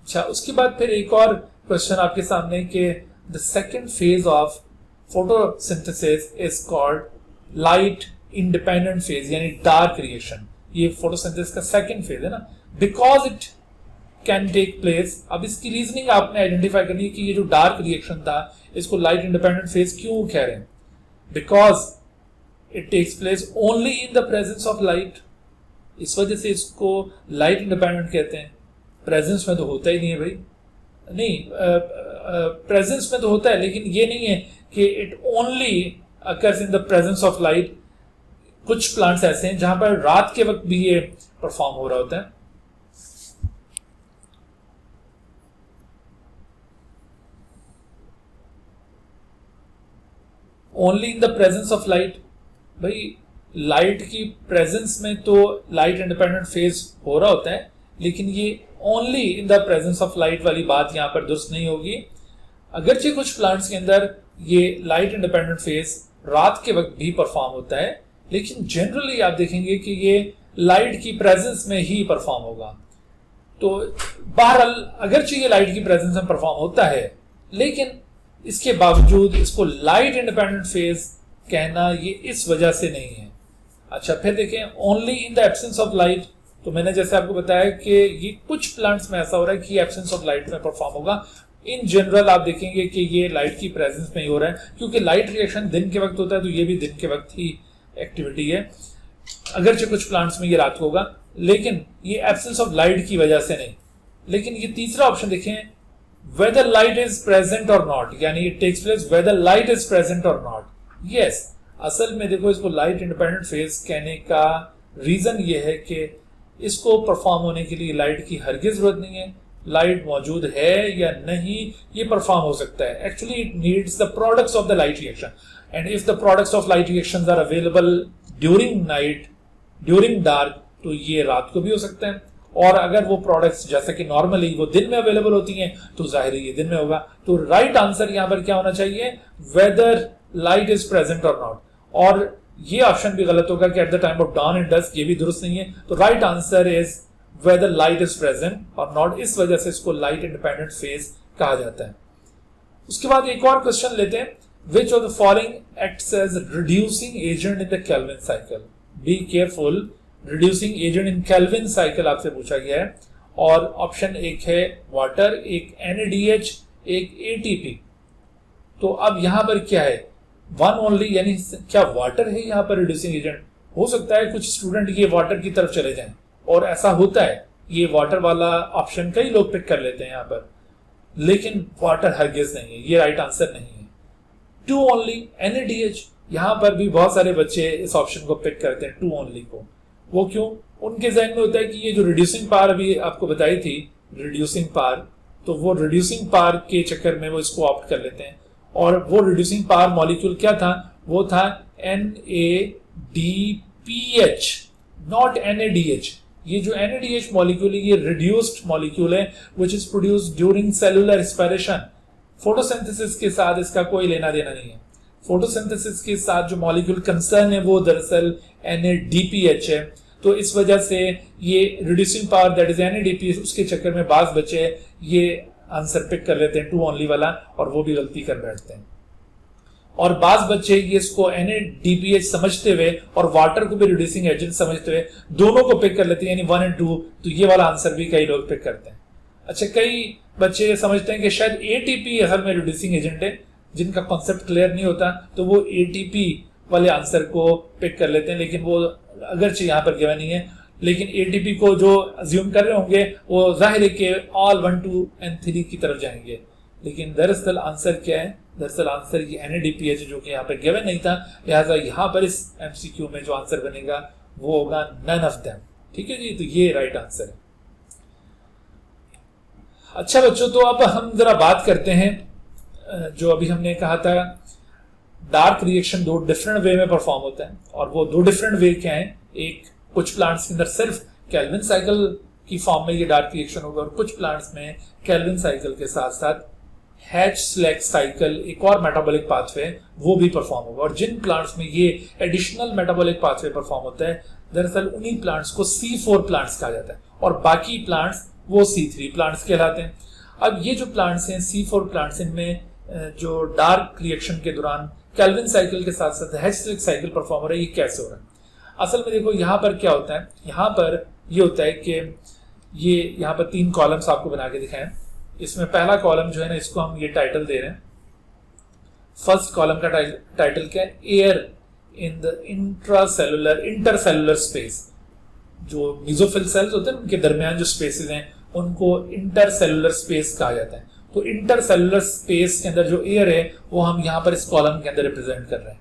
अच्छा, उसके बाद फिर एक और क्वेश्चन आपके सामने कि the second phase of photosynthesis is called light independent phase, यानी डार्क रिएक्शन। ये फोटोसिंथेसिस का सेकंड फेज है ना, because it can take place. अब इसकी रीजनिंग आपने आइडेंटिफाई करनी है कि ये जो डार्क रिएक्शन था इसको लाइट इंडिपेंडेंट फेज क्यों कह रहे हैं? Because it takes place only in the presence of light. इस वजह से इसको लाइट इंडिपेंडेंट कहते हैं। प्रेजेंस में तो होता ही नहीं है भाई, नहीं, प्रेजेंस में तो होता है, लेकिन ये नहीं है कि it only occurs in the presence of light. कुछ प्लांट्स ऐसे हैं जहां पर रात के वक्त भी ये परफॉर्म हो रहा होता है। Only in the presence of light, भाई लाइट की प्रेजेंस में तो लाइट इंडिपेंडेंट फेज हो रहा होता है, लेकिन ये only in the presence of light वाली बात यहां पर दुरुस्त नहीं होगी। अगरचे कुछ प्लांट्स के अंदर ये लाइट इंडिपेंडेंट फेज रात के वक्त भी परफॉर्म होता है, लेकिन जनरली आप देखेंगे कि ये लाइट की प्रेजेंस में ही परफॉर्म होगा। तो बहरहाल अगरचे ये लाइट की प्रेजेंस में परफॉर्म होता है, लेकिन इसके बावजूद इसको लाइट इंडिपेंडेंट फेज कहना ये इस वजह से नहीं है। अच्छा, फिर देखें only in the absence of light. तो मैंने जैसे आपको बताया कि ये कुछ प्लांट्स में ऐसा हो रहा है कि एब्सेंस ऑफ लाइट में परफॉर्म होगा। इन जनरल आप देखेंगे कि ये लाइट की प्रेजेंस में ही हो रहा है, क्योंकि लाइट रिएक्शन दिन के वक्त होता है, तो ये भी दिन के वक्त ही एक्टिविटी है। अगरचे कुछ प्लांट्स में ये रात को होगा, लेकिन ये एब्सेंस ऑफ लाइट की वजह से नहीं। लेकिन ये तीसरा ऑप्शन देखें, whether light is present or not, यानी it takes place whether light is present or not. Yes, असल में देखो इसको लाइट इंडिपेंडेंट फेज कहने का रीजन ये है कि इसको परफॉर्म होने के लिए लाइट की हरगिज जरूरत नहीं है। लाइट मौजूद है या नहीं ये परफॉर्म हो सकता है। Actually it needs the products of the light reaction, and if the products of light reactions are available during night, during dark, तो ये रात को भी हो सकता है। और अगर वो प्रोडक्ट्स जैसे कि नॉर्मली वो दिन में अवेलेबल होती हैं, तो जाहिर है ये दिन में होगा। तो राइट आंसर यहां पर क्या होना चाहिए, वेदर लाइट इज प्रेजेंट और नॉट। और ये ऑप्शन भी गलत होगा कि at the time of dawn and dusk, ये भी दुरुस्त नहीं है। तो right answer is whether light is present और नॉट। इस वजह से इसको लाइट इंडिपेंडेंट फेज कहा जाता है। उसके बाद एक और क्वेश्चन लेते हैं, which of the following acts as reducing agent in the Calvin cycle. Be careful, reducing agent in Calvin cycle आपसे पूछा गया है। और ऑप्शन एक है वाटर, एक NaDH, एक ATP। तो अब यहां पर क्या है, वन ओनली, यानी क्या वाटर है यहां पर रिड्यूसिंग एजेंट? हो सकता है कुछ स्टूडेंट ये वाटर की तरफ चले जाएं, और ऐसा होता है, ये वाटर वाला ऑप्शन कई लोग पिक कर लेते हैं यहां पर, लेकिन वाटर हरगिज नहीं है, ये राइट आंसर नहीं है। टू ओनली, NaDH, यहां पर भी बहुत सारे बच्चे इस ऑप्शन को पिक करते हैं, टू ओनली को। वो क्यों? उनके जहन में होता है कि ये जो रिड्यूसिंग पावर अभी आपको बताई थी, रिड्यूसिंग पावर, तो वो रिड्यूसिंग पावर के चक्कर में वो इसको ऑप्ट कर लेते हैं। और वो रिड्यूसिंग पावर मॉलिक्यूल क्या था, वो था NaDPH, नॉट NaDH। ये जो NaDH मॉलिक्यूल है, ये रिड्यूस्ड मॉलिक्यूल है विच is produced during cellular respiration. Photosynthesis के साथ इसका कोई लेना देना नहीं है। फोटोसिंथेसिस के साथ जो मॉलिक्यूल कंसर्न है वो दरअसल NaDPH है। तो इस वजह से ये reducing power that is NaDPH, उसके चक्कर में बाज बच्चे ये आंसर पिक कर लेते हैं टू ओनली वाला, और वो भी गलती कर बैठते हैं। और बाज बच्चे ये इसको NaDPH समझते हुए और वाटर को भी रिड्यूसिंग एजेंट समझते हुए दोनों को पिक कर लेते हैं, यानी 1 और 2। तो ये वाला आंसर भी कई लोग पिक करते हैं। अच्छा, कई बच्चे समझते हैं कि शायद ATP असल में रिड्यूसिंग एजेंट है, जिनका कॉन्सेप्ट क्लियर नहीं होता, तो वो ATP वाले आंसर को पिक कर लेते हैं, लेकिन वो अगरचे यहाँ पर गिवन नहीं है, लेकिन ATP को जो अज्यूम कर रहे होंगे वो जाहिर है कि ऑल 1, 2 and 3 की तरफ जाएंगे। लेकिन दरअसल आंसर क्या है, दरअसल आंसर ये NaDPH जो कि यहाँ पर गिवन नहीं था, लिहाजा यहाँ पर इस MCQ में जो आंसर बनेगा वो होगा नन ऑफ देम। ठीक है जी, तो ये राइट आंसर है। अच्छा बच्चों, तो अब हम जरा बात करते हैं, जो अभी हमने कहा था डार्क रिएक्शन दो डिफरेंट वे में परफॉर्म होता है, और वो दो डिफरेंट वे क्या है, एक कुछ प्लांट्स के अंदर सिर्फ केल्विन साइकिल की फॉर्म में ये डार्क रिएक्शन होगा, और कुछ प्लांट्स में केल्विन साइकिल के साथ साथ हैच-स्लैक साइकिल, एक और मेटाबॉलिक पाथवे, वो भी परफॉर्म होगा। और जिन प्लांट्स में ये एडिशनल मेटाबॉलिक पाथवे परफॉर्म होता है, दरअसल उन्हीं प्लांट्स को C4 प्लांट्स कहा जाता है, और बाकी प्लांट्स वो C3 प्लांट्स कहलाते हैं। अब ये जो प्लांट्स हैं C4 प्लांट्स, इनमें जो डार्क रिएक्शन के दौरान केल्विन साइकिल के साथ साथ हैच-स्लैक साइकिल परफॉर्म हो रहा है, ये कैसे हो रहा है? असल में देखो यहाँ पर क्या होता है, यहाँ पर ये होता है कि ये यहाँ पर 3 कॉलम्स आपको बना के दिखाएं। इसमें पहला कॉलम जो है ना, इसको हम ये टाइटल दे रहे हैं। फर्स्ट कॉलम का टाइटल क्या है, air in the intercellular space. जो मेसोफिल सेल्स होते हैं उनके दरमियान जो स्पेसेस हैं उनको इंटरसेलुलर स्पेस कहा जाता है। तो इंटरसेलुलर स्पेस के अंदर जो एयर है वो हम यहाँ पर इस कॉलम के अंदर रिप्रेजेंट कर रहे हैं।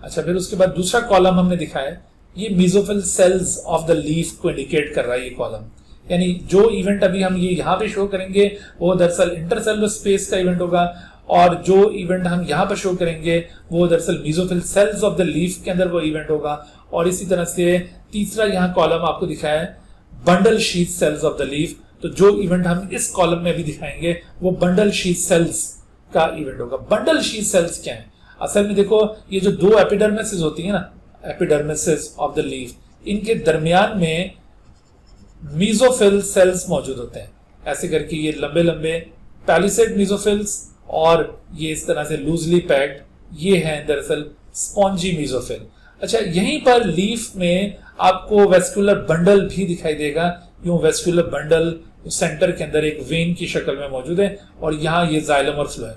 अच्छा, फिर उसके बाद दूसरा कॉलम हमने दिखाया, ये mesophyll cells of the leaf को इंडिकेट कर रहा है ये कॉलम, यानी जो इवेंट अभी हम ये यहाँ पे शो करेंगे वो दरअसल इंटरसेलुलर स्पेस का इवेंट होगा, और जो इवेंट हम यहाँ पर शो करेंगे वो दरअसल mesophyll cells of the leaf के अंदर वो इवेंट होगा। और इसी तरह से तीसरा यहाँ कॉलम आपको दिखाया है bundle sheath sales of the leaf, तो जो इवेंट हम इस कॉलम में भी दिखाएंगे वो बंडल शीथ सेल्स का इवेंट होगा। बंडल शीथ सेल्स क्या है? असल में देखो, ये जो दो एपिडर्मिस होती है ना, एपिडर्मिस ऑफ द लीफ, इनके दरमियान में मेसोफिल सेल्स मौजूद होते हैं। ऐसे करके ये लंबे लंबे पैलिसेड मेसोफिल्स और ये इस तरह से लूजली पैक्ड, ये हैं दरअसल स्पॉन्जी मेसोफिल। अच्छा, यहीं पर लीफ में आपको वेस्कुलर बंडल भी दिखाई देगा। यूं वेस्कुलर बंडल सेंटर के अंदर एक वेन की शक्ल में मौजूद है और यहाँ ये जाइलम और फ्लोएम।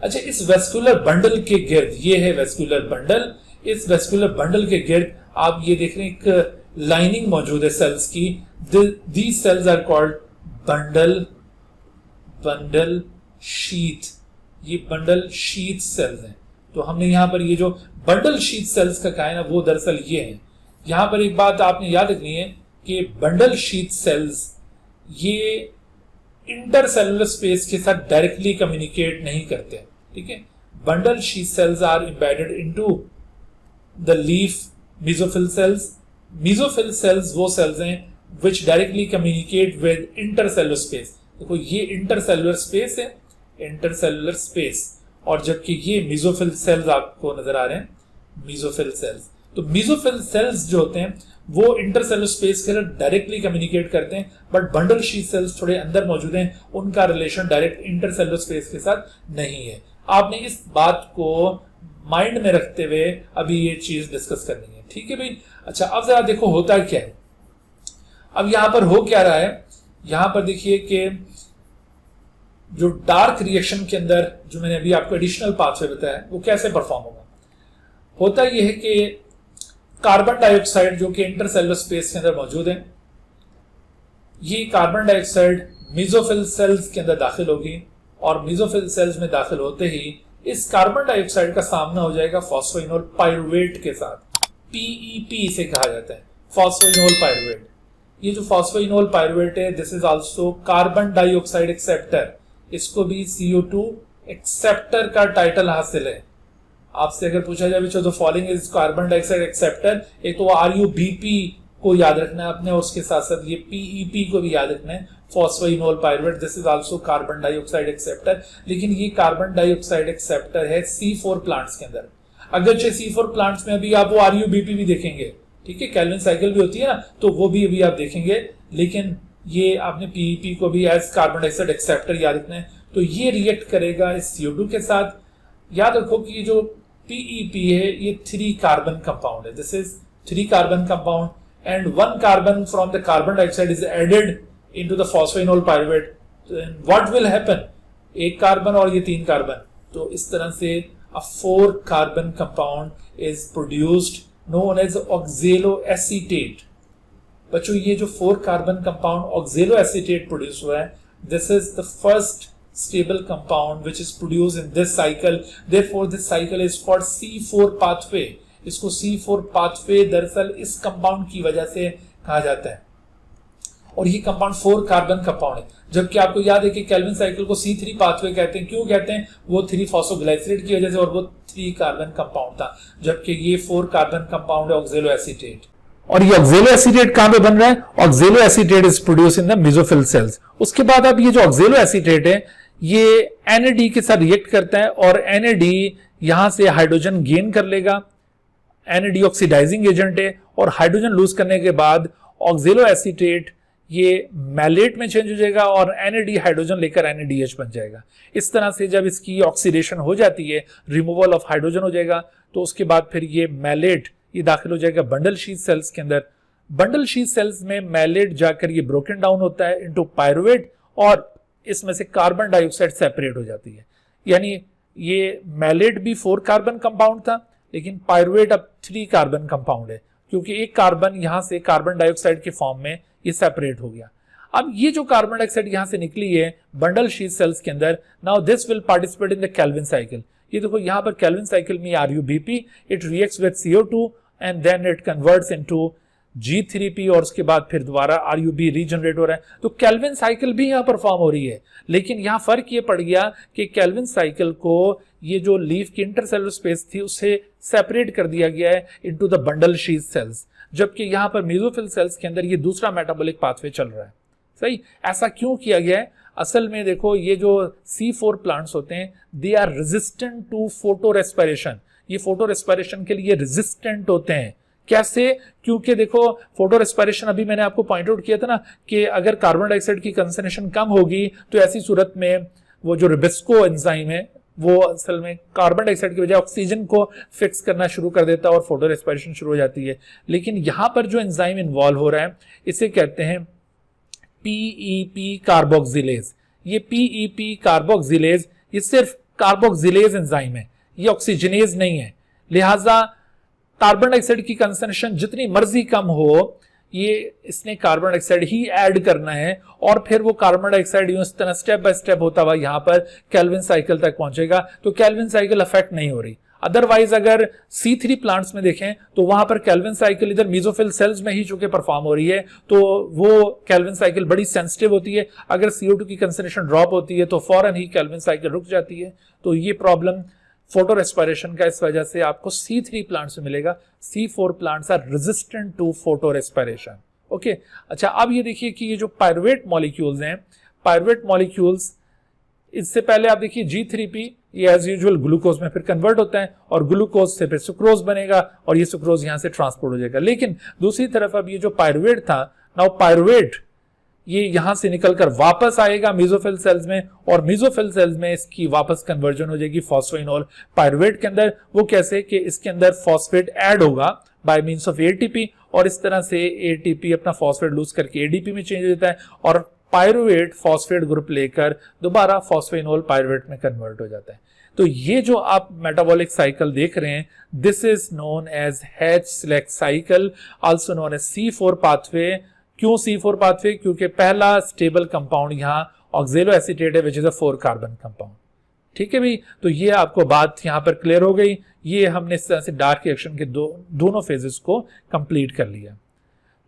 अच्छा, इस वेस्कुलर बंडल के गिर्द, ये है वेस्कुलर बंडल, इस वेस्कुलर बंडल के गिर्द आप ये देख रहे हैं एक लाइनिंग मौजूद है सेल्स की। These cells are called bundle sheath. ये बंडल शीथ सेल्स हैं। तो हमने यहाँ पर ये जो बंडल शीथ सेल्स का कहा है ना, वो दरअसल ये है। यहाँ पर एक बात आपने याद रखनी है कि बंडल शीथ सेल्स ये इंटरसेलुलर स्पेस के साथ डायरेक्टली कम्युनिकेट नहीं करते, ठीक है। Bundle sheath cells are embedded into the leaf mesophyll cells. Mesophyll cells वो सेल्स हैं which directly communicate with intercellular space. देखो, ये इंटरसेलुलर स्पेस है, इंटरसेलुलर स्पेस, और जबकि ये मेसोफिल सेल्स आपको नजर आ रहे हैं, मेसोफिल सेल्स। तो मेसोफिल सेल्स जो होते हैं वो इंटरसेलुलर स्पेस के साथ डायरेक्टली कम्युनिकेट करते हैं, बट बंडल शीथ सेल्स थोड़े अंदर मौजूद हैं, उनका रिलेशन डायरेक्ट इंटरसेलुलर स्पेस के साथ नहीं है। आपने इस बात को माइंड में रखते हुए अभी ये चीज डिस्कस करनी है, ठीक है भाई। अच्छा, अब जरा देखो होता क्या है। अब यहां पर हो क्या रहा है, यहां पर देखिए कि जो डार्क रिएक्शन के अंदर जो मैंने अभी आपको एडिशनल पाथवे बताया वो कैसे परफॉर्म होगा। होता यह है कि कार्बन डाइऑक्साइड जो कि इंटरसेलुलर स्पेस के अंदर मौजूद है, ये कार्बन डाइऑक्साइड मेसोफिल सेल्स के अंदर दाखिल होगी, और मेसोफिल सेल्स में दाखिल होते ही इस कार्बन डाइऑक्साइड का सामना हो जाएगा फॉस्फोइनोल पाइरुवेट के साथ। पीईपी इसे कहा जाता है, फॉस्फोइनोल पाइरुवेट। ये जो फॉस्फोइनोल पाइरुवेट है, this is also carbon dioxide acceptor. इसको भी CO2 एक्सेप्टर का टाइटल हासिल है। आपसे अगर पूछा जाए विच of the following is carbon dioxide acceptor, एक तो RUBP को याद रखना है आपने, और उसके साथ साथ ये PEP को भी याद रखना है, phosphoenol pyruvate. This is also carbon dioxide acceptor. लेकिन ये कार्बन डाइऑक्साइड एक्सेप्टर है C4 प्लांट्स के अंदर। अगर C4 प्लांट्स में अभी आप वो RUBP भी देखेंगे, ठीक है, कैल्विन साइकिल भी होती है ना, तो वो भी अभी आप देखेंगे, लेकिन ये आपने PEP को भी एज कार्बन डाइऑक्साइड एक्सेप्टर याद रखना है। तो ये रिएक्ट करेगा इस CO2 के साथ। याद रखो कि जो PEP है ये 3 कार्बन कंपाउंड है। This is 3 carbon compound and 1 carbon from the carbon dioxide is added into the phosphoenol pyruvate. What will happen, 1 carbon और ये 3 कार्बन, तो इस तरह से a 4 carbon compound is produced known as oxaloacetate। बच्चों, ये जो 4 कार्बन कंपाउंड oxaloacetate प्रोड्यूस हुआ है, this is the first stable compound which is produced in this cycle, therefore this cycle is called C4 pathway। इसको C4 pathway दरअसल इस compound की वजह से कहा जाता है, और ये कंपाउंड 4 कार्बन कंपाउंड है। जबकि आपको याद है कि कैल्विन साइकिल को C3 पाथवे कहते हैं। क्यों कहते हैं? वो 3 फॉस्फोग्लाइसरेट की वजह से, और वो 3 कार्बन कंपाउंड था, जबकि ये 4 कार्बन कंपाउंड है ऑक्सैलोएसीटेट। और ये ऑक्सैलोएसीटेट कहां पे बन रहा है? Oxaloacetate is produce in the mesophyll cells. उसके बाद अब ये जो ऑक्सैलोएसीटेट है ये NAD के साथ रिएक्ट करता है, और NAD यहां से हाइड्रोजन गेन कर लेगा। NAD ऑक्सीडाइजिंग एजेंट है, और हाइड्रोजन लूज करने के बाद ऑक्सैलोएसीटेट ये मैलेट में चेंज हो जाएगा, और NAD हाइड्रोजन लेकर NADH बन जाएगा। इस तरह से जब इसकी ऑक्सीडेशन हो जाती है, रिमूवल ऑफ हाइड्रोजन हो जाएगा, तो उसके बाद फिर ये मैलेट ये दाखिल हो जाएगा बंडल शीथ सेल्स के अंदर। बंडल शीथ सेल्स में मैलेट जाकर ये ब्रोकन डाउन होता है इनटू पाइरुवेट, और इसमें से कार्बन डाइऑक्साइड सेपरेट हो जाती है। यानी ये मैलेट भी 4 कार्बन कंपाउंड था, लेकिन पाइरुवेट अब 3 कार्बन कंपाउंड है, क्योंकि एक कार्बन यहां से कार्बन डाइऑक्साइड के फॉर्म में ये सेपरेट हो गया। अब ये जो कार्बन डाइऑक्साइड यहां से निकली है बंडल शीथ सेल्स के अंदर, now this will participate in the Calvin cycle. ये देखो यहां पर केल्विन साइकिल में RuBp, it reacts with CO2 and then it converts into G3P और उसके बाद फिर दोबारा RuB रीजनरेट हो रहा है। तो केल्विन साइकिल भी यहां परफॉर्म हो रही है, लेकिन यहां फर्क ये पड़ गया कि केल्विन साइकिल को ये जो लीफ की इंटरसेलुलर स्पेस थी उससे सेपरेट कर दिया गया है into the bundle sheath sales, जबकि यहां पर मेसोफिल सेल्स के अंदर ये दूसरा मेटाबॉलिक पाथवे चल रहा है। सही, ऐसा क्यों किया गया है? असल में देखो ये जो C4 प्लांट्स होते हैं they are resistant to photo respiration. ये फोटो रेस्पिरेशन के लिए रेजिस्टेंट होते हैं। कैसे? क्योंकि देखो फोटो रेस्पिरेशन अभी मैंने आपको पॉइंट आउट किया था ना कि अगर कार्बन डाइऑक्साइड की कंसंट्रेशन कम होगी तो ऐसी सूरत में वो जो रिबिस्को एंजाइम है वो असल में कार्बन डाइऑक्साइड की बजाय ऑक्सीजन को फिक्स करना शुरू कर देता है और फोटो रेस्पिरेशन शुरू हो जाती है। लेकिन यहां पर जो एंजाइम इन्वॉल्व हो रहा है इसे कहते हैं PEP कार्बोक्सिलेज। ये PEP कार्बोक्सिलेज ये सिर्फ कार्बोक्सिलेज एंजाइम है, ये ऑक्सीजनेज नहीं है। लिहाजा कार्बन डाइऑक्साइड की कंसंट्रेशन जितनी मर्जी कम हो, ये इसने कार्बन डाइऑक्साइड ही ऐड करना है और फिर वो कार्बन डाइऑक्साइड इस तरह स्टेप बाय स्टेप होता हुआ यहां पर केल्विन साइकिल तक पहुंचेगा। तो केल्विन साइकिल अफेक्ट नहीं हो रही। अदरवाइज अगर C3 प्लांट्स में देखें तो वहां पर केल्विन साइकिल इधर मेसोफिल सेल्स में ही चूंकि परफॉर्म हो रही है, तो वो केल्विन साइकिल बड़ी सेंसिटिव होती है। अगर CO2 की कंसंट्रेशन ड्रॉप होती है तो फौरन ही केल्विन साइकिल रुक जाती है। तो ये प्रॉब्लम फोटो रेस्पिरेशन का इस वजह से आपको C3 प्लांट्स में मिलेगा। C4 plants are resistant to photo respiration. Okay, अच्छा अब ये देखिए कि ये जो पायरुवेट मॉलिक्यूल्स हैं, पायरुवेट मॉलिक्यूल्स इससे पहले आप देखिए G3P ये एज यूजुअल ग्लूकोज में फिर कन्वर्ट होता है और ग्लूकोज से फिर सुक्रोज बनेगा और ये सुक्रोज यहां से ट्रांसपोर्ट हो जाएगा। लेकिन दूसरी तरफ अब ये जो पायरुवेट था, नाउ पायरुवेट ये यहां से निकलकर वापस आएगा मेसोफिल सेल्स में और मेसोफिल सेल्स में इसकी वापस कन्वर्जन हो जाएगी फॉस्फोइनोल पायरुवेट के अंदर। वो कैसे कि इसके अंदर फॉस्फेट ऐड होगा बाय मींस ऑफ ATP और इस तरह से ATP अपना फॉस्फेट लूज करके ADP में चेंज हो जाता है और पायरुवेट फॉस्फेट ग्रुप लेकर दोबारा फॉस्फोइनोल पायरुवेट में कन्वर्ट हो जाता है। तो ये जो आप मेटाबॉलिक साइकिल देख रहे हैं this is known as H-Select cycle, also known as C4 pathway. क्यों C4 पाथवे? क्योंकि पहला स्टेबल कंपाउंड यहाँ ऑक्जेलो एसीटेट है which is a 4 carbon compound. ठीक है भाई, तो ये आपको बात यहाँ पर क्लियर हो गई। ये हमने इस तरह से डार्क रिएक्शन के दोनों फेजेस को कंप्लीट कर लिया।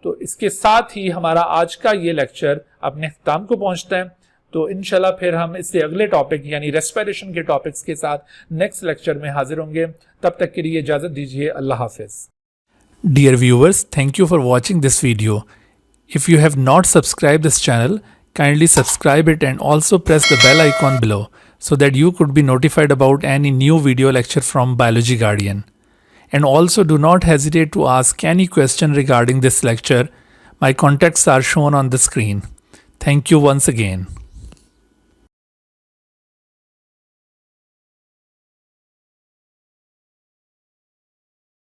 तो इसके साथ ही हमारा आज का ये लेक्चर अपने इख्तिताम को पहुंचता है। तो इंशाल्लाह फिर हम इससे अगले टॉपिक यानी रेस्पिरेशन के टॉपिक्स के साथ नेक्स्ट लेक्चर में हाजिर होंगे। तब तक के लिए इजाजत दीजिए। अल्लाह हाफिज। Dear viewers, thank you for watching this video. If you have not subscribed this channel, kindly subscribe it and also press the bell icon below so that you could be notified about any new video lecture from Biology Guardian. And also do not hesitate to ask any question regarding this lecture. My contacts are shown on the screen. Thank you once again.